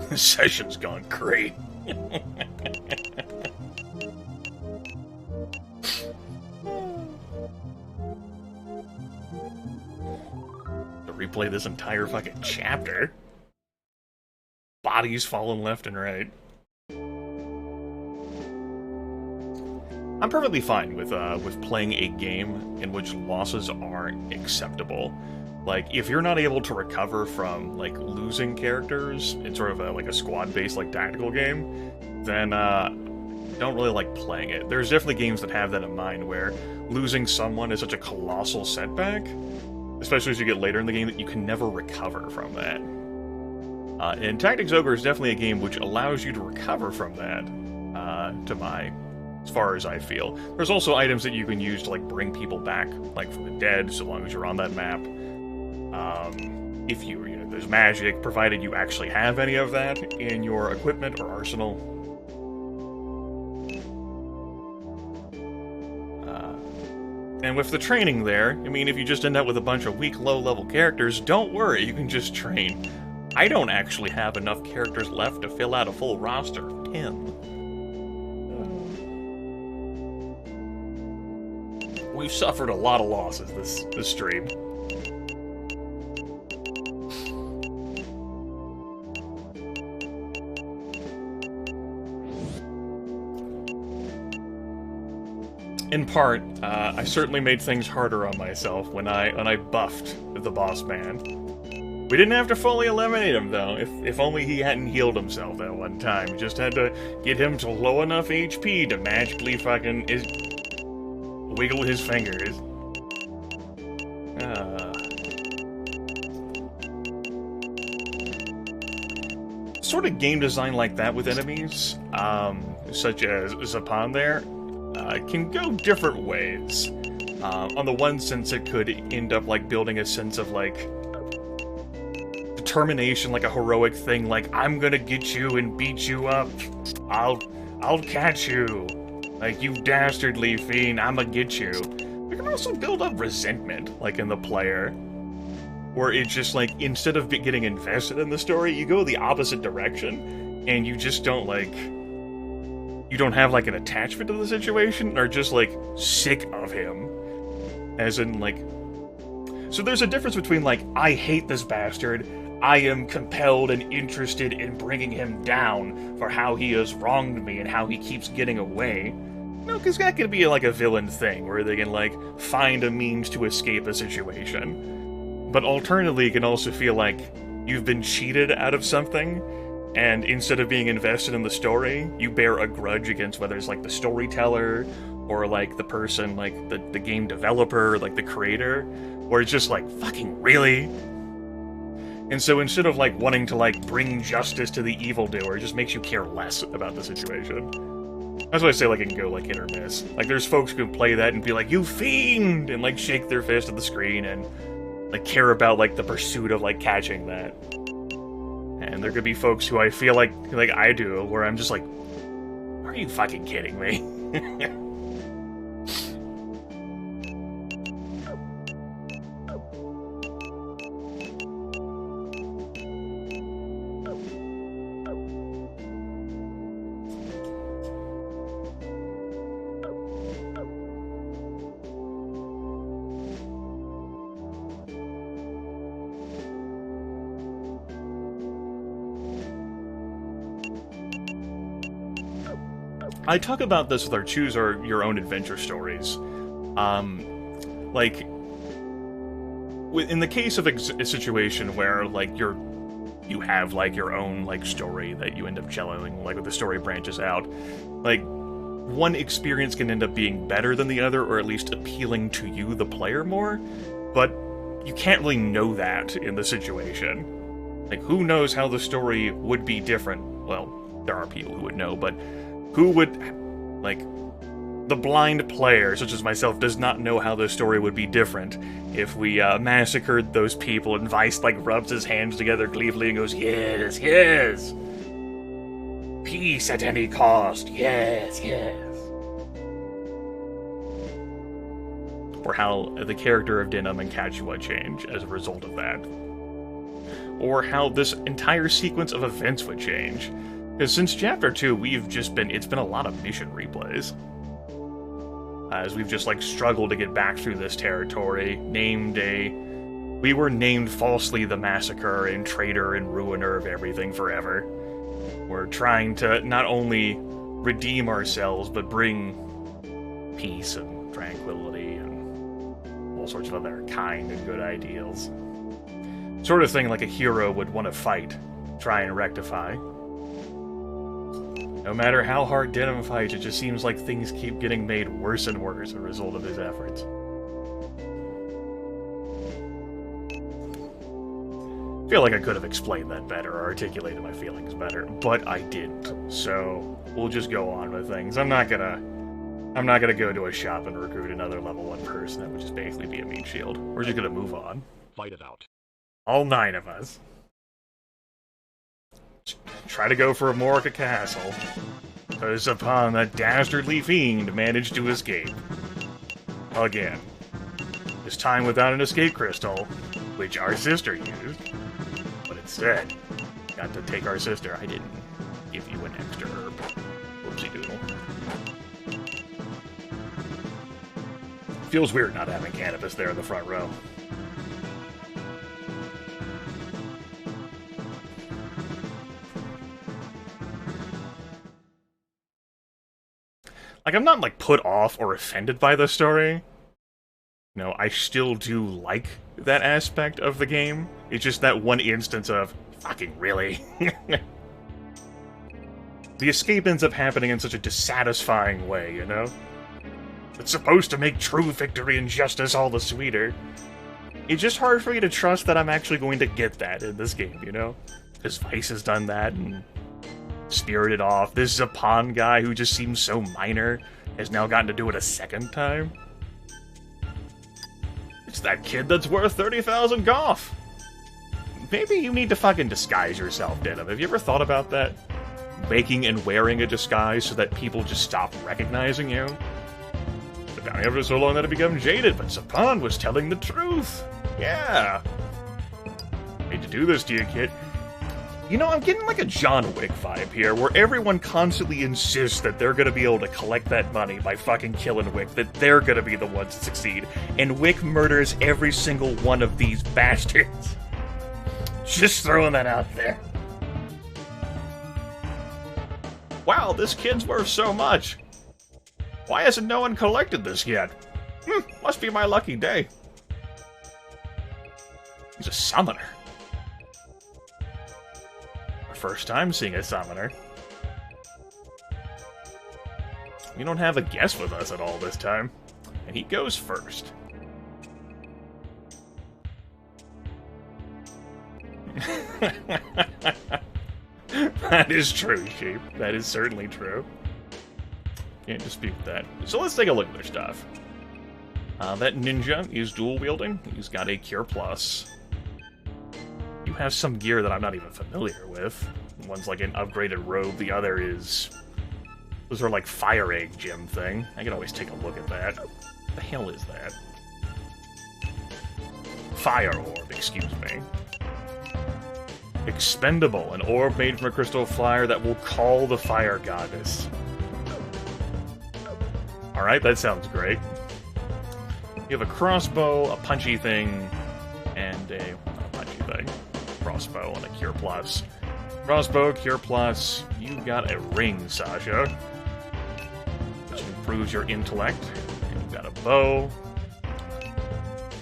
This session's gone great. To replay this entire fucking chapter. Bodies falling left and right. I'm perfectly fine with playing a game in which losses aren't acceptable. Like, if you're not able to recover from, like, losing characters in sort of like a squad-based, like, tactical game, then, don't really like playing it. There's definitely games that have that in mind, where losing someone is such a colossal setback, especially as you get later in the game, that you can never recover from that. And Tactics Ogre is definitely a game which allows you to recover from that, as far as I feel. There's also items that you can use to, like, bring people back, like, from the dead, so long as you're on that map. If there's magic, provided you actually have any of that in your equipment or arsenal. And with the training there, I mean, if you just end up with a bunch of weak, low-level characters, don't worry, you can just train. I don't actually have enough characters left to fill out a full roster of 10. We've suffered a lot of losses this stream. In part, I certainly made things harder on myself when I buffed the boss man. We didn't have to fully eliminate him, though. If only he hadn't healed himself that one time. We just had to get him to low enough HP to magically fucking wiggle his fingers. Sort of game design like that with enemies, such as Zapan there, can go different ways. On the one sense, it could end up like building a sense of like determination, like a heroic thing, like I'm gonna get you and beat you up. I'll catch you. Like, you dastardly fiend, I'ma get you. We can also build up resentment, like in the player. Where it's just like, instead of getting invested in the story, you go the opposite direction, and you just don't like... You don't have like an attachment to the situation, or just like sick of him. As in like... So there's a difference between like, I hate this bastard, I am compelled and interested in bringing him down for how he has wronged me and how he keeps getting away. No, because that could be like a villain thing, where they can like find a means to escape a situation. But alternatively, it can also feel like you've been cheated out of something, and instead of being invested in the story, you bear a grudge against whether it's like the storyteller or like the person, like the game developer, like the creator, where it's just like, fucking really? And so instead of like wanting to like bring justice to the evildoer, it just makes you care less about the situation. That's why I say like it can go like hit or miss. Like there's folks who can play that and be like, you fiend! And like shake their fist at the screen and like care about like the pursuit of like catching that. And there could be folks who I feel like I do, where I'm just like, are you fucking kidding me? I talk about this with our choose or your own adventure stories. Like, in the case of a situation where, like, you have, like, your own, like, story that you end up celloing, like, where the story branches out, like, one experience can end up being better than the other, or at least appealing to you, the player, more, but you can't really know that in the situation. Like, who knows how the story would be different? Well, there are people who would know, but who would, like, the blind player, such as myself, does not know how the story would be different if we massacred those people and Vice, like, rubs his hands together gleefully and goes, yes, yes! Peace at any cost, yes, yes! Or how the character of Denim and Kachua change as a result of that. Or how this entire sequence of events would change. Because since Chapter 2, it's been a lot of mission replays. As we've just, like, struggled to get back through this territory, we were named falsely the Massacre and Traitor and Ruiner of everything forever. We're trying to not only redeem ourselves, but bring peace and tranquility and all sorts of other kind and good ideals. Sort of thing like a hero would want to fight, try and rectify. No matter how hard Denim fights, it just seems like things keep getting made worse and worse as a result of his efforts. I feel like I could have explained that better or articulated my feelings better, but I didn't. So we'll just go on with things. I'm not gonna go to a shop and recruit another level 1 person. That would just basically be a meat shield. We're just gonna move on. Fight it out. All 9 of us. Try to go for a Morica Castle. Because upon that dastardly fiend managed to escape. Again. This time without an escape crystal, which our sister used. But instead, got to take our sister. I didn't give you an extra herb. Whoopsie doodle. Feels weird not having cannabis there in the front row. Like, I'm not, like, put off or offended by the story. No, I still do like that aspect of the game. It's just that one instance of, fucking really? The escape ends up happening in such a dissatisfying way, you know? It's supposed to make true victory and justice all the sweeter. It's just hard for me to trust that I'm actually going to get that in this game, you know? Because Vice has done that, and Spirited off. This Zapan guy who just seems so minor has now gotten to do it a second time. It's that kid that's worth 30,000 goth. Maybe you need to fucking disguise yourself, Denim. Have you ever thought about that? Making and wearing a disguise so that people just stop recognizing you? But down here for so long that it becomes jaded, but Zapan was telling the truth. Yeah. Hate to do this to you, kid. You know, I'm getting like a John Wick vibe here, where everyone constantly insists that they're gonna be able to collect that money by fucking killing Wick, that they're gonna be the ones to succeed, and Wick murders every single one of these bastards. Just throwing that out there. Wow, this kid's worth so much. Why hasn't no one collected this yet? Must be my lucky day. He's a summoner. first time seeing a summoner. We don't have a guest with us at all this time. And he goes first. That is true, Sheep. That is certainly true. Can't dispute that. So let's take a look at their stuff. That ninja is dual wielding. He's got a Cure Plus. You have some gear that I'm not even familiar with. One's like an upgraded robe, the other is... Those are like Fire Egg gem thing. I can always take a look at that. What the hell is that? Fire Orb, excuse me. Expendable, an orb made from a crystal flyer that will call the Fire Goddess. Alright, that sounds great. You have a crossbow, a punchy thing, and a... not a punchy thing. Crossbow and a Cure Plus. Crossbow, Cure Plus, you got a ring, Sasha. Which improves your intellect. And you got a bow.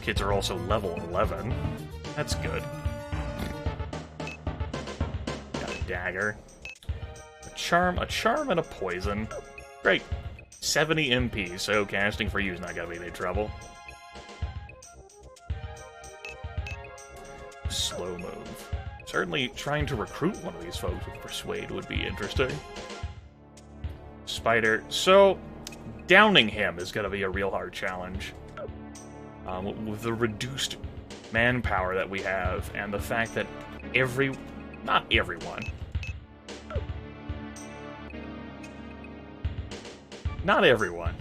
Kids are also level 11. That's good. Got a dagger. A charm, and a poison. Great. 70 MP, so casting for you is not gonna be any trouble. Slow move. Certainly trying to recruit one of these folks with Persuade would be interesting. Spider. So, downing him is gonna be a real hard challenge. With the reduced manpower that we have, and the fact that not everyone,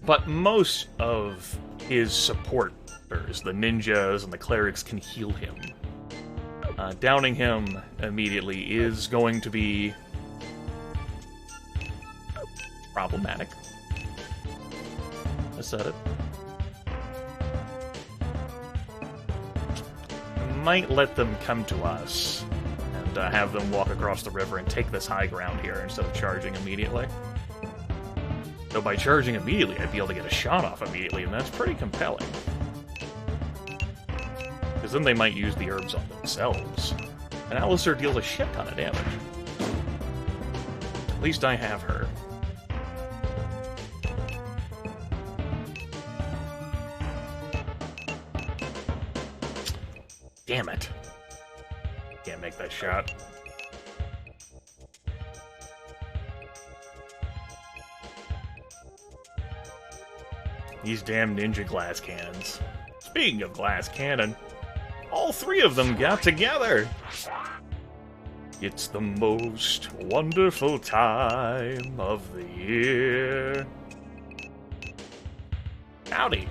but most of his supporters, the ninjas and the clerics, can heal him. Downing him immediately is going to be problematic. I said it. Might let them come to us and have them walk across the river and take this high ground here instead of charging immediately. So by charging immediately, I'd be able to get a shot off immediately, and that's pretty compelling. Because then they might use the herbs on themselves. And Alistair deals a shit ton of damage. At least I have her. Damn it. Can't make that shot. These damn ninja glass cannons. Speaking of glass cannon, all three of them got together! It's the most wonderful time of the year. Howdy.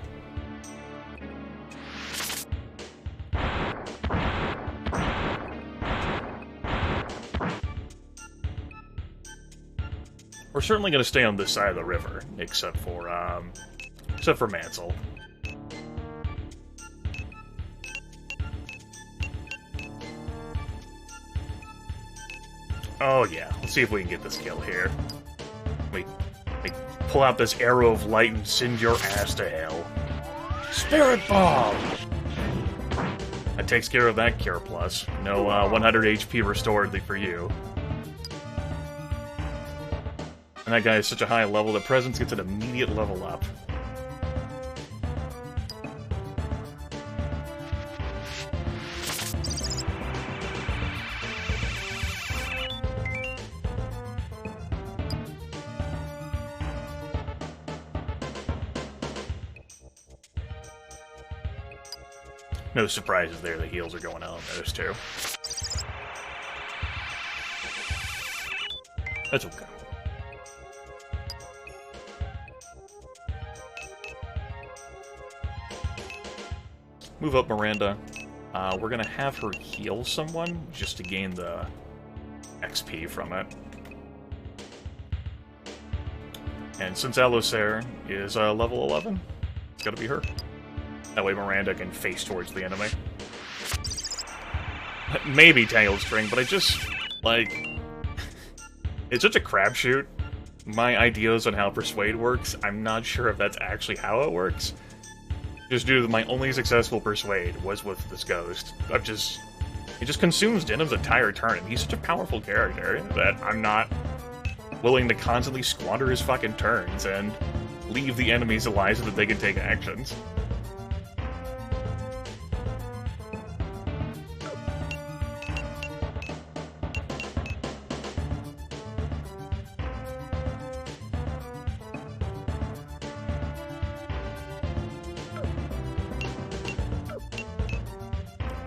We're certainly going to stay on this side of the river, except for Mansell. Oh yeah, let's see if we can get this kill here. We pull out this arrow of light and send your ass to hell. Spirit Bomb! That takes care of that Cure Plus. No 100 HP restored for you. And that guy is such a high level, the presence gets an immediate level up. No surprises there, the heals are going out on those two. That's okay. Move up Miranda. We're gonna have her heal someone, just to gain the XP from it. And since Alistair is level 11, it's gotta be her. That way Miranda can face towards the enemy. Maybe Tangled String, but I just, like... it's such a crapshoot. My ideas on how Persuade works, I'm not sure if that's actually how it works. Just due to my only successful Persuade was with this ghost. I'm just... He just consumes Denim's entire turn, and he's such a powerful character that I'm not willing to constantly squander his fucking turns and leave the enemies alive so that they can take actions.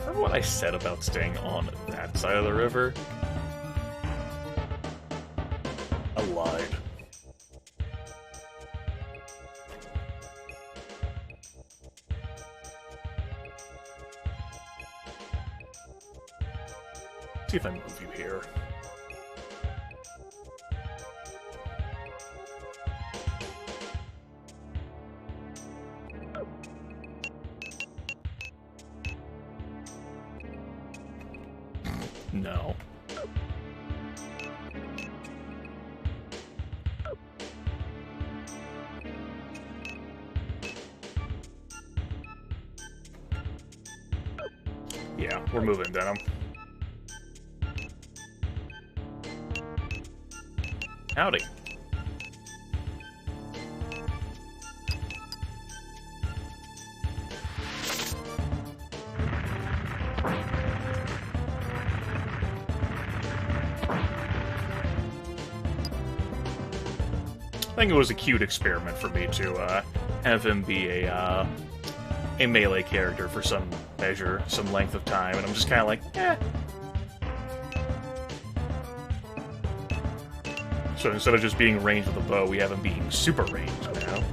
Remember what I said about staying on that side of the river? I lied. See if I move you here. No. Yeah, we're moving, Denim. Howdy. I think it was a cute experiment for me to have him be a melee character for some measure, some length of time, and I'm just kind of like, eh. So instead of just being ranged with a bow, we have him being super ranged now.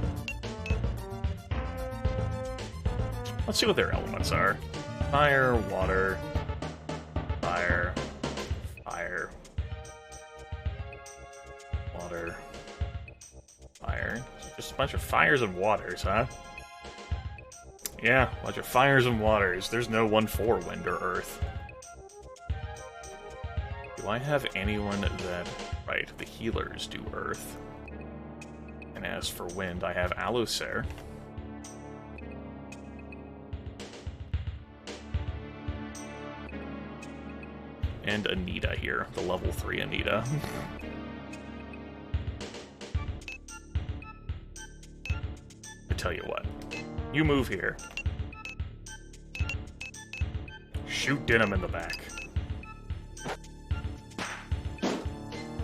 Let's see what their elements are. Fire, water, fire, fire, water, fire. Just a bunch of fires and waters, huh? Yeah, a bunch of fires and waters. There's no 1/4 wind or earth. Do I have anyone that... Right, the healers do earth. And as for wind, I have Alusair. And Anita here, the level 3 Anita. I tell you what, you move here. Shoot Denim in the back.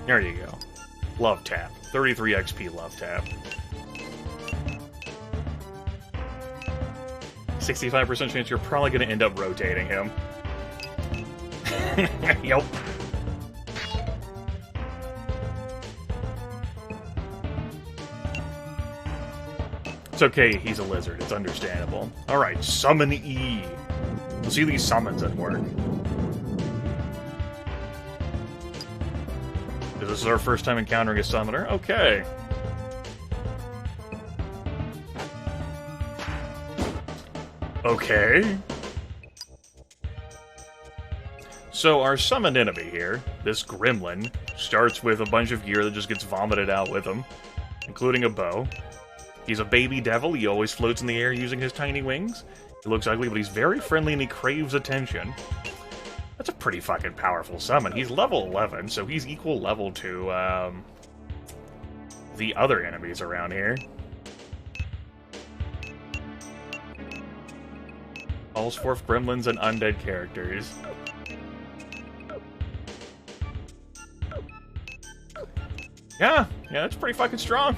There you go. Love tap. 33 XP love tap. 65% chance you're probably going to end up rotating him. Yep. It's okay, he's a lizard. It's understandable. Alright, summon E. We'll see these summons at work. This is our first time encountering a summoner? Okay. Okay. So our summoned enemy here, this gremlin, starts with a bunch of gear that just gets vomited out with him, including a bow. He's a baby devil. He always floats in the air using his tiny wings. He looks ugly, but he's very friendly and he craves attention. That's a pretty fucking powerful summon. He's level 11, so he's equal level to the other enemies around here. Calls forth gremlins and undead characters. Yeah, that's pretty fucking strong.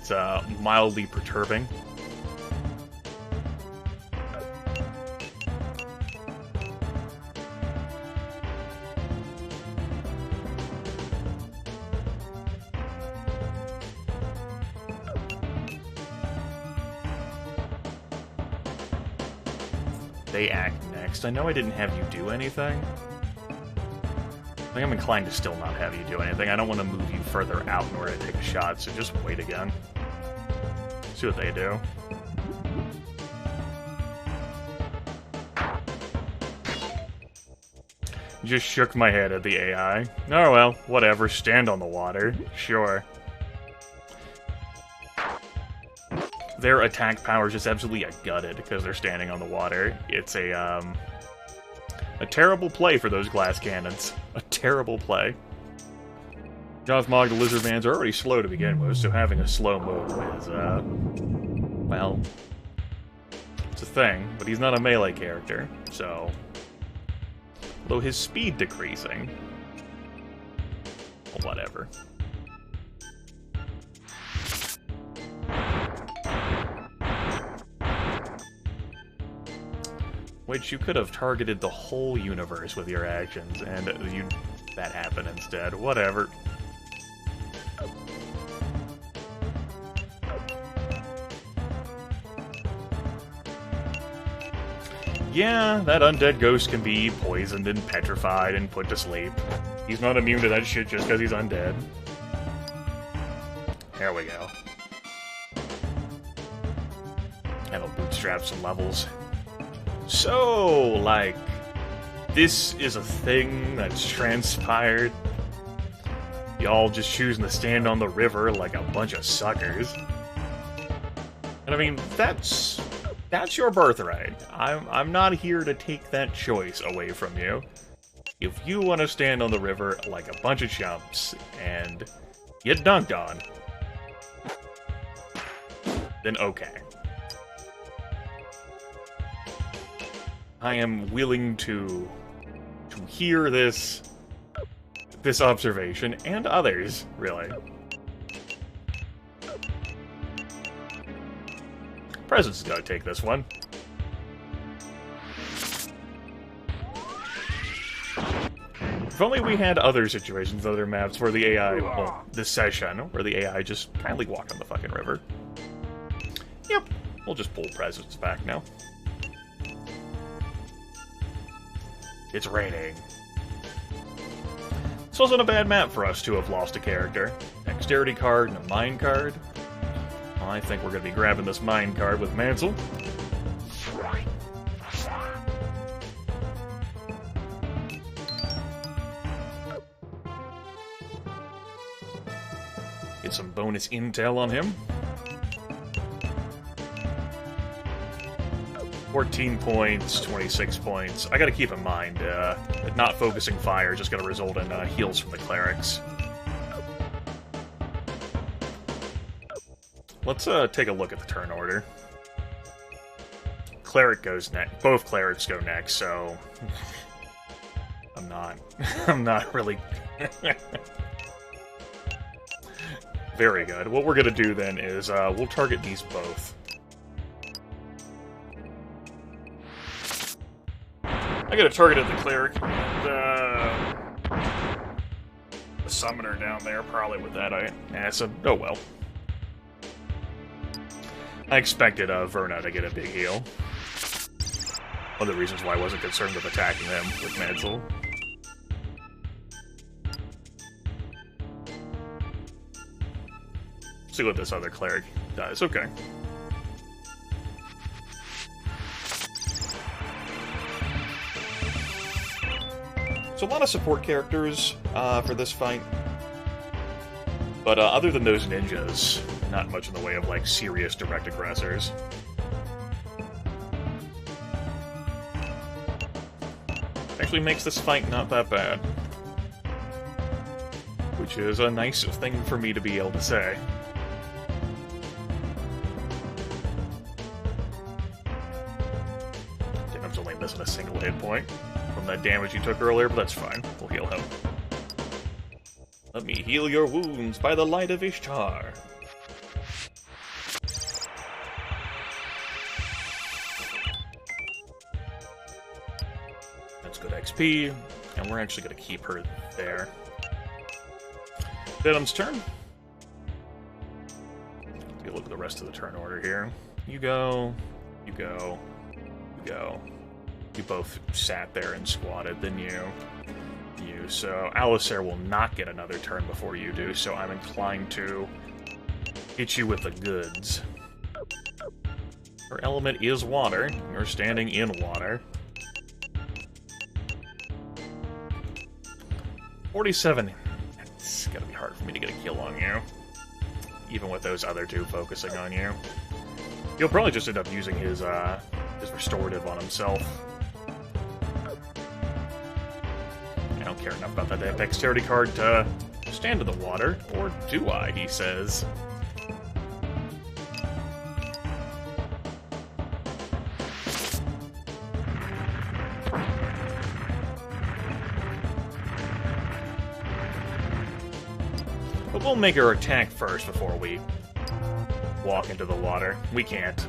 It's mildly perturbing. They act next. I know I didn't have you do anything. I think I'm inclined to still not have you do anything. I don't want to move you further out in order to take a shot, so just wait again. See what they do. Just shook my head at the AI. Oh well, whatever, stand on the water. Sure. Their attack power is just absolutely gutted because they're standing on the water. It's a terrible play for those glass cannons. A terrible play. Josmog the Lizard Man's are already slow to begin with, so having a slow move is, well, it's a thing, but he's not a melee character, so... Although his speed decreasing... Well, whatever. Which you could have targeted the whole universe with your actions, and that happened instead. Whatever. Yeah, that undead ghost can be poisoned and petrified and put to sleep. He's not immune to that shit just because he's undead. There we go. That'll bootstrap some levels. So, like, this is a thing that's transpired. Y'all just choosing to stand on the river like a bunch of suckers. And I mean, that's your birthright. I'm not here to take that choice away from you. If you want to stand on the river like a bunch of chumps and get dunked on, then okay. I am willing to hear this observation, and others, really. Presence is gonna take this one. If only we had other situations, other maps where the AI, well, this session, where the AI just kindly walked on the fucking river. Yep, we'll just pull Presence back now. It's raining. This wasn't a bad map for us to have lost a character. Dexterity card and a mind card. Well, I think we're going to be grabbing this mind card with Mansell. Get some bonus intel on him. 14 points, 26 points. I gotta keep in mind, not focusing fire is just gonna result in heals from the clerics. Let's take a look at the turn order. Cleric goes next. Both clerics go next, so I'm not really very good. What we're gonna do then is we'll target these both. I gotta target the cleric. The summoner down there, probably with that. Oh well. I expected Verna to get a big heal. One of the reasons why I wasn't concerned with attacking him with Mansell. See what this other cleric does. Okay. So a lot of support characters for this fight. But other than those ninjas, not much in the way of, like, serious direct aggressors. Actually makes this fight not that bad. Which is a nice thing for me to be able to say. Dinham's only missing a single hit point from that damage he took earlier, but that's fine. We'll heal him. Let me heal your wounds by the light of Ishtar. That's good XP, and we're actually going to keep her there. Venom's turn. Take a look at the rest of the turn order here. You go, you go, you go. You both sat there and squatted, then you. So Alistair will not get another turn before you do, so I'm inclined to hit you with the goods. Her element is water. You're standing in water. 47. It's gonna be hard for me to get a kill on you. Even with those other two focusing on you. He'll probably just end up using his restorative on himself. I don't care enough about that dexterity card to stand in the water. Or do I, he says. But we'll make her attack first before we walk into the water. We can't.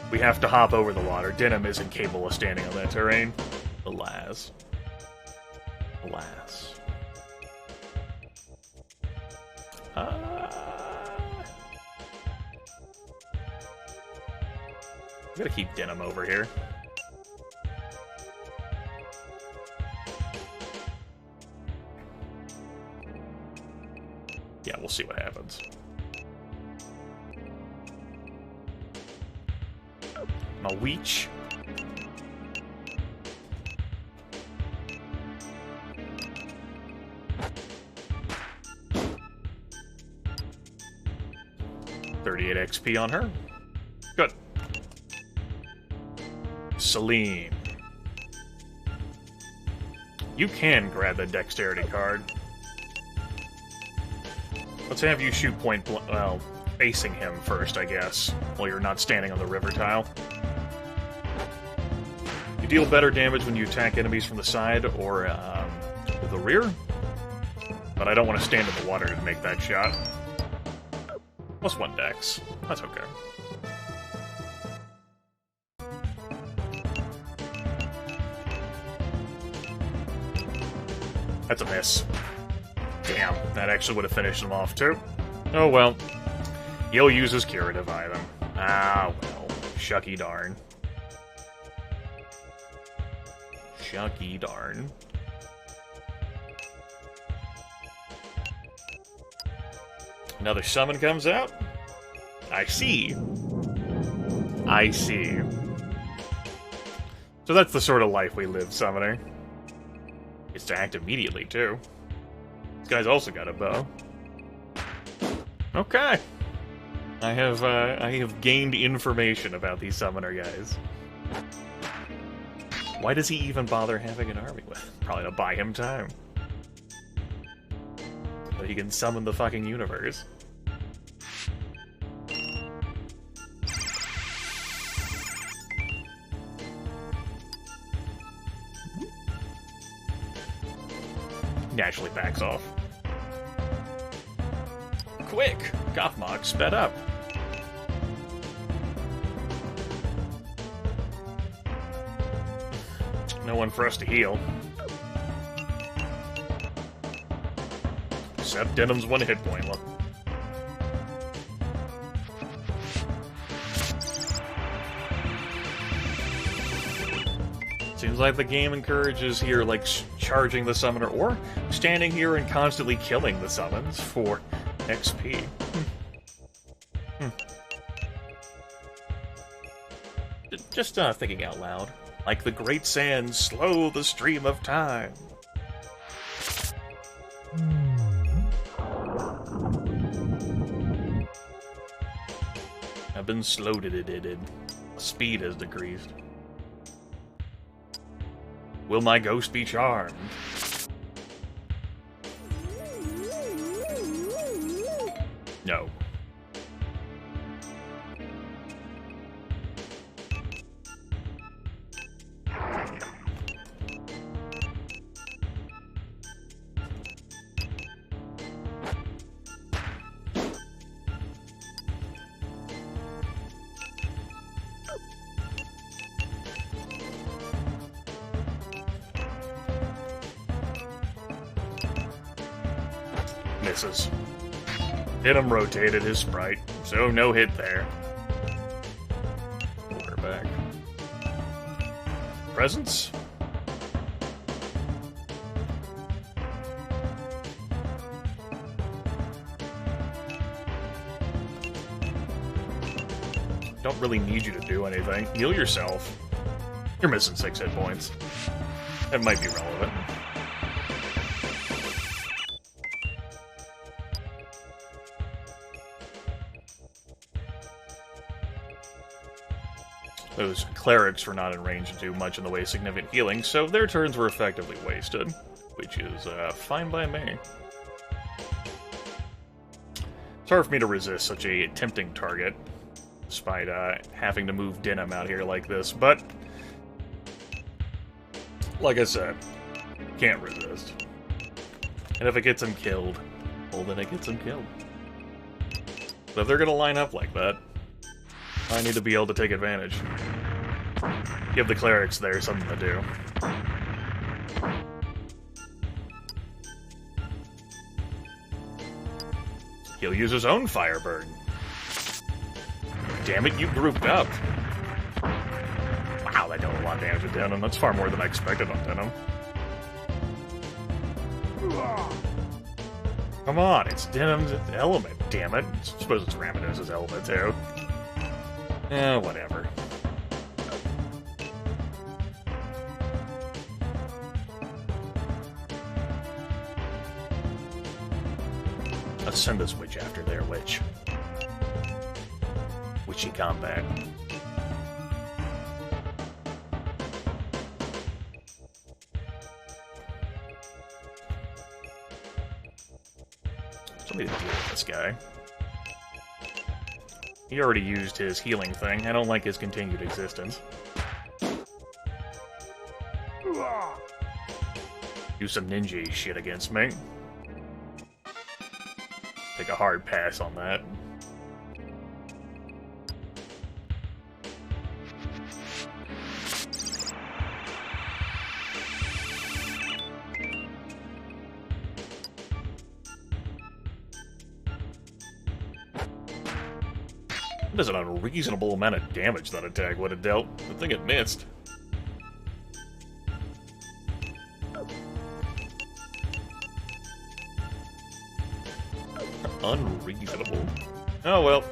We have to hop over the water. Denim isn't capable of standing on that terrain. Alas. Alas. I'm gonna keep Denim over here. Yeah, we'll see what happens. My Weech. $38 XP on her. Good. Celine. You can grab the dexterity card. Let's have you shoot point blank, well, facing him first, I guess, while you're not standing on the river tile. You deal better damage when you attack enemies from the side or with the rear, but I don't want to stand in the water to make that shot. +1 dex. That's okay. That's a miss. Damn, that actually would have finished him off, too. Oh, well. He'll use his curative item. Ah, well. Shucky darn. Shucky darn. Another summon comes out. I see. I see. So that's the sort of life we live, Summoner. It's to act immediately, too. This guy's also got a bow. Okay. I have gained information about these Summoner guys. Why does he even bother having an army with? Probably to buy him time. So he can summon the fucking universe. Naturally backs off. Quick! Gothmog sped up. No one for us to heal. Except Denim's 1 hit point. Look. Seems like the game encourages here, like, charging the summoner, or standing here and constantly killing the summons for XP. Just thinking out loud. Like the great sands slow the stream of time. I've been slow-did. Speed has decreased. Will my ghost be charmed? No. Misses. Denim rotated his sprite, so no hit there. Pull her back. Presence? Don't really need you to do anything. Heal yourself. You're missing 6 hit points. That might be relevant. Those clerics were not in range to do much in the way of significant healing, so their turns were effectively wasted, which is fine by me. It's hard for me to resist such a tempting target, despite having to move Denim out here like this, but like I said, can't resist. And if it gets him killed, well then it gets him killed. But if they're gonna line up like that, I need to be able to take advantage. Give the clerics there something to do. He'll use his own Firebird. Damn it, you grouped up. Wow, that dealt a lot of damage with Denim. That's far more than I expected on Denim. Come on, it's Denim's element, damn it. I suppose it's Ramidus' element, too. Whatever. Let's send this witch after their witch. Witchy combat. Somebody to deal with this guy. He already used his healing thing. I don't like his continued existence. Do some ninja shit against me. Take a hard pass on that. There's an unreasonable amount of damage that attack would have dealt. The thing it missed. Unreasonable. Oh well.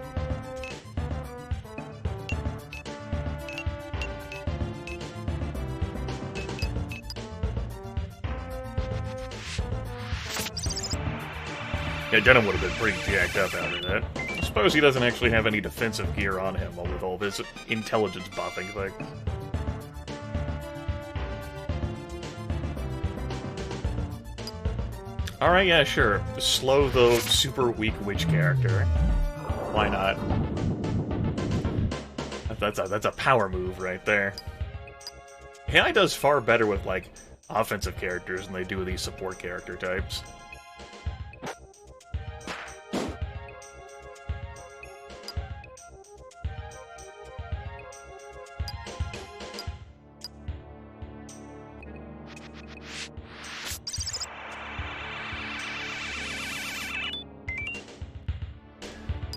Yeah, Denim would have been pretty jacked up after that. I suppose he doesn't actually have any defensive gear on him with all this intelligence buffing thing. Alright, yeah, sure. Slow the super weak witch character. Why not? That's a power move right there. AI does far better with, like, offensive characters than they do with these support character types.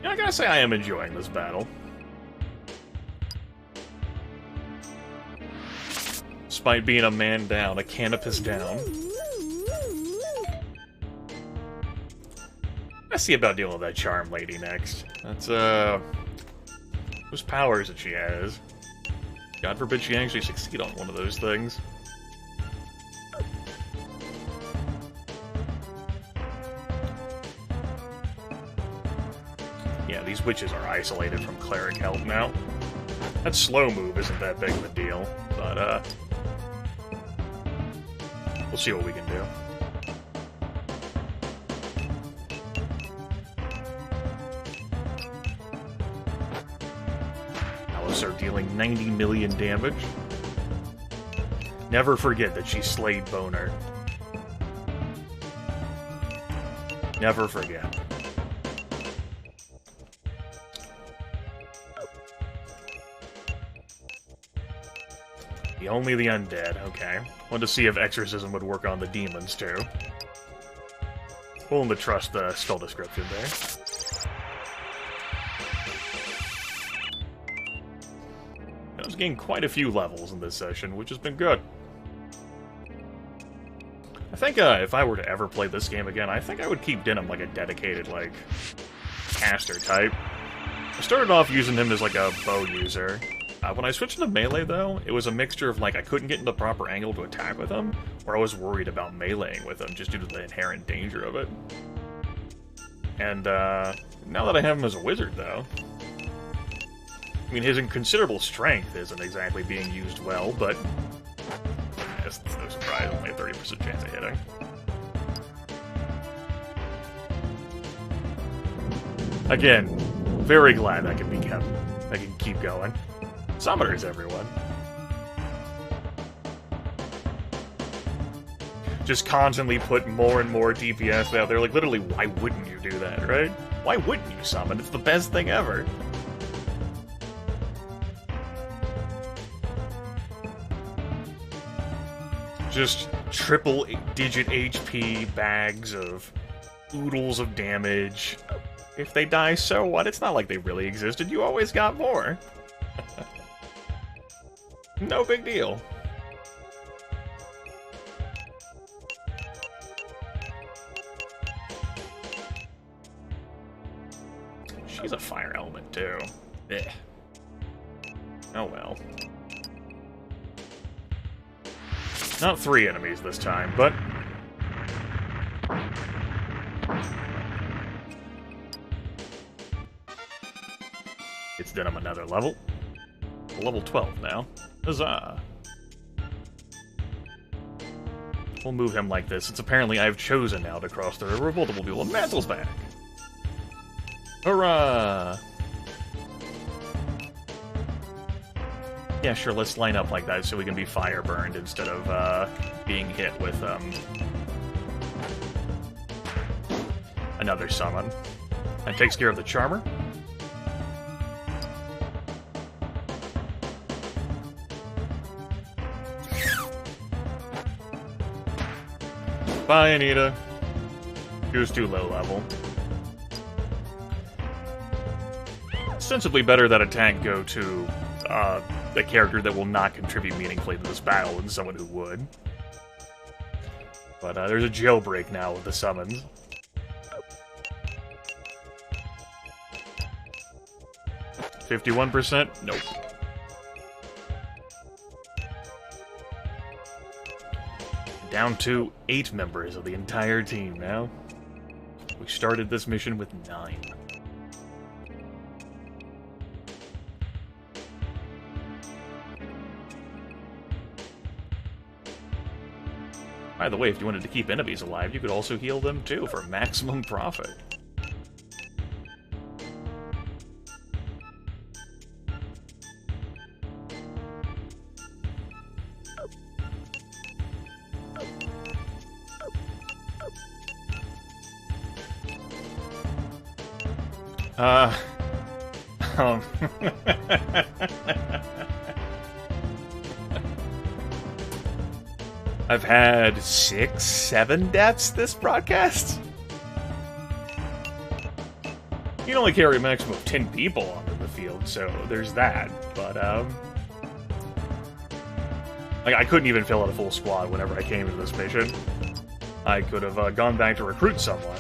I gotta say I am enjoying this battle. Despite being a man down, a canopus down. Let's see about dealing with that charm lady next. That's, whose powers that she has. God forbid she actually succeed on one of those things. Yeah, these witches are isolated from cleric help now. That slow move isn't that big of a deal, but, we'll see what we can do. Alice dealing 90 million damage. Never forget that she slayed Boner. Never forget. Only the undead, okay. Wanted to see if exorcism would work on the demons, too. Willing to trust the spell description there. I was getting quite a few levels in this session, which has been good. I think if I were to ever play this game again, I think I would keep Denim like a dedicated, like, caster type. I started off using him as like a bow user. When I switched to melee, though, it was a mixture of, like, I couldn't get in the proper angle to attack with him, or I was worried about meleeing with him, just due to the inherent danger of it. And, now that I have him as a wizard, though, I mean, his considerable strength isn't exactly being used well, but it's no surprise, only a 30% chance of hitting. Again, very glad that can be kept. I can keep going. Summoners, everyone. Just constantly put more and more DPS out there. Like, literally, why wouldn't you do that, right? Why wouldn't you summon? It's the best thing ever. Just triple-digit HP bags of oodles of damage. If they die, so what? It's not like they really existed. You always got more. No big deal. She's a fire element, too. Ugh. Oh well. Not 3 enemies this time, but... it's done him another level. Level 12 now. Huzzah! We'll move him like this, since apparently I've chosen now to cross the river. Multiple people. Mantle's back! Hurrah! Yeah, sure, let's line up like that so we can be fire burned instead of being hit with another summon. That takes care of the Charmer. Bye, Anita. She was too low level. Sensibly better that a tank go to a character that will not contribute meaningfully to this battle than someone who would. But there's a jailbreak now with the summons. %? Nope. Down to 8 members of the entire team now. We started this mission with 9. By the way, if you wanted to keep enemies alive, you could also heal them too for maximum profit. I've had 6, 7 deaths this broadcast. You can only carry a maximum of 10 people onto the field, so there's that. But, like, I couldn't even fill out a full squad whenever I came into this mission. I could have gone back to recruit someone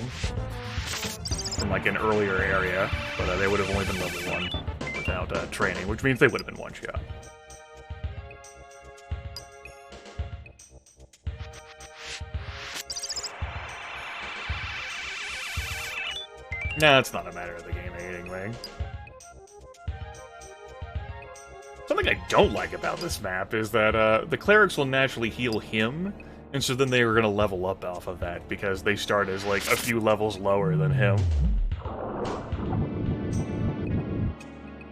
from, like, an earlier area, but they would have only been level 1 without training, which means they would have been one-shot. Nah, it's not a matter of the game hating me. Something I don't like about this map is that the clerics will naturally heal him, and so then they are going to level up off of that, because they start as, like, a few levels lower than him.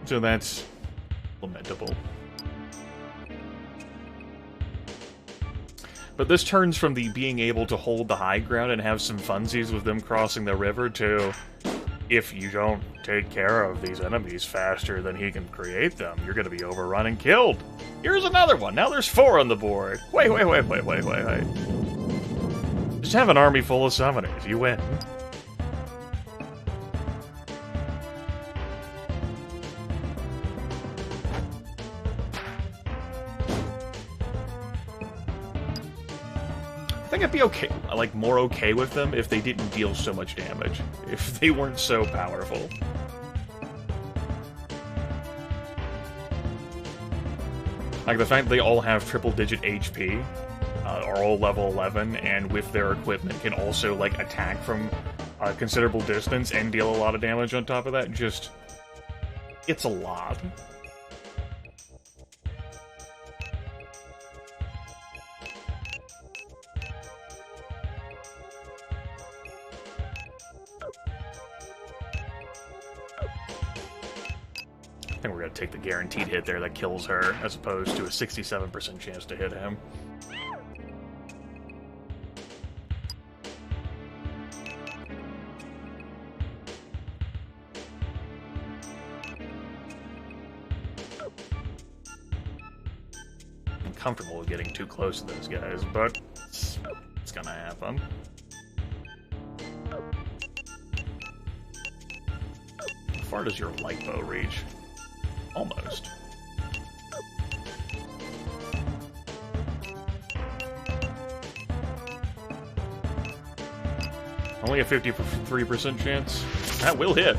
So that's lamentable. But this turns from the being able to hold the high ground and have some funsies with them crossing the river to, if you don't take care of these enemies faster than he can create them, you're going to be overrun and killed. Here's another one. Now there's 4 on the board. Wait. Just have an army full of summoners. You win. I think I'd be okay, like, more okay with them if they didn't deal so much damage. If they weren't so powerful. Like, the fact that they all have triple-digit HP, are all level 11, and with their equipment can also, like, attack from a considerable distance and deal a lot of damage on top of that, just... it's a lot. think we're gonna take the guaranteed hit there that kills her, as opposed to a 67% chance to hit him. I'm comfortable with getting too close to those guys, but it's gonna happen. How far does your light bow reach? Almost. Only a 53% chance. That will hit.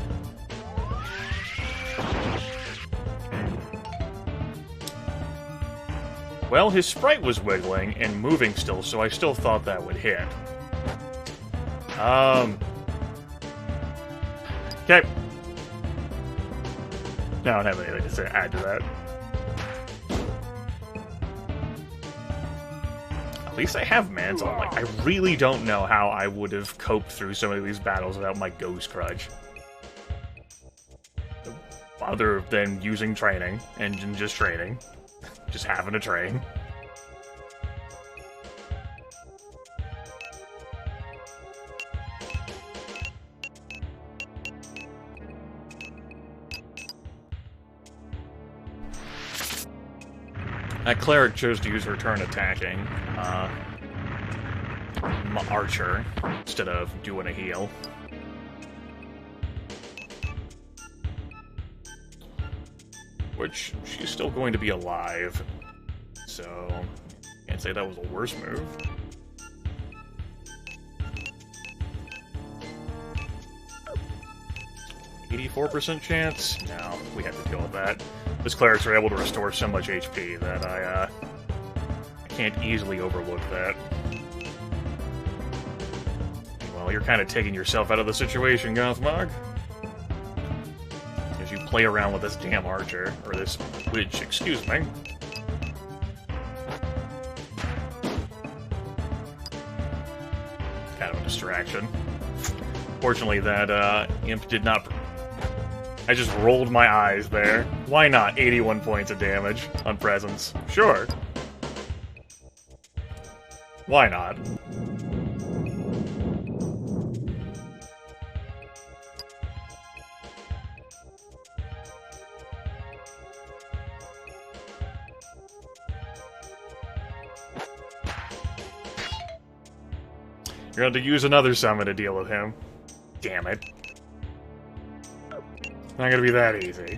Well, his sprite was wiggling and moving still, so I still thought that would hit. Okay. No, I don't have anything to add to that. At least I have Mantle. Like, I really don't know how I would have coped through some of these battles without my Ghost Crutch. Other than using training, and just training. Just having to train. That cleric chose to use her turn attacking my archer instead of doing a heal. Which, she's still going to be alive, so can't say that was a worse move. %84 chance? No, we have to deal with that. Those clerics are able to restore so much HP that I can't easily overlook that. Well, you're kind of taking yourself out of the situation, Gothmog. As you play around with this damn archer, or this witch, excuse me. Kind of a distraction. Fortunately, that imp did not... I just rolled my eyes there. Why not? 81 points of damage on presence. Sure. Why not? You're going to use another summon to deal with him. Damn it. Not gonna be that easy.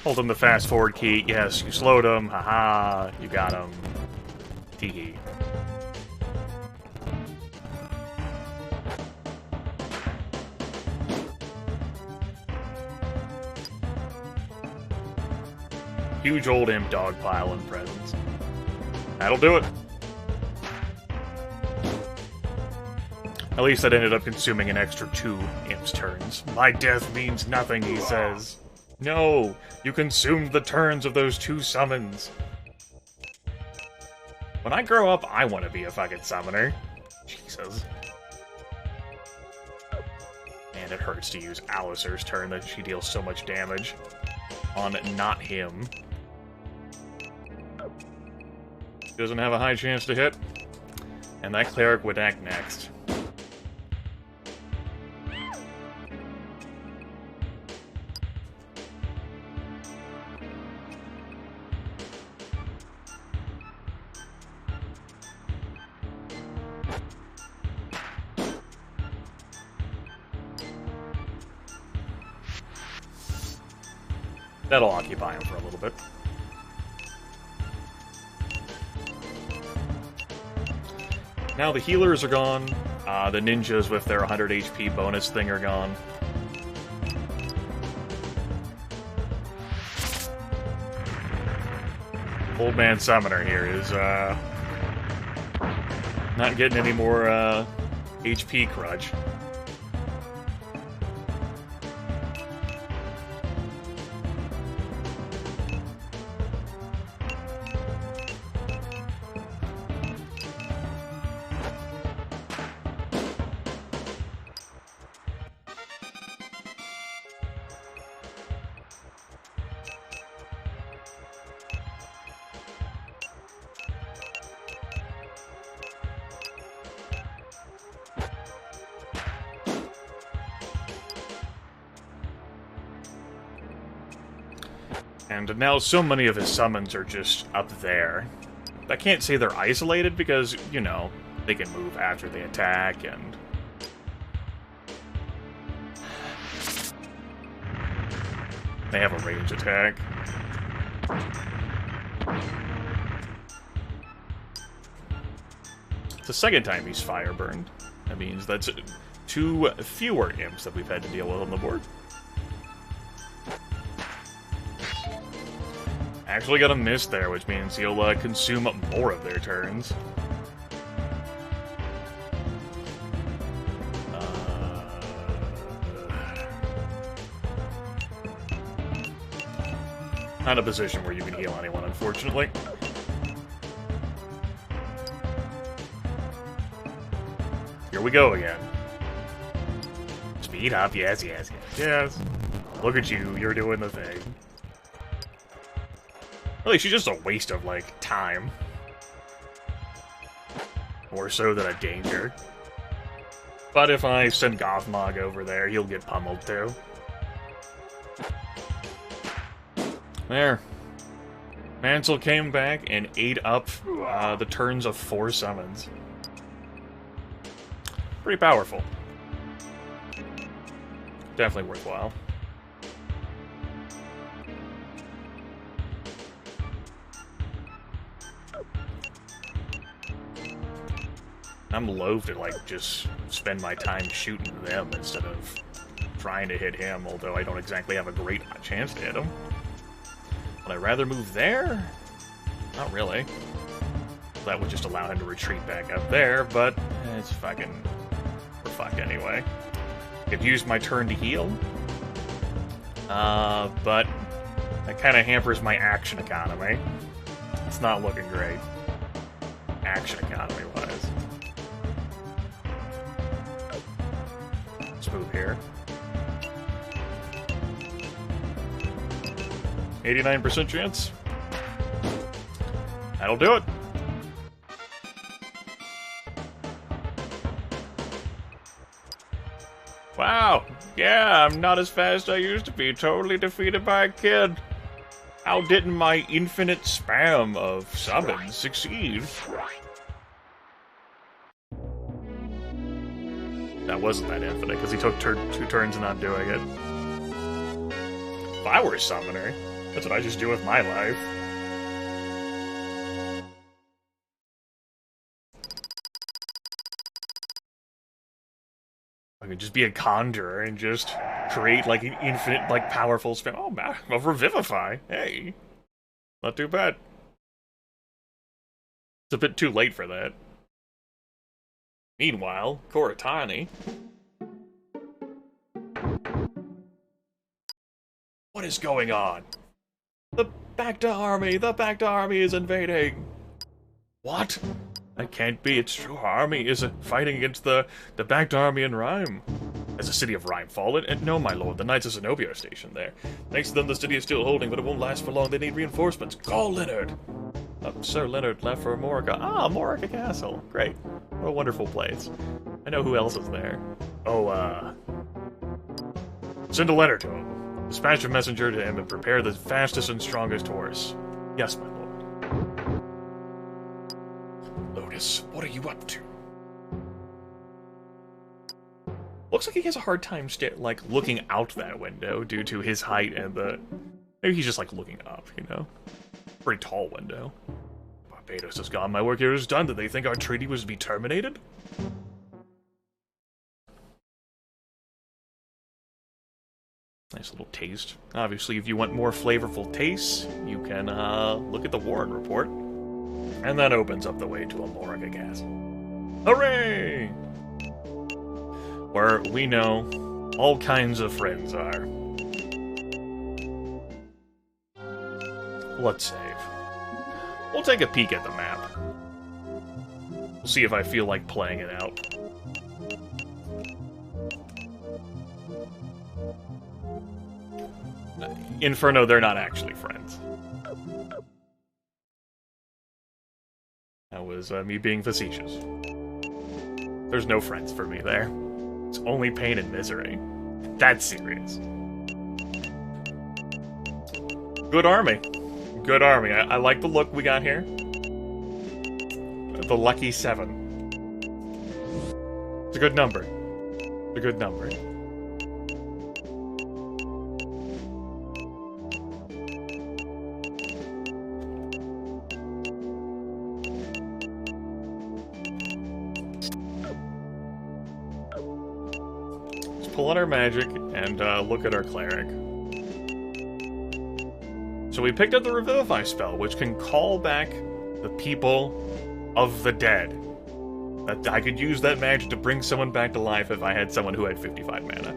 Hold him the fast forward key. Yes, you slowed him. Haha, you got him. Teehee. Huge old imp dog pile in presence. That'll do it. At least that ended up consuming an extra 2 imp's turns. My death means nothing, he says. No, you consumed the turns of those 2 summons. When I grow up, I want to be a fucking summoner. Jesus. And it hurts to use Alistair's turn that she deals so much damage on not him. Doesn't have a high chance to hit. And that cleric would act next. That'll occupy him for a little bit. Now the healers are gone. The ninjas with their 100 HP bonus thing are gone. Old man summoner here is Not getting any more HP crutch. And now so many of his summons are just up there. I can't say they're isolated because, you know, they can move after they attack and... they have a range attack. It's the second time he's fire burned. That means that's 2 fewer imps that we've had to deal with on the board. Actually got a miss there, which means he'll consume more of their turns. Not a position where you can heal anyone, unfortunately. Here we go again. Speed up, yes, yes, yes, yes. Look at you, you're doing the thing. Really, she's just a waste of, like, time. More so than a danger. But if I send Gothmog over there, he'll get pummeled too. There. Mansell came back and ate up the turns of 4 summons. Pretty powerful. Definitely worthwhile. I'm loath to, like, just spend my time shooting them instead of trying to hit him, although I don't exactly have a great chance to hit him. Would I rather move there? Not really. That would just allow him to retreat back up there, but it's fucking... we're fucked anyway. Could use my turn to heal. But that kind of hampers my action economy. It's not looking great. Action economy-wise. Let's move here. 89% chance. That'll do it. Wow. Yeah, I'm not as fast as I used to be. Totally defeated by a kid. How didn't my infinite spam of summons succeed? That wasn't that infinite, because he took 2 turns not doing it. If I were a summoner, that's what I just do with my life. I could just be a conjurer and just create, like, an infinite, like, powerful spam. Oh, man, a Revivify. Hey. Not too bad. It's a bit too late for that. Meanwhile, Koratani. What is going on? The Bacta army is invading! What? That can't be, it's true. Our army is fighting against the Bacta army in Rhyme. Has the city of Rhyme fallen? And no, my lord, the Knights of Zenobia are stationed there. Thanks to them, the city is still holding, but it won't last for long. They need reinforcements. Call Leonard! Sir Leonard left for Morica. Ah, Morica Castle. Great. What a wonderful place. I know who else is there. Oh, send a letter to him. Dispatch a messenger to him and prepare the fastest and strongest horse. Yes, my lord. Lotus, what are you up to? Looks like he has a hard time looking out that window due to his height and the... Maybe he's just, like, looking up, you know? Pretty tall window. Barbados is gone. My work here is done. Did they think our treaty was to be terminated? Nice little taste. Obviously, if you want more flavorful tastes, you can look at the Warren Report. And that opens up the way to a Morica Castle. Hooray! Where we know all kinds of friends are. Let's save. We'll take a peek at the map. We'll see if I feel like playing it out. Inferno, they're not actually friends. That was me being facetious. There's no friends for me there. It's only pain and misery. That's serious. Good army. Good army. I like the look we got here. The lucky 7. It's a good number. It's a good number. Let's pull out our magic and look at our cleric. So we picked up the Revivify spell, which can call back the people of the dead. I could use that magic to bring someone back to life if I had someone who had 55 mana.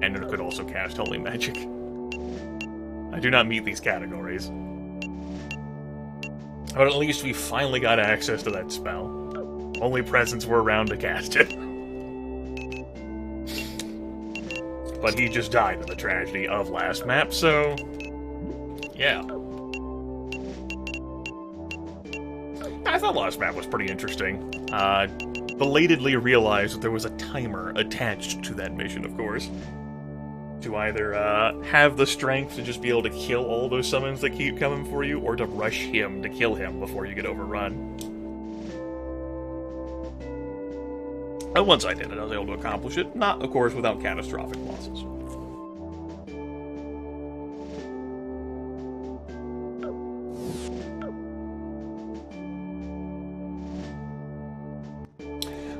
And it could also cast Holy Magic. I do not meet these categories. But at least we finally got access to that spell. Only presents were around to cast it. But he just died in the tragedy of last map, so... yeah. I thought last map was pretty interesting. Belatedly realized that there was a timer attached to that mission, of course. To either have the strength to just be able to kill all those summons that keep coming for you, or to rush him to kill him before you get overrun. And once I did it, I was able to accomplish it. Not, of course, without catastrophic losses.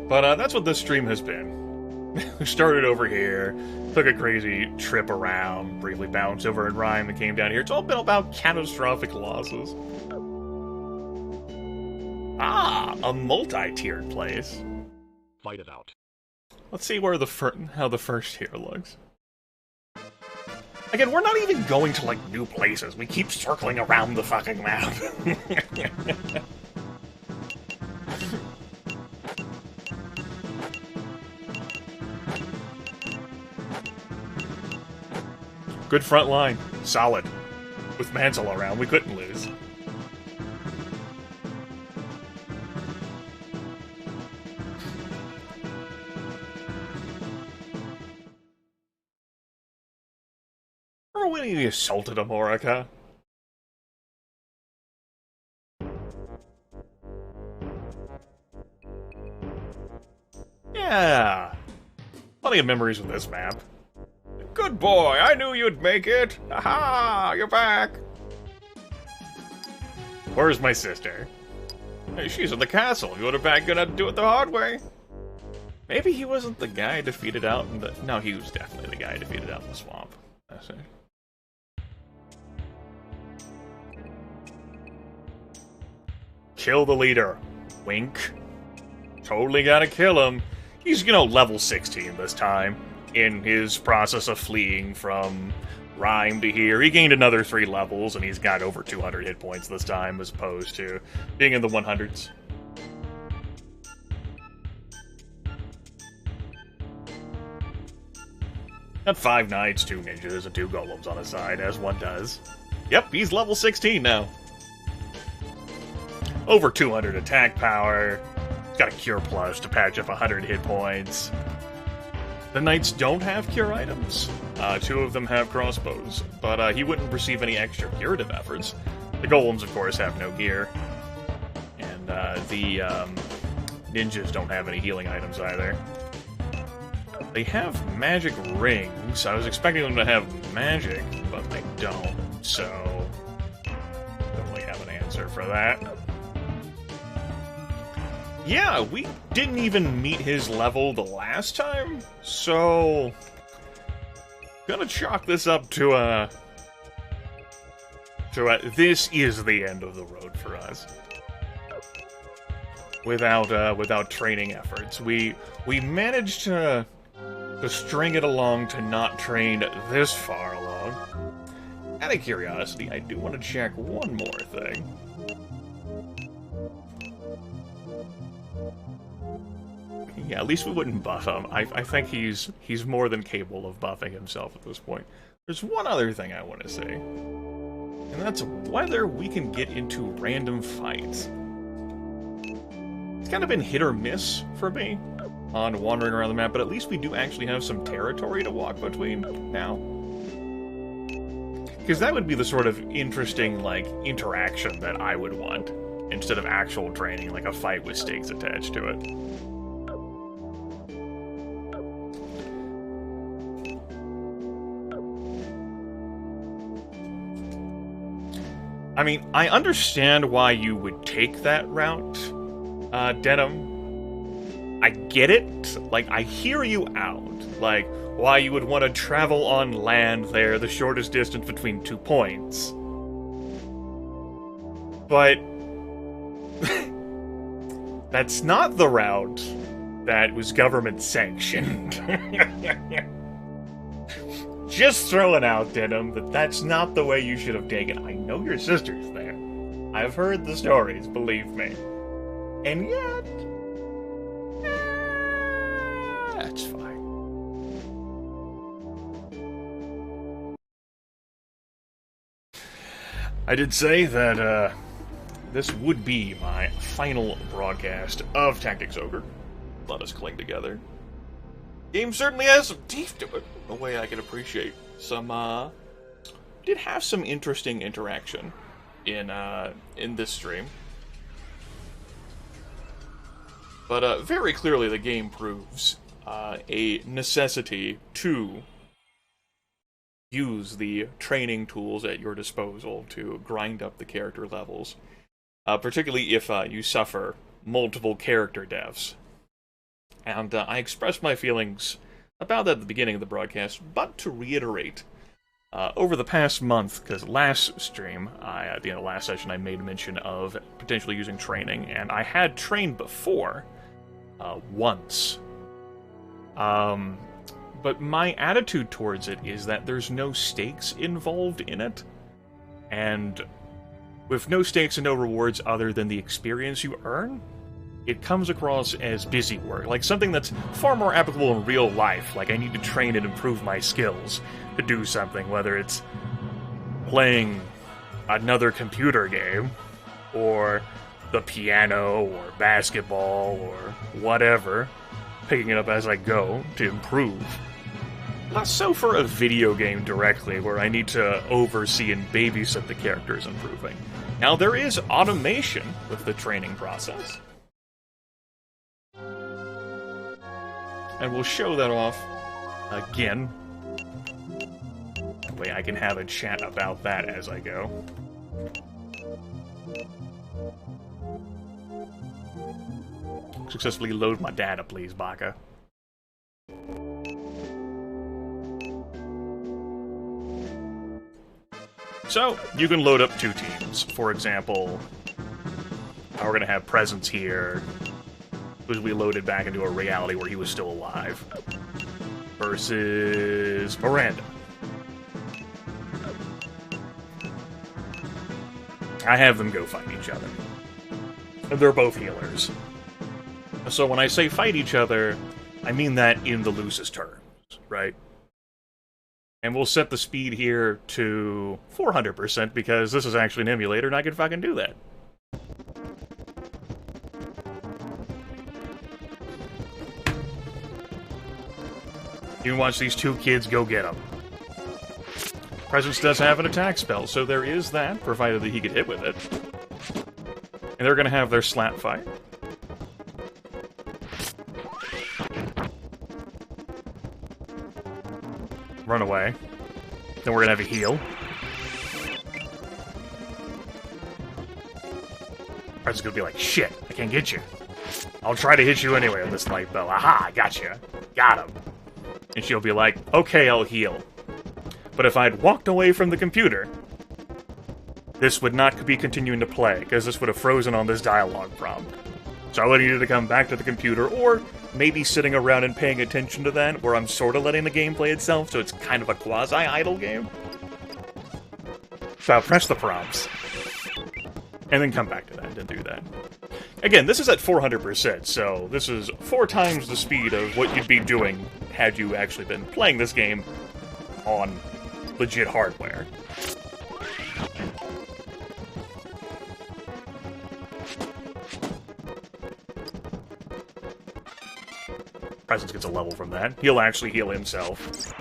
But that's what this stream has been. We started over here, took a crazy trip around, briefly bounced over in Rhyme and came down here. It's all been about catastrophic losses. Ah, a multi-tiered place. Fight it out. Let's see where how the first tier looks. Again, we're not even going to, like, new places. We keep circling around the fucking map. Good front line. Solid. With Mansell around, we couldn't lose. Remember when he assaulted Amorica? Yeah. Plenty of memories with this map. Good boy, I knew you'd make it! Aha! You're back! Where's my sister? Hey, she's in the castle. You would have gonna do it the hard way. Maybe he wasn't the guy defeated out in the... No, he was definitely the guy defeated out in the swamp. I see. Kill the leader. Wink. Totally gotta kill him. He's, you know, level 16 this time. In his process of fleeing from Rhyme to here, he gained another 3 levels, and he's got over 200 hit points this time, as opposed to being in the 100s. Got 5 knights, 2 ninjas, and 2 golems on his side, as one does. Yep, he's level 16 now. Over 200 attack power. He's got a cure plus to patch up 100 hit points. The knights don't have cure items. 2 of them have crossbows, but he wouldn't receive any extra curative efforts. The golems, of course, have no gear. And the ninjas don't have any healing items either. They have magic rings. I was expecting them to have magic, but they don't, so don't really have an answer for that. Yeah, we didn't even meet his level the last time, so gonna chalk this up to this is the end of the road for us. without training efforts. We managed to string it along to not train this far along. Out of curiosity, I do want to check one more thing. Yeah, at least we wouldn't buff him. I think he's more than capable of buffing himself at this point. There's one other thing I want to say, and that's whether we can get into random fights. It's kind of been hit or miss for me on wandering around the map, but at least we do actually have some territory to walk between now. Because that would be the sort of interesting, like, interaction that I would want, instead of actual training, like a fight with stakes attached to it. I mean, I understand why you would take that route, Denim. I get it. Like, I hear you out. Like, why you would want to travel on land there, the shortest distance between 2 points. But that's not the route that was government sanctioned. Just throwing out, Denim, that that's not the way you should have taken. I know your sister's there. I've heard the stories, believe me. And yet... that's fine. I did say that, this would be my final broadcast of Tactics Ogre. Let us cling together. Game certainly has some teeth to it, in a way I can appreciate. Did have some interesting interaction in this stream. But very clearly the game proves a necessity to use the training tools at your disposal to grind up the character levels. Particularly if you suffer multiple character deaths. And I expressed my feelings about that at the beginning of the broadcast, but to reiterate, over the past month, because last stream, at the end of the last session, I made mention of potentially using training, and I had trained before, once. But my attitude towards it is that there's no stakes involved in it, and with no stakes and no rewards other than the experience you earn, it comes across as busy work, like something that's far more applicable in real life, like I need to train and improve my skills to do something, whether it's playing another computer game, or the piano, or basketball, or whatever, picking it up as I go to improve. Less so for a video game directly, where I need to oversee and babysit the characters improving. Now, there is automation with the training process. And we'll show that off again. That way I can have a chat about that as I go. Successfully load my data, please, Baka. So, you can load up 2 teams. For example, we're going to have Presence here, who's we loaded back into a reality where he was still alive, versus Miranda. I have them go fight each other. And they're both healers. So when I say fight each other, I mean that in the loosest terms, right? And we'll set the speed here to 400% because this is actually an emulator and I can fucking do that. You can watch these 2 kids go get them. Presence does have an attack spell, so there is that, provided that he could hit with it. And they're gonna have their slap fight. Run away. Then we're gonna have a heal. Presence gonna be like, shit, I can't get you. I'll try to hit you anyway with this light bow. Aha, I got you. Got him. And she'll be like, okay, I'll heal. But if I'd walked away from the computer, this would not be continuing to play, because this would have frozen on this dialogue prompt. So So I needed to come back to the computer, or maybe sitting around and paying attention to that, where I'm sort of letting the game play itself, so it's kind of a quasi-idle game. So I'll press the prompts, and then come back to that and do that. Again, this is at 400%, so this is 4 times the speed of what you'd be doing had you actually been playing this game on legit hardware. Presence gets a level from that. He'll actually heal himself.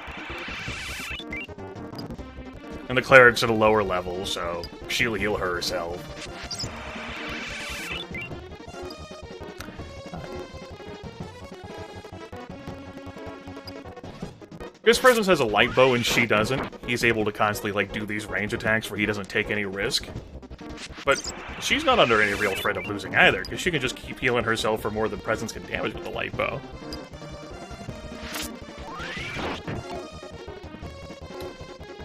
And the cleric's at a lower level, so she'll heal herself. Because Presence has a light bow and she doesn't, he's able to constantly, like, do these range attacks where he doesn't take any risk. But she's not under any real threat of losing either, because she can just keep healing herself for more than Presence can damage with the light bow.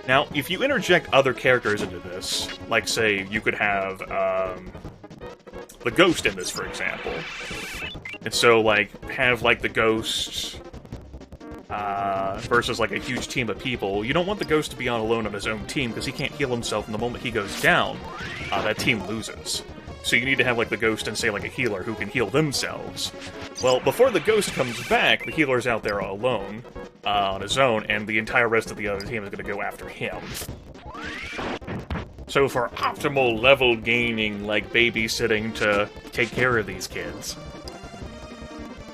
Now, if you interject other characters into this, like, say, you could have, the Ghost in this, for example. And so, like, have, like, the Ghost, versus, like, a huge team of people. You don't want the Ghost to be on alone on his own team, because he can't heal himself, and the moment he goes down, that team loses. So you need to have, like, the Ghost and, say, like, a healer who can heal themselves. Well, before the Ghost comes back, the healer's out there alone, on his own, and the entire rest of the other team is going to go after him. So for optimal level gaining, like babysitting to take care of these kids,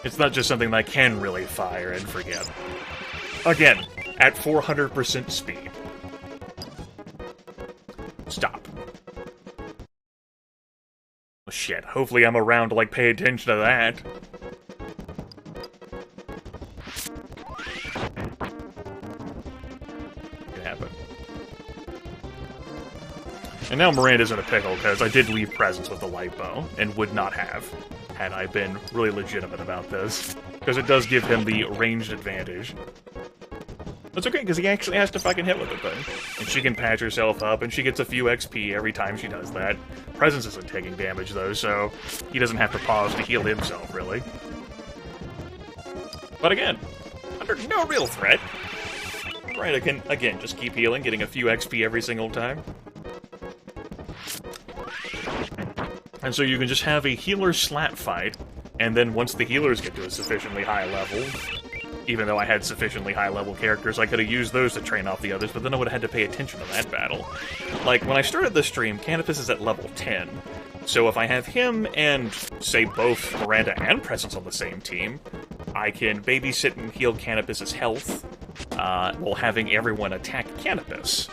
it's not just something that I can really fire and forget. Again, at 400% speed. Stop. Oh, shit, hopefully I'm around to, like, pay attention to that. And now Miranda's in a pickle, because I did leave Presence with the light bow, and would not have, had I been really legitimate about this. Because it does give him the ranged advantage. That's okay, because he actually has to fucking hit with the thing. And she can patch herself up, and she gets a few XP every time she does that. Presence isn't taking damage, though, so he doesn't have to pause to heal himself, really. But again, under no real threat. Right, I can, again, just keep healing, getting a few XP every single time. And so you can just have a healer slap fight, and then once the healers get to a sufficiently high level, even though I had sufficiently high level characters, I could have used those to train off the others, but then I would have had to pay attention to that battle. Like, when I started the stream, Canopus is at level 10, so if I have him and, say, both Miranda and Presence on the same team, I can babysit and heal Canopus's health, while having everyone attack Canopus.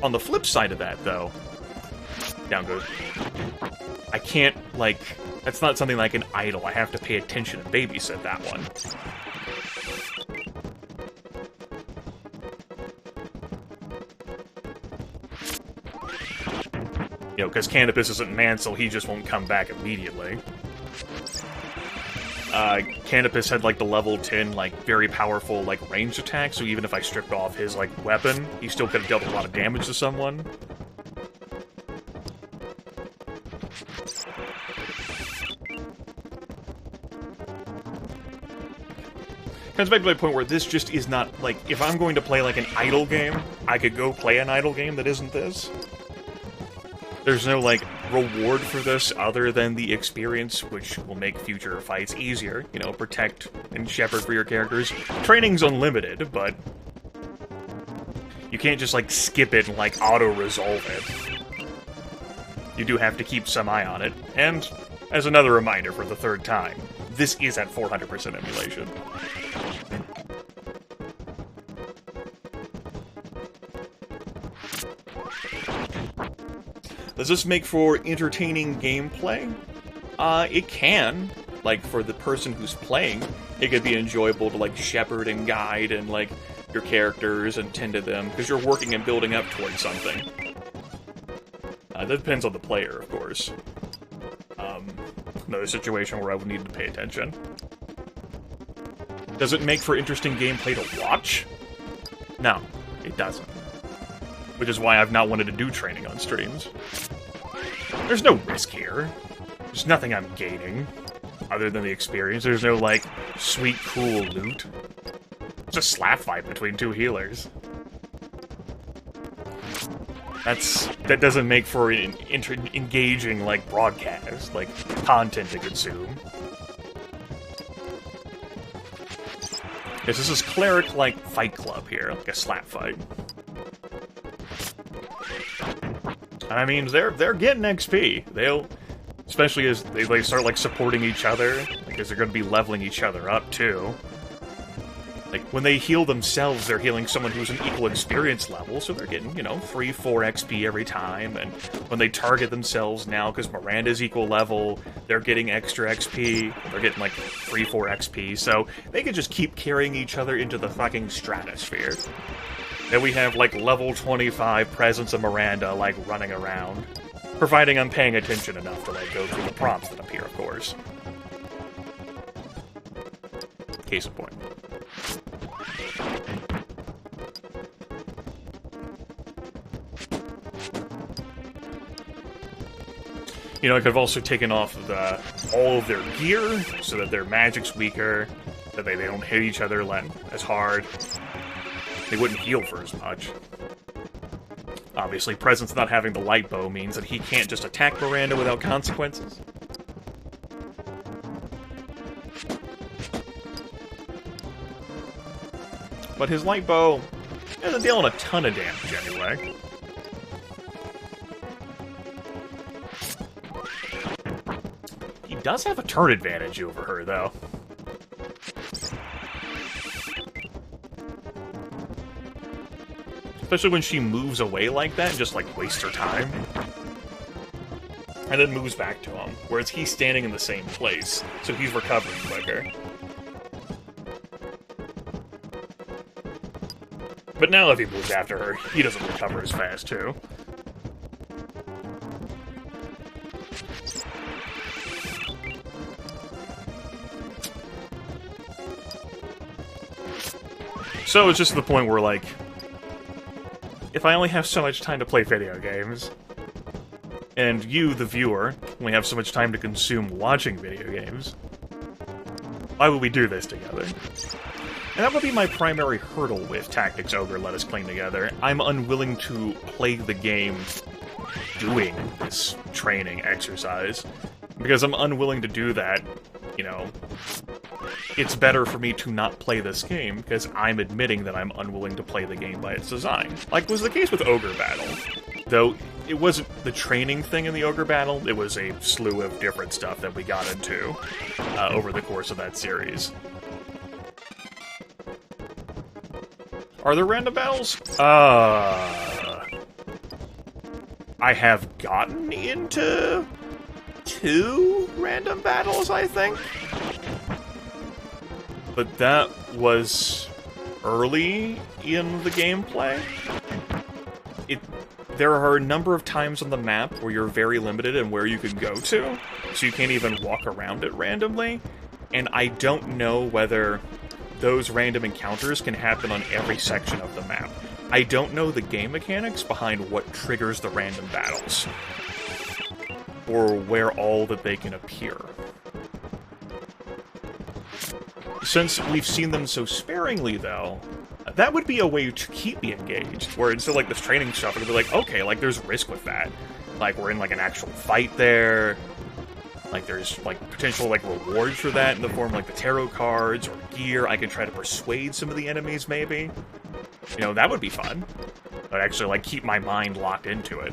On the flip side of that, though, down goes. I can't, like, that's not something that I can idle. I have to pay attention and babysit that one. You know, because Canopus isn't Mansell, he just won't come back immediately. Canopus had, like, the level 10, like, very powerful, like, ranged attack, so even if I stripped off his, like, weapon, he still could have dealt a lot of damage to someone. Comes back to my point where this just is not, like, if I'm going to play, like, an idle game, I could go play an idle game that isn't this. There's no, like, reward for this other than the experience, which will make future fights easier. You know, protect and shepherd for your characters. Training's unlimited, but you can't just, like, skip it and, like, auto-resolve it. You do have to keep some eye on it, and as another reminder for the third time, this is at 400% emulation. Does this make for entertaining gameplay? It can. Like, for the person who's playing, it could be enjoyable to, like, shepherd and guide and, like, your characters and tend to them, because you're working and building up towards something. That depends on the player, of course. Another situation where I would need to pay attention. Does it make for interesting gameplay to watch? No, it doesn't. Which is why I've not wanted to do training on streams. There's no risk here. There's nothing I'm gaining, other than the experience. There's no, like, sweet, cool loot. It's a slap fight between two healers. That doesn't make for an engaging, like, broadcast, like, content to consume. Yes, this is cleric-like Fight Club here, like a slap fight. And I mean, they're getting XP. They'll, especially as they start, like, supporting each other, because they're going to be leveling each other up, too. Like, when they heal themselves, they're healing someone who's an equal experience level, so they're getting, you know, 3-4 XP every time, and when they target themselves now, because Miranda's equal level, they're getting extra XP, they're getting, like, 3-4 XP, so they can just keep carrying each other into the fucking stratosphere. Then we have, like, level 25 Presence of Miranda, like, running around. Providing I'm paying attention enough to, like, go through the prompts that appear, of course. Case in point. You know, I could have also taken off all of their gear, so that their magic's weaker, that they don't hit each other as hard. They wouldn't heal for as much. Obviously, Presence not having the light bow means that he can't just attack Miranda without consequences. But his light bow isn't dealing a ton of damage anyway. He does have a turn advantage over her, though. Especially when she moves away like that and just, like, wastes her time. And then moves back to him, whereas he's standing in the same place, so he's recovering quicker. But now if he moves after her, he doesn't recover as fast, too. So it's just to the point where, like, if I only have so much time to play video games, and you, the viewer, only have so much time to consume watching video games, why would we do this together? And that would be my primary hurdle with Tactics Ogre Let Us Cling Together. I'm unwilling to play the game doing this training exercise, because I'm unwilling to do that, you know. It's better for me to not play this game, because I'm admitting that I'm unwilling to play the game by its design. Like was the case with Ogre Battle. Though, it wasn't the training thing in the Ogre Battle, it was a slew of different stuff that we got into over the course of that series. Are there random battles? I have gotten into 2 random battles, I think. But that was early in the gameplay. There are a number of times on the map where you're very limited in where you can go to, so you can't even walk around it randomly, and I don't know whether those random encounters can happen on every section of the map. I don't know the game mechanics behind what triggers the random battles, or where all that they can appear. Since we've seen them so sparingly, though, that would be a way to keep me engaged, where instead of, like, this training stuff, it would be like, okay, like, there's risk with that. Like, we're in, like, an actual fight there. Like, there's, like, potential, like, rewards for that in the form of, like, the tarot cards or gear. I can try to persuade some of the enemies, maybe. You know, that would be fun. But actually, like, keep my mind locked into it.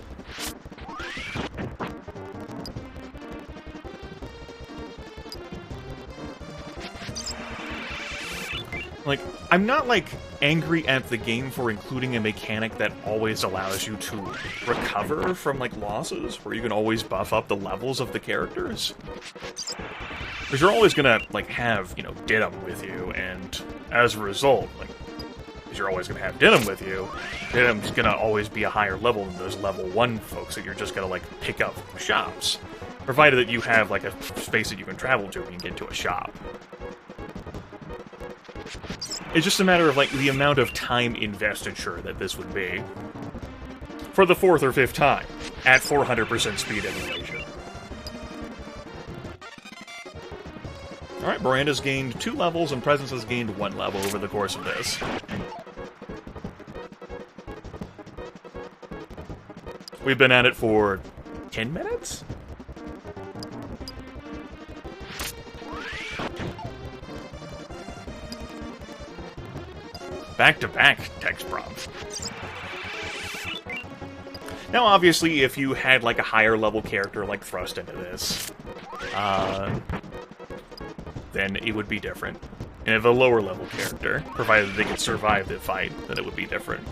Like, I'm not, like, angry at the game for including a mechanic that always allows you to recover from, like, losses, where you can always buff up the levels of the characters. Because you're always gonna, like, have, you know, Dinim with you, and as a result, like, because you're always gonna have Dinim with you, Dinim's gonna always be a higher level than those level 1 folks that you're just gonna, like, pick up from shops. Provided that you have, like, a space that you can travel to when you get to a shop. It's just a matter of, like, the amount of time investiture that this would be. For the 4th or 5th time, at 400% speed emulation. Alright, Miranda's gained 2 levels, and Presence has gained 1 level over the course of this. We've been at it for 10 minutes? Back-to-back text prompts. Now, obviously, if you had, like, a higher-level character, like, thrust into this, then it would be different. And if a lower-level character, provided they could survive the fight, then it would be different.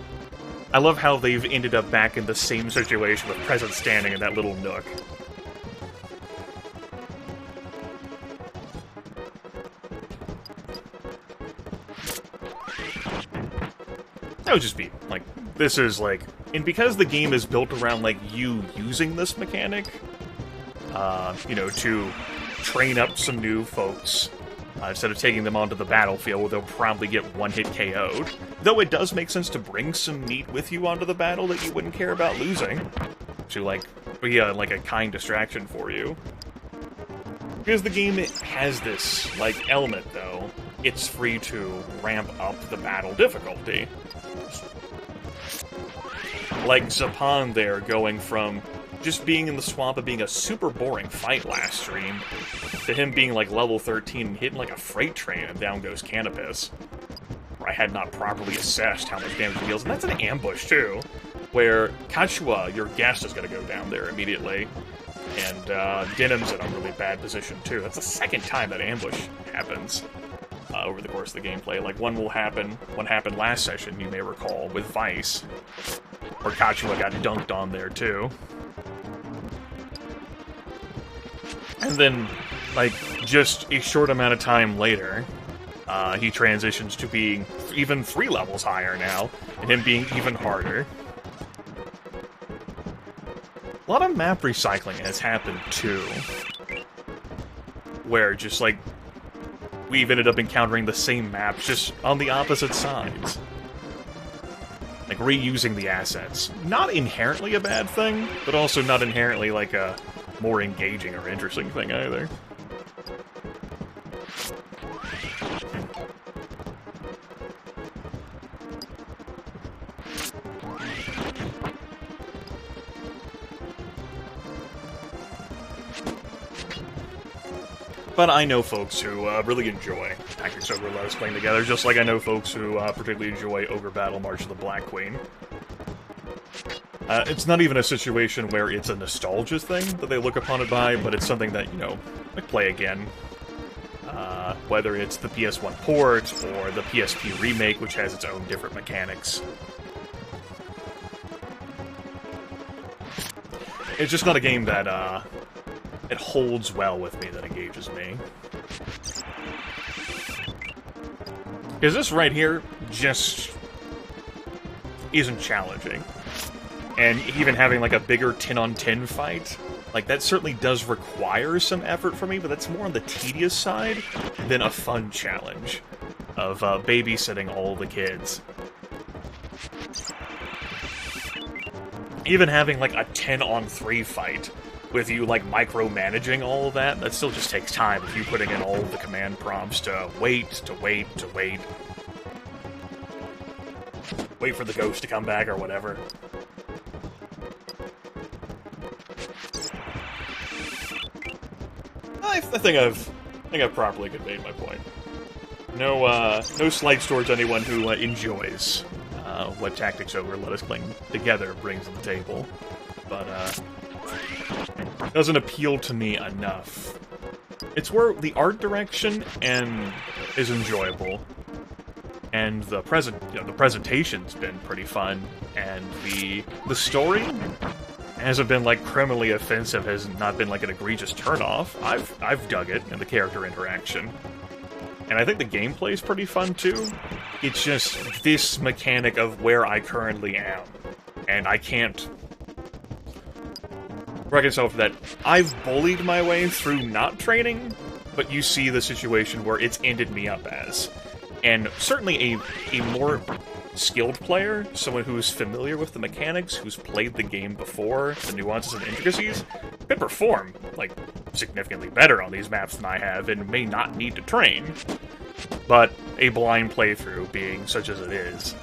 I love how they've ended up back in the same situation with Presence standing in that little nook. That would just be, like, this is, like... And because the game is built around, like, you using this mechanic, you know, to train up some new folks, instead of taking them onto the battlefield where they'll probably get one-hit KO'd. Though it does make sense to bring some meat with you onto the battle that you wouldn't care about losing. To, like, be like a kind distraction for you. Because the game has this, like, element, though. It's free to ramp up the battle difficulty. Like Zapan there, going from just being in the swamp and being a super boring fight last stream, to him being like level 13 and hitting like a freight train and down goes Canopus. Where I had not properly assessed how much damage he deals, and that's an ambush too, where Kachua, your guest, is going to go down there immediately, and Denim's in a really bad position too. That's the second time that ambush happens over the course of the gameplay. Like, one happened last session, you may recall, with Vice, where Kachua got dunked on there too. And then, like, just a short amount of time later, he transitions to being even 3 levels higher now, and him being even harder. A lot of map recycling has happened too, where just, like, we've ended up encountering the same maps, just on the opposite sides. Like, reusing the assets. Not inherently a bad thing, but also not inherently, like, a more engaging or interesting thing either. But I know folks who really enjoy Tactics Ogre Let Us Playing Together, just like I know folks who particularly enjoy Ogre Battle March of the Black Queen. It's not even a situation where it's a nostalgia thing that they look upon it by, but it's something that, you know, like, play again. Whether it's the PS1 port, or the PSP remake, which has its own different mechanics. It's just not a game that, it holds well with me, that engages me. Because this right here just isn't challenging. And even having, like, a bigger 10-on-10 fight, like, that certainly does require some effort for me, but that's more on the tedious side than a fun challenge of babysitting all the kids. Even having, like, a 10-on-3 fight with you, like, micromanaging all of that, that still just takes time if you putting in all of the command prompts to wait, to wait, to wait. Wait for the ghost to come back or whatever. I think I've properly conveyed my point. No slights towards anyone who enjoys what Tactics Ogre Let Us Play Together brings to the table, but doesn't appeal to me enough. It's where the art direction is enjoyable, and the presentation's been pretty fun, and the story hasn't been, like, criminally offensive, has not been, like, an egregious turnoff. I've dug it, and the character interaction. And I think the gameplay's pretty fun, too. It's just this mechanic of where I currently am. And I can't reconcile for that. I've bullied my way through not training, but you see the situation where it's ended me up as. And certainly a more skilled player, someone who's familiar with the mechanics, who's played the game before, the nuances and intricacies, could perform, like, significantly better on these maps than I have and may not need to train. But a blind playthrough, being such as it is.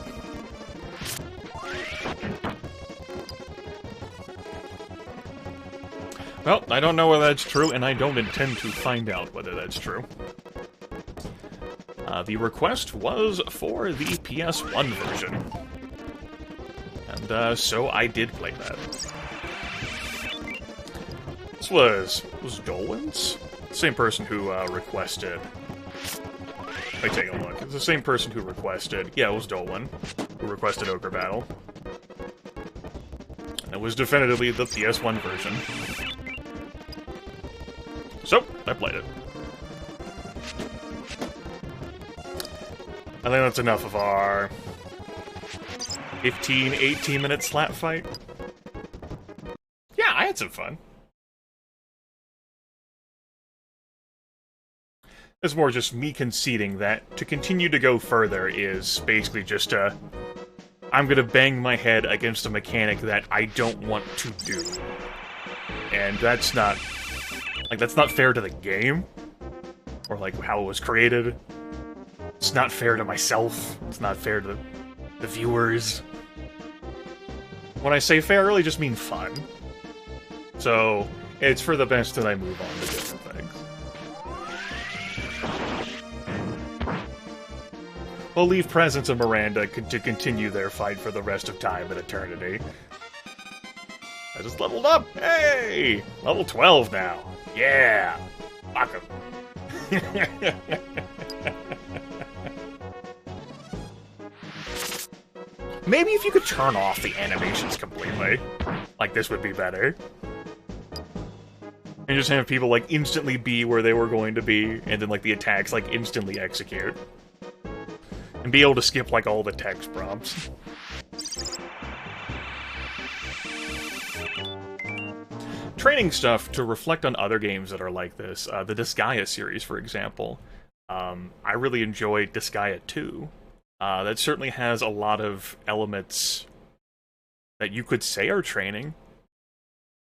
Well, I don't know whether that's true, and I don't intend to find out whether that's true. The request was for the PS1 version. And, so I did play that. This was Dolan's? Same person who, requested... Let me take a look. It's the same person who requested... Yeah, it was Dolan, who requested Ogre Battle. And it was definitively the PS1 version. So, I played it. I think that's enough of our 15, 18-minute slap fight. Yeah, I had some fun. It's more just me conceding that to continue to go further is basically just I'm gonna bang my head against a mechanic that I don't want to do. And that's not... Like, that's not fair to the game. Or, like, how it was created. It's not fair to myself. It's not fair to the viewers. When I say fair, I really just mean fun. So, it's for the best that I move on to different things. We'll leave Presence and Miranda to continue their fight for the rest of time and eternity. I just leveled up! Hey! Level 12 now. Yeah! Fuck 'em. Maybe if you could turn off the animations completely, like, this would be better. And just have people, like, instantly be where they were going to be, and then, like, the attacks, like, instantly execute. And be able to skip, like, all the text prompts. Training stuff to reflect on other games that are like this. The Disgaea series, for example. I really enjoyed Disgaea 2. That certainly has a lot of elements that you could say are training.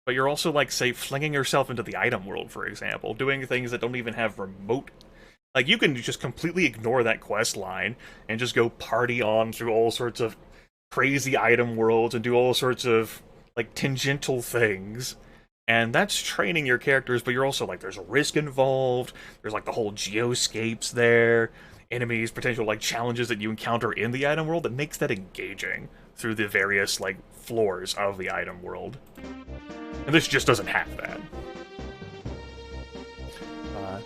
But you're also, like, say, flinging yourself into the item world, for example. Doing things that don't even have remote... Like, you can just completely ignore that quest line and just go party on through all sorts of crazy item worlds and do all sorts of, like, tangential things. And that's training your characters, but you're also, like, there's risk involved, there's, like, the whole geoscapes there, enemies, potential, like, challenges that you encounter in the item world that makes that engaging through the various, like, floors of the item world. And this just doesn't have that.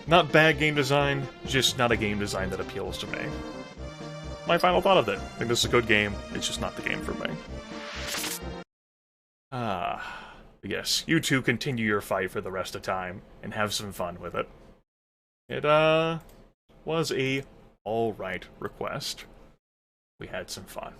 Not bad game design, just not a game design that appeals to me. My final thought of it. I think this is a good game, it's just not the game for me. Yes, you two continue your fight for the rest of time, and have some fun with it. It, was a alright request. We had some fun.